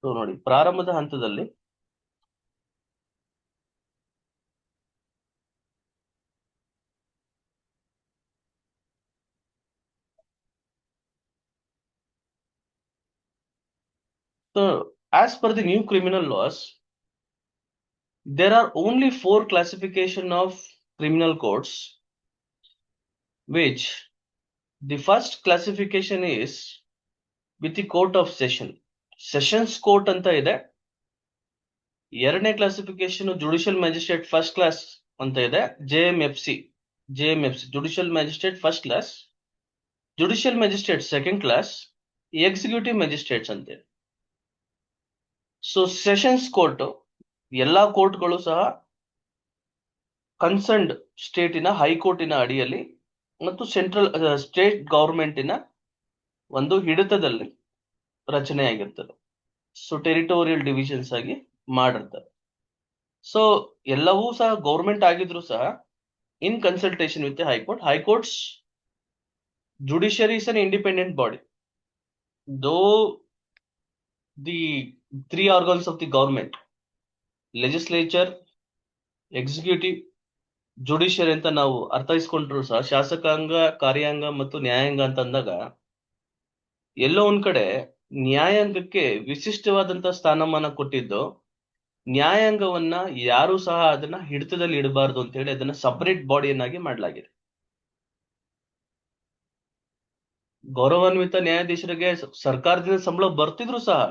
So ನೋಡಿ, ಪ್ರಾರಂಭದ ಹಂತದಲ್ಲಿ So, as per the new criminal laws, there are only 4 classification of criminal courts, which the first classification is with the court of session. Sessions court ಅಂತ ಇದೆ. ಎರಡನೇ classification judicial magistrate first class ಅಂತ ಇದೆ, JMFC, judicial magistrate first class, judicial magistrate second class, executive magistrates ಅಂತ ಇದೆ. So sessions court ಎಲ್ಲಾ ಕೋರ್ಟ್ಗಳು ಸಹ concerned ಸ್ಟೇಟಿನ ಹೈಕೋರ್ಟಿನ ಅಡಿಯಲ್ಲಿ ಮತ್ತು ಸೆಂಟ್ರಲ್ ಸ್ಟೇಟ್ ಗವರ್ಮೆಂಟಿನ ಒಂದು ಹಿಡಿತದಲ್ಲಿ ರಚನೆ ಆಗಿರ್ತದೆ. ಸೊ ಟೆರಿಟೋರಿಯಲ್ ಡಿವಿಷನ್ಸ್ ಆಗಿ ಮಾಡಿರ್ತಾರೆ. ಸೊ ಎಲ್ಲವೂ ಸಹ ಗೌರ್ಮೆಂಟ್ ಆಗಿದ್ರು ಸಹ in consultation with high court. High courts judiciary is an independent body, though the 3 organs of the government, legislature, executive, judiciary ಅಂತ ನಾವು ಅರ್ಥೈಸ್ಕೊಂಡ್ರು ಸಹ, ಶಾಸಕಾಂಗ, ಕಾರ್ಯಾಂಗ ಮತ್ತು ನ್ಯಾಯಾಂಗ ಅಂತ ಅಂದಾಗ ಎಲ್ಲೋ ಒಂದ್ ಕಡೆ ನ್ಯಾಯಾಂಗಕ್ಕೆ ವಿಶಿಷ್ಟವಾದಂತ ಸ್ಥಾನಮಾನ ಕೊಟ್ಟಿದ್ದು, ನ್ಯಾಯಾಂಗವನ್ನ ಯಾರು ಸಹ ಅದನ್ನ ಹಿಡಿತದಲ್ಲಿ ಇಡಬಾರ್ದು ಅಂತ ಹೇಳಿ ಅದನ್ನ ಸಪರೇಟ್ ಬಾಡಿಯನ್ನಾಗಿ ಮಾಡಲಾಗಿದೆ. ಗೌರವಾನ್ವಿತ ನ್ಯಾಯಾಧೀಶರಿಗೆ ಸರ್ಕಾರದಿಂದ ಸಂಬಳ ಬರ್ತಿದ್ರು ಸಹ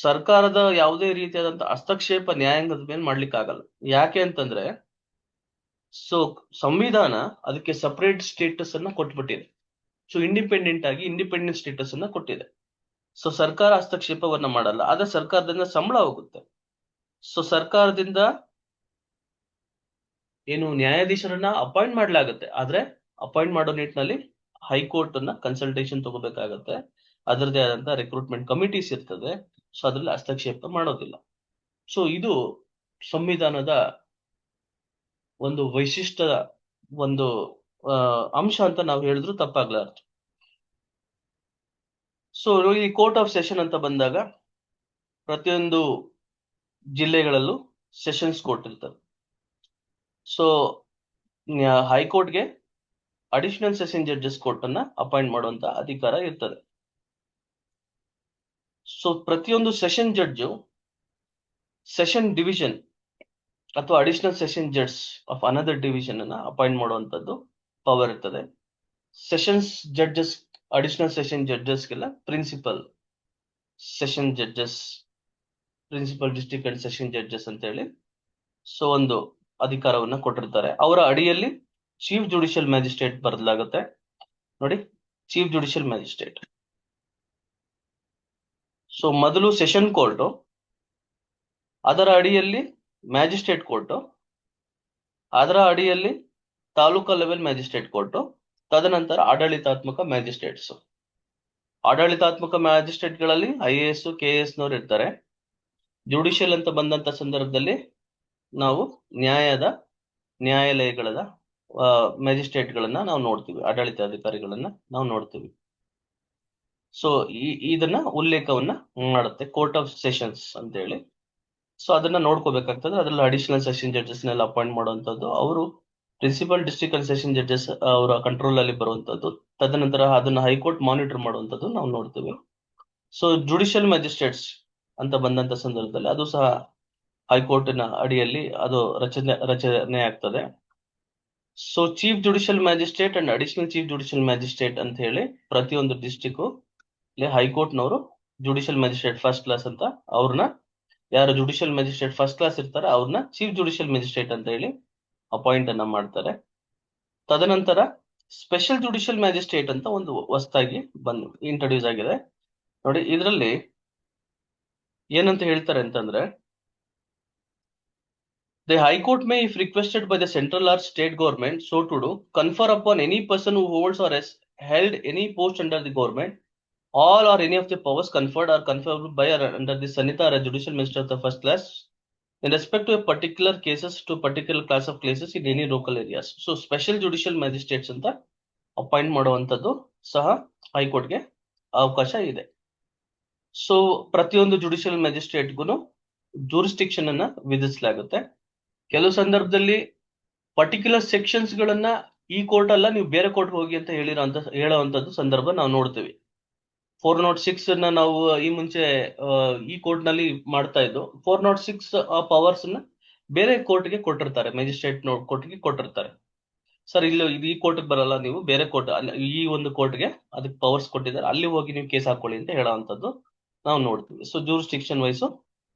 ಸರ್ಕಾರದ ಯಾವುದೇ ರೀತಿಯಾದಂತ ಹಸ್ತಕ್ಷೇಪ ನ್ಯಾಯಾಂಗದ ಮೇಲೆ ಮಾಡ್ಲಿಕ್ಕೆ ಆಗಲ್ಲ. ಯಾಕೆ ಅಂತಂದ್ರೆ, ಸೊ ಸಂವಿಧಾನ ಅದಕ್ಕೆ ಸಪರೇಟ್ ಸ್ಟೇಟಸ್ ಅನ್ನ ಕೊಟ್ಬಿಟ್ಟಿದೆ. ಸೊ ಇಂಡಿಪೆಂಡೆಂಟ್ ಸ್ಟೇಟಸ್ ಅನ್ನ ಕೊಟ್ಟಿದೆ. ಸೊ ಸರ್ಕಾರ ಹಸ್ತಕ್ಷೇಪವನ್ನ ಮಾಡಲ್ಲ, ಆದ್ರೆ ಸರ್ಕಾರದಿಂದ ಸಂಬಳ ಹೋಗುತ್ತೆ. ಸೊ ಸರ್ಕಾರದಿಂದ ಏನು ನ್ಯಾಯಾಧೀಶರನ್ನ ಅಪಾಯಿಂಟ್ ಮಾಡ್ಲಾಗುತ್ತೆ, ಆದ್ರೆ ಅಪಾಯಿಂಟ್ ಮಾಡೋ ನಿಟ್ಟಿನಲ್ಲಿ ಹೈಕೋರ್ಟ್ ಅನ್ನ ಕನ್ಸಲ್ಟೇಷನ್ ತಗೋಬೇಕಾಗತ್ತೆ. ಅದರದೇ ಆದಂತ ರಿಕ್ರೂಟ್ಮೆಂಟ್ ಕಮಿಟೀಸ್ ಇರ್ತದೆ. ಸೊ ಅದ್ರಲ್ಲಿ ಹಸ್ತಕ್ಷೇಪ ಮಾಡೋದಿಲ್ಲ. ಸೊ ಇದು ಸಂವಿಧಾನದ ಒಂದು ವೈಶಿಷ್ಟ್ಯದ ಒಂದು ಅಂಶ ಅಂತ ನಾವು ಹೇಳಿದ್ರು ತಪ್ಪಾಗ್ಲಾರ್ದು. ಸೊ ಈ ಕೋರ್ಟ್ ಆಫ್ ಸೆಷನ್ ಅಂತ ಬಂದಾಗ ಪ್ರತಿಯೊಂದು ಜಿಲ್ಲೆಗಳಲ್ಲೂ ಸೆಷನ್ಸ್ ಕೋರ್ಟ್ ಇರ್ತದೆ. ಸೊ ಹೈಕೋರ್ಟ್ಗೆ ಅಡಿಷನಲ್ ಸೆಷನ್ ಜಡ್ಜಸ್ ಕೋರ್ಟ್ ಅನ್ನ ಅಪಾಯಿಂಟ್ ಮಾಡುವಂತ ಅಧಿಕಾರ ಇರ್ತದೆ. ಸೊ ಪ್ರತಿಯೊಂದು ಸೆಷನ್ ಜಡ್ಜು ಸೆಷನ್ ಡಿವಿಷನ್ ಅಥವಾ additional session judge of another division ಅನ್ನ ಅಪಾಯಿಂಟ್ ಮಾಡುವಂತದ್ದು ಪವರ್ ಇರ್ತದೆ. ಸೆಷನ್ಸ್ ಜಡ್ಜಸ್ ಅಡಿಷನಲ್ ಸೆಷನ್ ಜಡ್ಜಸ್ಗೆಲ್ಲ principal session judges, principal district and session judges ಅಂತ ಹೇಳಿ ಸೊ ಒಂದು ಅಧಿಕಾರವನ್ನ ಕೊಟ್ಟಿರ್ತಾರೆ. ಅವರ ಅಡಿಯಲ್ಲಿ ಚೀಫ್ ಜುಡಿಷಿಯಲ್ ಮ್ಯಾಜಿಸ್ಟ್ರೇಟ್ ಬದಲಾಗುತ್ತೆ ನೋಡಿ, ಚೀಫ್ ಜುಡಿಷಿಯಲ್ ಮ್ಯಾಜಿಸ್ಟ್ರೇಟ್. ಸೊ ಮೊದಲು ಸೆಷನ್ ಕೋರ್ಟ್, ಅದರ ಅಡಿಯಲ್ಲಿ ಮ್ಯಾಜಿಸ್ಟ್ರೇಟ್ ಕೋರ್ಟ್, ಅದರ ಅಡಿಯಲ್ಲಿ ತಾಲೂಕಾ ಲೆವೆಲ್ ಮ್ಯಾಜಿಸ್ಟ್ರೇಟ್ ಕೋರ್ಟ್, ತದನಂತರ ಆಡಳಿತಾತ್ಮಕ ಮ್ಯಾಜಿಸ್ಟ್ರೇಟ್ಸ್. ಆಡಳಿತಾತ್ಮಕ ಮ್ಯಾಜಿಸ್ಟ್ರೇಟ್ಗಳಲ್ಲಿ IAS KAS ನವರು ಇರ್ತಾರೆ. ಜುಡಿಷಿಯಲ್ ಅಂತ ಬಂದಂತ ಸಂದರ್ಭದಲ್ಲಿ ನಾವು ನ್ಯಾಯಾಲಯಗಳ ಮ್ಯಾಜಿಸ್ಟ್ರೇಟ್ಗಳನ್ನ ನಾವು ನೋಡ್ತೀವಿ, ಆಡಳಿತಾಧಿಕಾರಿಗಳನ್ನ ನಾವು ನೋಡ್ತೀವಿ. ಸೊ ಇದನ್ನ ಉಲ್ಲೇಖವನ್ನ ಮಾಡುತ್ತೆ ಕೋರ್ಟ್ ಆಫ್ ಸೆಷನ್ಸ್ ಅಂತ ಹೇಳಿ. ಸೊ ಅದನ್ನ ನೋಡ್ಕೋಬೇಕಾಗ್ತದೆ. ಅದ್ರಲ್ಲಿ ಅಡಿಷನಲ್ ಸೆಷನ್ ಜಡ್ಜಸ್ ನೆಲ್ಲ ಅಪಾಯಿಂಟ್ ಮಾಡುವಂತದ್ದು, ಅವರು principal district and session judges ಅವರ ಕಂಟ್ರೋಲ್ ಅಲ್ಲಿ ಬರುವಂತದ್ದು, ತದನಂತರ ಅದನ್ನ ಹೈಕೋರ್ಟ್ ಮಾನಿಟರ್ ಮಾಡುವಂತದ್ದು ನಾವು ನೋಡ್ತೀವಿ. ಸೊ ಜುಡಿಷಿಯಲ್ ಮ್ಯಾಜಿಸ್ಟ್ರೇಟ್ಸ್ ಅಂತ ಬಂದಂತ ಸಂದರ್ಭದಲ್ಲಿ ಅದು ಸಹ ಹೈಕೋರ್ಟಿನ ಅಡಿಯಲ್ಲಿ ಅದು ರಚನೆ ಆಗ್ತದೆ. So chief judicial magistrate and additional chief judicial magistrate ಅಂತ ಹೇಳಿ ಪ್ರತಿಯೊಂದು ಡಿಸ್ಟಿಕ್ ಹೈಕೋರ್ಟ್ನವರು ಜುಡಿಷಿಯಲ್ ಮ್ಯಾಜಿಸ್ಟ್ರೇಟ್ ಫಸ್ಟ್ ಕ್ಲಾಸ್ ಅಂತ ಅವ್ರನ್ನ, ಯಾರು ಜುಡಿಷಿಯಲ್ ಮ್ಯಾಜಿಸ್ಟ್ರೇಟ್ ಫಸ್ಟ್ ಕ್ಲಾಸ್ ಇರ್ತಾರೆ ಅವ್ರನ್ನ ಚೀಫ್ ಜುಡಿಷಿಯಲ್ ಮ್ಯಾಜಿಸ್ಟ್ರೇಟ್ ಅಂತ ಹೇಳಿ ಅಪಾಯಿಂಟ್ ಅನ್ನ ಮಾಡ್ತಾರೆ. ತದನಂತರ ಸ್ಪೆಷಲ್ ಜುಡಿಷಿಯಲ್ ಮ್ಯಾಜಿಸ್ಟ್ರೇಟ್ ಅಂತ ಒಂದು ಹೊಸದಾಗಿ ಇಂಟ್ರೊಡ್ಯೂಸ್ ಆಗಿದೆ ನೋಡಿ. ಇದರಲ್ಲಿ ಏನಂತ ಹೇಳ್ತಾರೆ ಅಂತಂದ್ರೆ, the High Court may, if requested by the central or state government so to do, confer upon any person who holds or has held any post under the government all or any of the powers conferred or conferred by or under the Sanita or a judicial magistrate of the first class in respect to a particular cases to particular class of cases in any local areas. So special judicial magistrates ಅಂತ appoint ಮಾಡುವಂತದ್ದು ಸಹ ಹೈಕೋರ್ಟ್ಗೆ ಅವಕಾಶ ಇದೆ. So ಪ್ರತಿಯೊಂದು judicial ಮ್ಯಾಜಿಸ್ಟ್ರೇಟ್ಗೂ jurisdiction ಅನ್ನ ವಿಧಿಸಲಾಗುತ್ತೆ. ಕೆಲವು ಸಂದರ್ಭದಲ್ಲಿ ಪರ್ಟಿಕ್ಯುಲರ್ ಸೆಕ್ಷನ್ಸ್ ಗಳನ್ನ ಈ ಕೋರ್ಟ್ ಅಲ್ಲ ನೀವು ಬೇರೆ ಕೋರ್ಟ್ ಹೋಗಿ ಅಂತ ಹೇಳುವಂತದ್ದು ಸಂದರ್ಭ ನಾವು ನೋಡ್ತೀವಿ. 406 ಅನ್ನ ನಾವು ಈ ಮುಂಚೆ ಈ ಕೋರ್ಟ್ ನಲ್ಲಿ ಮಾಡ್ತಾ ಇದ್ದು, 406 ಪವರ್ಸ್ ಅನ್ನ ಬೇರೆ ಕೋರ್ಟ್ಗೆ ಕೊಟ್ಟಿರ್ತಾರೆ, ಮ್ಯಾಜಿಸ್ಟ್ರೇಟ್ ಕೋರ್ಟ್ಗೆ ಕೊಟ್ಟಿರ್ತಾರೆ. ಸರ್ ಇಲ್ಲಿ ಈ ಕೋರ್ಟ್ಗೆ ಬರಲ್ಲ, ನೀವು ಬೇರೆ ಕೋರ್ಟ್, ಈ ಒಂದು ಕೋರ್ಟ್ಗೆ ಅದಕ್ಕೆ ಪವರ್ಸ್ ಕೊಟ್ಟಿದ್ದಾರೆ, ಅಲ್ಲಿ ಹೋಗಿ ನೀವು ಕೇಸ್ ಹಾಕೊಳ್ಳಿ ಅಂತ ಹೇಳುವಂತದ್ದು ನಾವು ನೋಡ್ತೀವಿ. ಸೊ ಜೂರಿಸ್ಟಿಕ್ಷನ್ ವೈಸು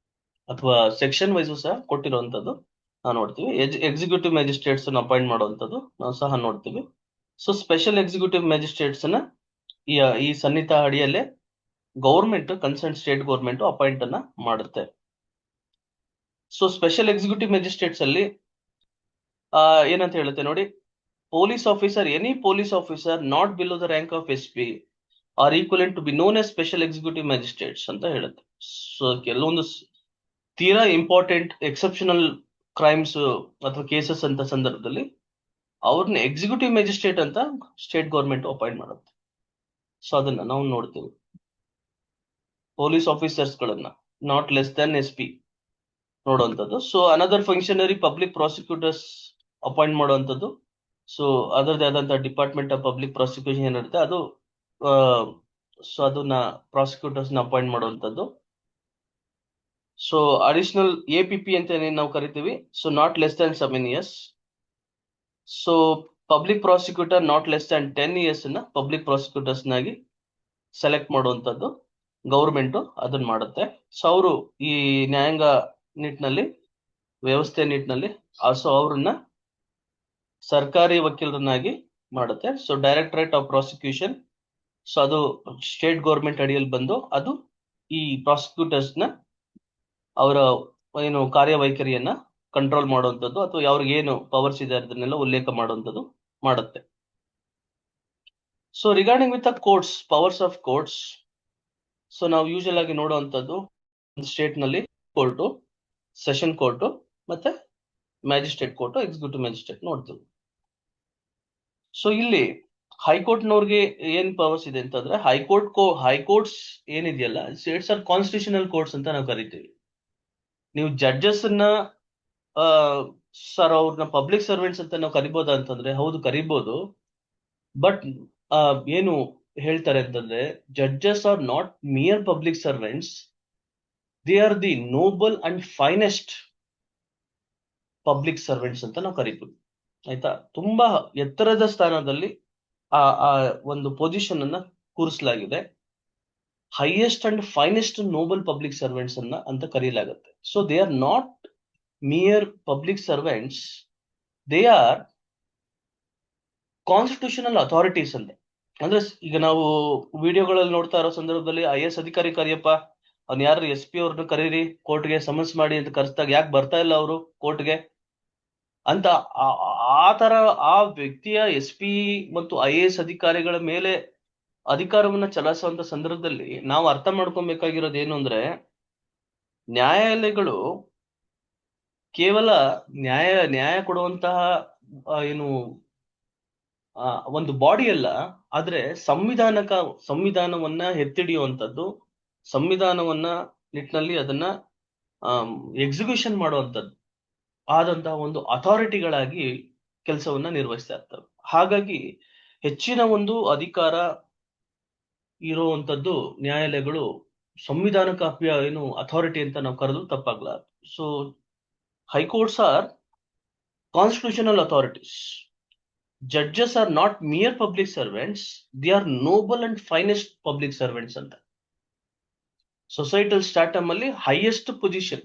ಅಥವಾ ಸೆಕ್ಷನ್ ವೈಸು ಸಹ ಕೊಟ್ಟಿರುವಂತದ್ದು ನಾವು ನೋಡ್ತೀವಿ. ಎಕ್ಸಿಕ್ಯೂಟಿವ್ ಮ್ಯಾಜಿಸ್ಟ್ರೇಟ್ಸ್ ಅನ್ನು ಅಪಾಯಿಂಟ್ ಮಾಡುವಂತದ್ದು ನಾವು ಸಹ ನೋಡ್ತೀವಿ. ಸೊ ಸ್ಪೆಷಲ್ ಎಕ್ಸಿಕ್ಯೂಟಿವ್ ಮ್ಯಾಜಿಸ್ಟ್ರೇಟ್ಸ್ ಅನ್ನ ಈ ಸನ್ನಿಹಿತ ಅಡಿಯಲ್ಲೇ government, concern state government appoint ಅನ್ನ ಮಾಡುತ್ತೆ. ಸೊ ಸ್ಪೆಷಲ್ ಎಕ್ಸಿಕ್ಯೂಟಿವ್ ಮ್ಯಾಜಿಸ್ಟ್ರೇಟ್ಸ್ ಅಲ್ಲಿ ಏನಂತ ಹೇಳುತ್ತೆ ನೋಡಿ, police officer, any police officer not below the rank of SP or equivalent to be known as special executive magistrates ಅಂತ ಹೇಳುತ್ತೆ. ಸೊ ಕೆಲವೊಂದು ತೀರಾ ಇಂಪಾರ್ಟೆಂಟ್ ಎಕ್ಸೆಪ್ಷನಲ್ ಕ್ರೈಮ್ಸ್ ಅಥವಾ ಕೇಸಸ್ ಅಂತ ಸಂದರ್ಭದಲ್ಲಿ ಅವ್ರನ್ನ ಎಕ್ಸಿಕ್ಯೂಟಿವ್ ಮ್ಯಾಜಿಸ್ಟ್ರೇಟ್ ಅಂತ ಸ್ಟೇಟ್ ಗೌರ್ಮೆಂಟ್ ಅಪಾಯಿಂಟ್ ಮಾಡುತ್ತೆ. ಸೊ ಅದನ್ನ ನಾವು ನೋಡ್ತೀವಿ. ಪೊಲೀಸ್ ಆಫೀಸರ್ಸ್ ಗಳನ್ನ ನಾಟ್ ಲೆಸ್ ದನ್ SP ನೋಡುವಂಥದ್ದು. So another functionary public prosecutors appoint ಮಾಡುವಂಥದ್ದು. ಸೊ ಅದರದೇ ಆದಂತಹ ಡಿಪಾರ್ಟ್ಮೆಂಟ್ ಆಫ್ ಪಬ್ಲಿಕ್ ಪ್ರಾಸಿಕ್ಯೂಷನ್ ಏನಿರುತ್ತೆ ಅದು, ಸೊ ಅದನ್ನ ಪ್ರಾಸಿಕ್ಯೂಟರ್ಸ್ ನ ಅಪಾಯಿಂಟ್ ಮಾಡುವಂಥದ್ದು. ಸೊ ಅಡಿಷನಲ್ APP ಅಂತ ಏನೇನು ನಾವು ಕರಿತೀವಿ, so not less Dhan 7 years. So public prosecutor not less Dhan 10 years ನ ಪಬ್ಲಿಕ್ ಪ್ರಾಸಿಕ್ಯೂಟರ್ಸ್ ನಾಗಿ ಸೆಲೆಕ್ಟ್ ಮಾಡುವಂಥದ್ದು ಗೌರ್ಮೆಂಟ್ ಅದನ್ನ ಮಾಡುತ್ತೆ. ಸೊ ಅವರು ಈ ನ್ಯಾಯಾಂಗ ನಿಟ್ಟಿನಲ್ಲಿ, ವ್ಯವಸ್ಥೆ ನಿಟ್ಟಿನಲ್ಲಿ ಸೊ ಅವ್ರನ್ನ ಸರ್ಕಾರಿ ವಕೀಲರನ್ನಾಗಿ ಮಾಡುತ್ತೆ. So directorate of prosecution, so ಅದು ಸ್ಟೇಟ್ ಗೌರ್ಮೆಂಟ್ ಅಡಿಯಲ್ಲಿ ಬಂದು ಅದು ಈ ಪ್ರಾಸಿಕ್ಯೂಟರ್ಸ್ ನ ಅವರ ಏನು ಕಾರ್ಯವೈಖರಿಯನ್ನ ಕಂಟ್ರೋಲ್ ಮಾಡುವಂಥದ್ದು ಅಥವಾ ಅವ್ರಿಗೆ ಏನು ಪವರ್ಸ್ ಇದೆ ಅದನ್ನೆಲ್ಲ ಉಲ್ಲೇಖ ಮಾಡುವಂಥದ್ದು ಮಾಡುತ್ತೆ. So regarding with the courts, powers of courts, so ನಾವು ಯೂಶಲ್ ಆಗಿ ನೋಡುವಂಥದ್ದು ಸ್ಟೇಟ್ ನಲ್ಲಿ ಕೋರ್ಟು, ಸೆಷನ್ ಕೋರ್ಟು ಮತ್ತೆ ಮ್ಯಾಜಿಸ್ಟ್ರೇಟ್ ಕೋರ್ಟು, ಎಕ್ಸಿಕ್ಯೂಟಿವ್ ಮ್ಯಾಜಿಸ್ಟ್ರೇಟ್ ನೋಡ್ತೀವಿ. ಸೊ ಇಲ್ಲಿ ಹೈಕೋರ್ಟ್ನವ್ರಿಗೆ ಏನ್ ಪವರ್ಸ್ ಇದೆ ಅಂತಂದ್ರೆ, ಹೈಕೋರ್ಟ್ಸ್ ಏನಿದೆಯಲ್ಲ, ಇಟ್ಸ್ ಆರ್ ಕಾನ್ಸ್ಟಿಟ್ಯೂಷನಲ್ ಕೋರ್ಟ್ಸ್ ಅಂತ ನಾವು ಕರಿತೀವಿ. ನೀವು ಜಡ್ಜಸ್ ಅನ್ನ ಸರ್ ಅವ್ರನ್ನ ಪಬ್ಲಿಕ್ ಸರ್ವೆಂಟ್ಸ್ ಅಂತ ನಾವು ಕರಿಬೋದಾ ಅಂತಂದ್ರೆ ಹೌದು ಕರಿಬಹುದು. ಬಟ್ ಏನು ಹೇಳ್ತಾರೆ ಅಂತಂದ್ರೆ, judges are not mere public servants, they are the noble and finest public servants ಅಂತ ನಾವು ಕರಿತೀವಿ. ಆಯ್ತಾ? ತುಂಬಾ ಎತ್ತರದ ಸ್ಥಾನದಲ್ಲಿ ಆ ಆ ಒಂದು ಪೊಸಿಷನ್ ಅನ್ನ ಕೂರಿಸಲಾಗಿದೆ. Highest and finest noble public servants ಅನ್ನ ಅಂತ ಕರೆಯಲಾಗುತ್ತೆ. So they are not mere public servants, they are constitutional authorities ಅಂತ. ಅಂದ್ರೆ ಈಗ ನಾವು ವಿಡಿಯೋಗಳಲ್ಲಿ ನೋಡ್ತಾ ಇರೋ ಸಂದರ್ಭದಲ್ಲಿ IAS ಅಧಿಕಾರಿ ಕರಿಯಪ್ಪ, ಅವ್ನು ಯಾರು SP ಅವ್ರನ್ನ ಕರೀರಿ ಕೋರ್ಟ್ಗೆ ಸಮನ್ಸ್ ಮಾಡಿ ಅಂತ ಕರೆಸಿದಾಗ ಯಾಕೆ ಬರ್ತಾ ಇಲ್ಲ ಅವರು ಕೋರ್ಟ್ಗೆ ಅಂತ, ಆ ಆ ತರ ಆ ವ್ಯಕ್ತಿಯ SP ಮತ್ತು IAS ಅಧಿಕಾರಿಗಳ ಮೇಲೆ ಅಧಿಕಾರವನ್ನ ಚಲಾಯಿಸುವಂತ ಸಂದರ್ಭದಲ್ಲಿ ನಾವು ಅರ್ಥ ಮಾಡ್ಕೊಬೇಕಾಗಿರೋದು ಏನು ಅಂದ್ರೆ, ನ್ಯಾಯಾಲಯಗಳು ಕೇವಲ ನ್ಯಾಯ ಕೊಡುವಂತಹ ಏನು ಒಂದು ಬಾಡಿ ಅಲ್ಲ, ಆದ್ರೆ ಸಂವಿಧಾನವನ್ನ ಎತ್ತಿಡಿಯುವಂಥದ್ದು, ಸಂವಿಧಾನವನ್ನ ನಿಟ್ಟಿನಲ್ಲಿ ಅದನ್ನ ಎಕ್ಸಿಕ್ಯೂಷನ್ ಮಾಡುವಂಥದ್ದು ಆದಂತಹ ಒಂದು ಅಥಾರಿಟಿಗಳಾಗಿ ಕೆಲಸವನ್ನ ನಿರ್ವಹಿಸ್ತಾ ಇರ್ತವೆ. ಹಾಗಾಗಿ ಹೆಚ್ಚಿನ ಒಂದು ಅಧಿಕಾರ ಇರುವಂತದ್ದು ನ್ಯಾಯಾಲಯಗಳು ಸಂವಿಧಾನ ಕಾಪಿಯ ಏನು ಅಥಾರಿಟಿ ಅಂತ ನಾವು ಕರೆದು ತಪ್ಪಾಗ್ಲಾರ್ದು. So high courts are constitutional authorities. Judges are not mere public servants, they are noble and finest public servants ಅಂತ. ಸೊಸೈಟಲ್ ಸ್ಟಾಟಮ್ ಅಲ್ಲಿ ಹೈಯೆಸ್ಟ್ ಪೊಸಿಷನ್.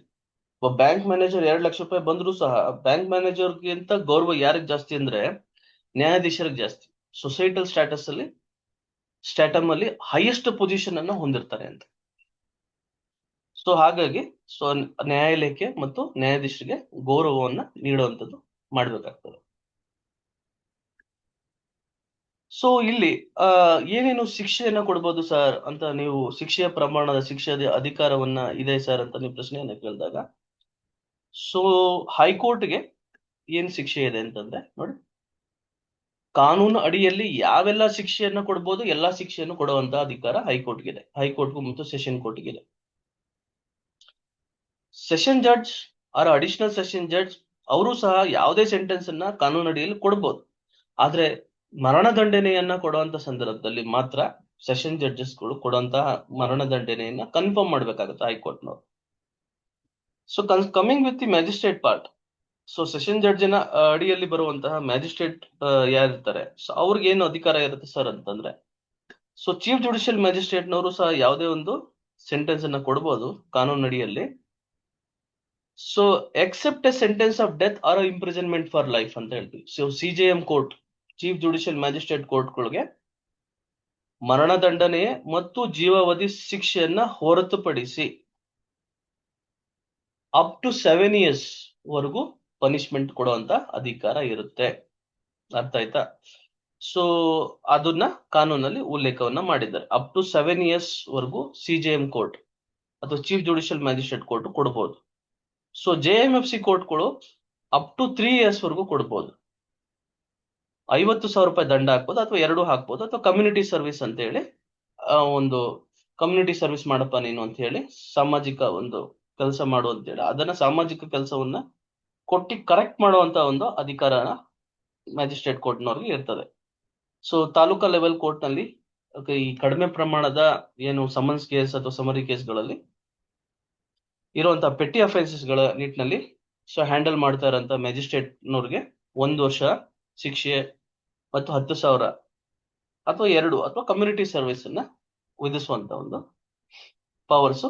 ಒಬ್ಬ ಬ್ಯಾಂಕ್ ಮ್ಯಾನೇಜರ್ 2 ಲಕ್ಷ ರೂಪಾಯಿ ಬಂದ್ರು ಸಹ ಬ್ಯಾಂಕ್ ಮ್ಯಾನೇಜರ್ಗಿಂತ ಗೌರವ ಯಾರಿಗೆ ಜಾಸ್ತಿ ಅಂದ್ರೆ ನ್ಯಾಯಾಧೀಶರಿಗೆ ಜಾಸ್ತಿ. ಸೊಸೈಟಲ್ ಸ್ಟಾಟಮ್ ಅಲ್ಲಿ ಹೈಯೆಸ್ಟ್ ಪೊಸಿಷನ್ ಅನ್ನ ಹೊಂದಿರ್ತಾರೆ ಅಂತ. ಸೊ ಹಾಗಾಗಿ ನ್ಯಾಯಾಲಯಕ್ಕೆ ಮತ್ತು ನ್ಯಾಯಾಧೀಶರಿಗೆ ಗೌರವವನ್ನ ನೀಡುವಂಥದ್ದು ಮಾಡ್ಬೇಕಾಗ್ತದೆ. ಸೊ ಇಲ್ಲಿ ಏನೇನು ಶಿಕ್ಷೆಯನ್ನ ಕೊಡ್ಬೋದು ಸರ್ ಅಂತ ನೀವು, ಶಿಕ್ಷೆಯ ಪ್ರಮಾಣದ ಶಿಕ್ಷೆಯ ಅಧಿಕಾರವನ್ನ ಇದೆ ಸರ್ ಅಂತ ನೀವು ಪ್ರಶ್ನೆಯನ್ನ ಕೇಳಿದಾಗ, ಸೊ ಹೈಕೋರ್ಟ್ಗೆ ಏನ್ ಶಿಕ್ಷೆ ಇದೆ ಅಂತಂದ್ರೆ ನೋಡಿ, ಕಾನೂನು ಅಡಿಯಲ್ಲಿ ಯಾವೆಲ್ಲ ಶಿಕ್ಷೆಯನ್ನ ಕೊಡ್ಬೋದು ಎಲ್ಲಾ ಶಿಕ್ಷೆಯನ್ನು ಕೊಡುವಂತ ಅಧಿಕಾರ ಹೈಕೋರ್ಟ್ಗಿದೆ, ಹೈಕೋರ್ಟ್ಗೂ ಮತ್ತು ಸೆಷನ್ ಕೋರ್ಟ್ಗಿದೆ. Session judge or additional session judge ಅವರು ಸಹ ಯಾವುದೇ ಸೆಂಟೆನ್ಸ್ ಅನ್ನ ಕಾನೂನು ಅಡಿಯಲ್ಲಿ ಕೊಡ್ಬೋದು, ಆದ್ರೆ ಮರಣದಂಡನೆಯನ್ನ ಕೊಡುವಂತ ಸಂದರ್ಭದಲ್ಲಿ ಮಾತ್ರ ಸೆಷನ್ ಜಡ್ಜಸ್ಗಳು ಕೊಡುವಂತಹ ಮರಣದಂಡನೆಯನ್ನ ಕನ್ಫರ್ಮ್ ಮಾಡ್ಬೇಕಾಗುತ್ತೆ ಹೈಕೋರ್ಟ್ನವರು. So coming with the magistrate part, so session ಜಡ್ಜಿನ ಅಡಿಯಲ್ಲಿ ಬರುವಂತಹ ಮ್ಯಾಜಿಸ್ಟ್ರೇಟ್ ಯಾರಿರ್ತಾರೆ, ಸೊ ಅವ್ರಿಗೆ ಏನು ಅಧಿಕಾರ ಇರುತ್ತೆ ಸರ್ ಅಂತಂದ್ರೆ, ಸೊ ಚೀಫ್ ಜುಡಿಷಿಯಲ್ ಮ್ಯಾಜಿಸ್ಟ್ರೇಟ್ನವರು ಸಹ ಯಾವುದೇ ಒಂದು ಸೆಂಟೆನ್ಸ್ ಅನ್ನ ಕೊಡ್ಬೋದು ಕಾನೂನು ಅಡಿಯಲ್ಲಿ. So except a sentence of death or imprisonment for life ಅಂತ ಹೇಳ್ತೀವಿ. So CJM court, chief judicial magistrate ಕೋರ್ಟ್ಗಳಿಗೆ ಮರಣದಂಡನೆ ಮತ್ತು ಜೀವಾವಧಿ ಶಿಕ್ಷೆಯನ್ನ ಹೊರತುಪಡಿಸಿ ಅಪ್ ಟು 7 years ವರೆಗೂ ಪನಿಷ್ಮೆಂಟ್ ಕೊಡುವಂತ ಅಧಿಕಾರ ಇರುತ್ತೆ. ಅರ್ಥ ಆಯ್ತಾ? ಸೊ ಅದನ್ನ ಕಾನೂನಲ್ಲಿ ಉಲ್ಲೇಖವನ್ನ ಮಾಡಿದ್ದಾರೆ. ಅಪ್ ಟು 7 years ವರೆಗೂ CJM ಕೋರ್ಟ್ ಅಥವಾ ಚೀಫ್ ಜುಡಿಷಿಯಲ್ ಮ್ಯಾಜಿಸ್ಟ್ರೇಟ್ ಕೋರ್ಟ್ ಕೊಡಬಹುದು. ಸೊ JMFC ಕೋರ್ಟ್ಗಳು ಅಪ್ ಟು 3 years ವರೆಗೂ ಕೊಡ್ಬೋದು. 50,000 ರೂಪಾಯಿ ದಂಡ ಹಾಕ್ಬೋದು ಅಥವಾ 2 ಹಾಕ್ಬೋದು, ಅಥವಾ ಕಮ್ಯುನಿಟಿ ಸರ್ವಿಸ್ ಅಂತ ಹೇಳಿ ಒಂದು ಕಮ್ಯುನಿಟಿ ಸರ್ವಿಸ್ ಮಾಡಪ್ಪ ನೀನು ಅಂತ ಹೇಳಿ, ಸಾಮಾಜಿಕ ಒಂದು ಕೆಲಸ ಮಾಡು ಅಂತ ಹೇಳಿ ಅದನ್ನ ಸಾಮಾಜಿಕ ಕೆಲಸವನ್ನ ಕೊಟ್ಟಿ ಕರೆಕ್ಟ್ ಮಾಡುವಂತ ಒಂದು ಅಧಿಕಾರ ಮ್ಯಾಜಿಸ್ಟ್ರೇಟ್ ಕೋರ್ಟ್ನವ್ರಿಗೆ ಇರ್ತದೆ. ಸೊ ತಾಲೂಕಾ ಲೆವೆಲ್ ಕೋರ್ಟ್ ನಲ್ಲಿ ಈ ಕಡಿಮೆ ಪ್ರಮಾಣದ ಏನು ಸಮನ್ಸ್ ಕೇಸ್ ಅಥವಾ ಸಮರಿ ಕೇಸ್ಗಳಲ್ಲಿ ಇರುವಂತಹ ಪೆಟ್ಟಿ ಅಫೆನ್ಸಸ್ ಗಳ ನಿಟ್ಟಿನಲ್ಲಿ ಸೊ ಹ್ಯಾಂಡಲ್ ಮಾಡ್ತಾ ಇರೋಂತ ಮ್ಯಾಜಿಸ್ಟ್ರೇಟ್ನವ್ರಿಗೆ 1 ವರ್ಷ ಶಿಕ್ಷೆ ಮತ್ತು 10,000 ಅಥವಾ 2 ಅಥವಾ ಕಮ್ಯುನಿಟಿ ಸರ್ವಿಸ್ ಅನ್ನ ವಿಧಿಸುವಂತ ಒಂದು ಪವರ್ಸ್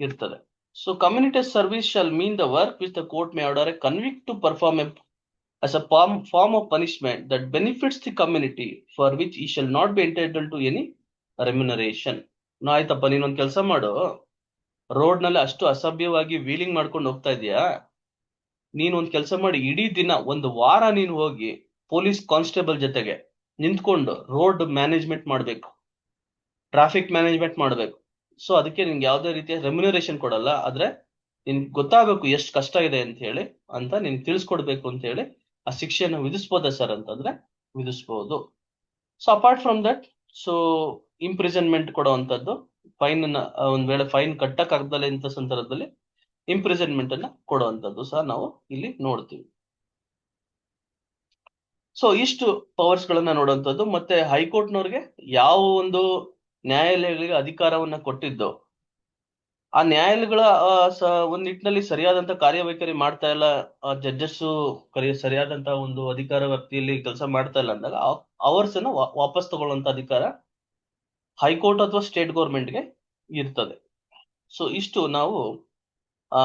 ಇರ್ತದೆ. So community service shall mean the work which the court may order a convict to perform as a form of punishment that benefits the community for which he shall not be entitled to any remuneration. ಆಯ್ತಪ್ಪ, ನೀನೊಂದ್ ಕೆಲಸ ಮಾಡು, road ನಲ್ಲಿ ಅಷ್ಟು ಅಸಭ್ಯವಾಗಿ wheeling ಮಾಡ್ಕೊಂಡು ಹೋಗ್ತಾ ಇದೀಯಾ, ನೀನ್ ಒಂದ್ ಕೆಲಸ ಮಾಡಿ, ಇಡೀ ದಿನ 1 ವಾರ ನೀನು ಹೋಗಿ ಪೊಲೀಸ್ ಕಾನ್ಸ್ಟೇಬಲ್ ಜೊತೆಗೆ ನಿಂತ್ಕೊಂಡು ರೋಡ್ ಮ್ಯಾನೇಜ್ಮೆಂಟ್ ಮಾಡ್ಬೇಕು, ಟ್ರಾಫಿಕ್ ಮ್ಯಾನೇಜ್ಮೆಂಟ್ ಮಾಡ್ಬೇಕು. ಸೊ ಅದಕ್ಕೆ ನಿನ್ಗೆ ಯಾವುದೇ ರೀತಿಯ ರೆಮ್ಯುನರೇಷನ್ ಕೊಡಲ್ಲ, ಆದ್ರೆ ನಿನ್ಗೆ ಗೊತ್ತಾಗಬೇಕು ಎಷ್ಟು ಕಷ್ಟ ಇದೆ ಅಂತ ಹೇಳಿ ಅಂತ ನಿನ್ ತಿಳಿಸ್ಕೊಡ್ಬೇಕು ಅಂತ ಹೇಳಿ ಆ ಶಿಕ್ಷೆಯನ್ನು ವಿಧಿಸ್ಬೋದ ಸರ್ ಅಂತಂದ್ರೆ ವಿಧಿಸ್ಬೋದು. So apart from that, so imprisonment ಕೊಡುವಂತದ್ದು, ಫೈನ್ ಅನ್ನ ಒಂದ್ ವೇಳೆ ಫೈನ್ ಕಟ್ಟಕ್ ಆಗದಲ್ಲ ಇಂಥ ಸಂದರ್ಭದಲ್ಲಿ ಇಂಪ್ರಿಸನ್ಮೆಂಟ್ ಅನ್ನ ಕೊಡುವಂತದ್ದು ಸಹ ನಾವು ಇಲ್ಲಿ ನೋಡ್ತೀವಿ. ಸೊ ಇಷ್ಟು ಪವರ್ಸ್ ಗಳನ್ನ ನೋಡುವಂಥದ್ದು. ಮತ್ತೆ ಹೈಕೋರ್ಟ್ನವ್ರಿಗೆ ಯಾವ ಒಂದು ನ್ಯಾಯಾಲಯಗಳಿಗೆ ಅಧಿಕಾರವನ್ನ ಕೊಟ್ಟಿದ್ದು, ಆ ನ್ಯಾಯಾಲಯಗಳ ಒಂದ್ ನಿಟ್ಟಿನಲ್ಲಿ ಸರಿಯಾದಂತ ಕಾರ್ಯವೈಖರಿ ಮಾಡ್ತಾ ಇಲ್ಲ, ಜಡ್ಜಸ್ ಸರಿಯಾದಂತ ಒಂದು ಅಧಿಕಾರ ವ್ಯಾಪ್ತಿಯಲ್ಲಿ ಕೆಲಸ ಮಾಡ್ತಾ ಇಲ್ಲ ಅಂದಾಗ ಅವರ್ಸ್ ಅನ್ನ ವಾಪಸ್ ತಗೊಳ್ಳುವಂತ ಅಧಿಕಾರ ಹೈಕೋರ್ಟ್ ಅಥವಾ ಸ್ಟೇಟ್ ಗೌರ್ಮೆಂಟ್ಗೆ ಇರ್ತದೆ. ಸೊ ಇಷ್ಟು ನಾವು ಆ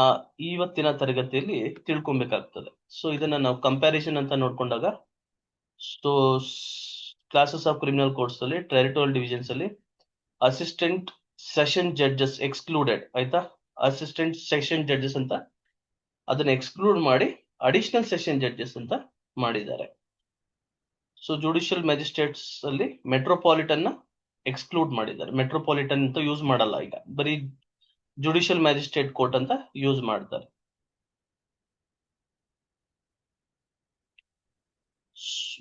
ಇವತ್ತಿನ ತರಗತಿಯಲ್ಲಿ ತಿಳ್ಕೊಬೇಕಾಗ್ತದೆ. ಸೊ ಇದನ್ನ ನಾವು ಕಂಪ್ಯಾರಿಸನ್ ಅಂತ ನೋಡ್ಕೊಂಡಾಗ, so classes of criminal courts ಅಲ್ಲಿ ಟೆರಿಟೋರಿಯಲ್ ಡಿವಿಷನ್ಸ್ ಅಲ್ಲಿ ಅಸಿಸ್ಟೆಂಟ್ ಸೆಷನ್ ಜಡ್ಜಸ್ ಎಕ್ಸ್ಕ್ಲೂಡೆಡ್, ಆಯ್ತಾ? ಅಸಿಸ್ಟೆಂಟ್ ಸೆಷನ್ ಜಡ್ಜಸ್ ಅಂತ ಅದನ್ನ ಎಕ್ಸ್ಕ್ಲೂಡ್ ಮಾಡಿ ಅಡಿಷನಲ್ ಸೆಷನ್ ಜಡ್ಜಸ್ ಅಂತ ಮಾಡಿದ್ದಾರೆ. ಸೊ ಜುಡಿಷಿಯಲ್ ಮ್ಯಾಜಿಸ್ಟ್ರೇಟ್ಸ್ ಅಲ್ಲಿ ಮೆಟ್ರೋಪಾಲಿಟನ್ ನ ಎಕ್ಸ್ಕ್ಲೂಡ್ ಮಾಡಿದ್ದಾರೆ. ಮೆಟ್ರೋಪಾಲಿಟನ್ ಅಂತ ಯೂಸ್ ಮಾಡಲ್ಲ, ಈಗ ಬರೀ ಜುಡಿಷಿಯಲ್ ಮ್ಯಾಜಿಸ್ಟ್ರೇಟ್ ಕೋರ್ಟ್ ಅಂತ ಯೂಸ್ ಮಾಡ್ತಾರೆ.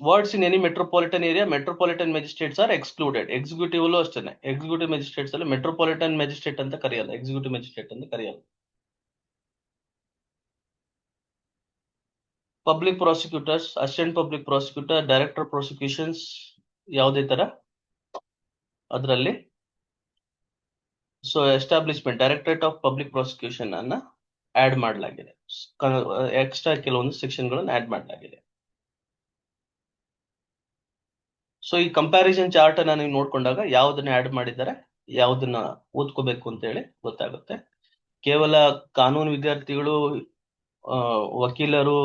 Words in any metropolitan area metropolitan magistrates are excluded. Executive ಅಲ್ಲೂ ಅಷ್ಟೇ, ಎಕ್ಸಿಕ್ಯೂಟಿವ್ ಮ್ಯಾಜಿಸ್ಟ್ರೇಟ್ಸ್ ಅಲ್ಲಿ ಮೆಟ್ರೋಪಾಲಿಟನ್ ಮ್ಯಾಜಿಸ್ಟ್ರೇಟ್ ಅಂತ ಕರೆಯಲ್ಲ, ಎಕ್ಸಿಕ್ಯೂಟಿವ್ ಮ್ಯಾಜಿಸ್ಟ್ರೇಟ್ ಅಂತ ಕರೆಯಲ್ಲ. Public prosecutors, assistant public prosecutor, director prosecutions ಯಾವುದೇ ತರ ಅದರಲ್ಲಿ so establishment directorate of public prosecution ಅನ್ನ ಆಡ್ ಮಾಡಲಾಗಿದೆ. ಎಕ್ಸ್ಟ್ರಾ ಕೆಲವೊಂದು ಸೆಕ್ಷನ್ ಗಳನ್ನು ಆಡ್ ಮಾಡಲಾಗಿದೆ. ಸೊ ಈ ಕಂಪ್ಯಾರಿಸನ್ ಚಾರ್ಟ್ ಅನ್ನ ನೀವು ನೋಡ್ಕೊಂಡಾಗ ಯಾವ್ದನ್ನ ಆಡ್ ಮಾಡಿದ್ದಾರೆ, ಯಾವ್ದನ್ನ ಓದ್ಕೋಬೇಕು ಅಂತ ಹೇಳಿ ಗೊತ್ತಾಗುತ್ತೆ. ಕೇವಲ ಕಾನೂನು ವಿದ್ಯಾರ್ಥಿಗಳು, ವಕೀಲರು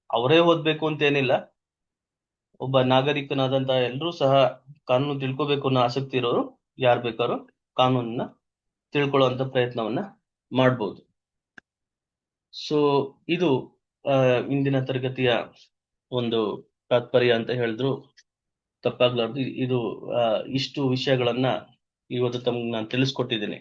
ಅವರೇ ಓದ್ಬೇಕು ಅಂತ ಏನಿಲ್ಲ. ಒಬ್ಬ ನಾಗರಿಕನಾದಂತ ಎಲ್ಲರೂ ಸಹ ಕಾನೂನು ತಿಳ್ಕೊಬೇಕು ಅನ್ನೋ ಆಸಕ್ತಿ ಇರೋರು ಯಾರು ಬೇಕಾದ್ರೂ ಕಾನೂನನ್ನ ತಿಳ್ಕೊಳ್ಳುವಂತ ಪ್ರಯತ್ನವನ್ನ ಮಾಡ್ಬೋದು. ಸೊ ಇದು ಇಂದಿನ ತರಗತಿಯ ಒಂದು ತಾತ್ಪರ್ಯ ಅಂತ ಹೇಳಿದ್ರು ತಪ್ಪಾಗ್ಲಾರ್ದು. ಇದು ಇಷ್ಟು ವಿಷಯಗಳನ್ನ ಇವತ್ತು ತಮ್ಗೆ ನಾನು ತಿಳಿಸ್ಕೊಟ್ಟಿದ್ದೀನಿ.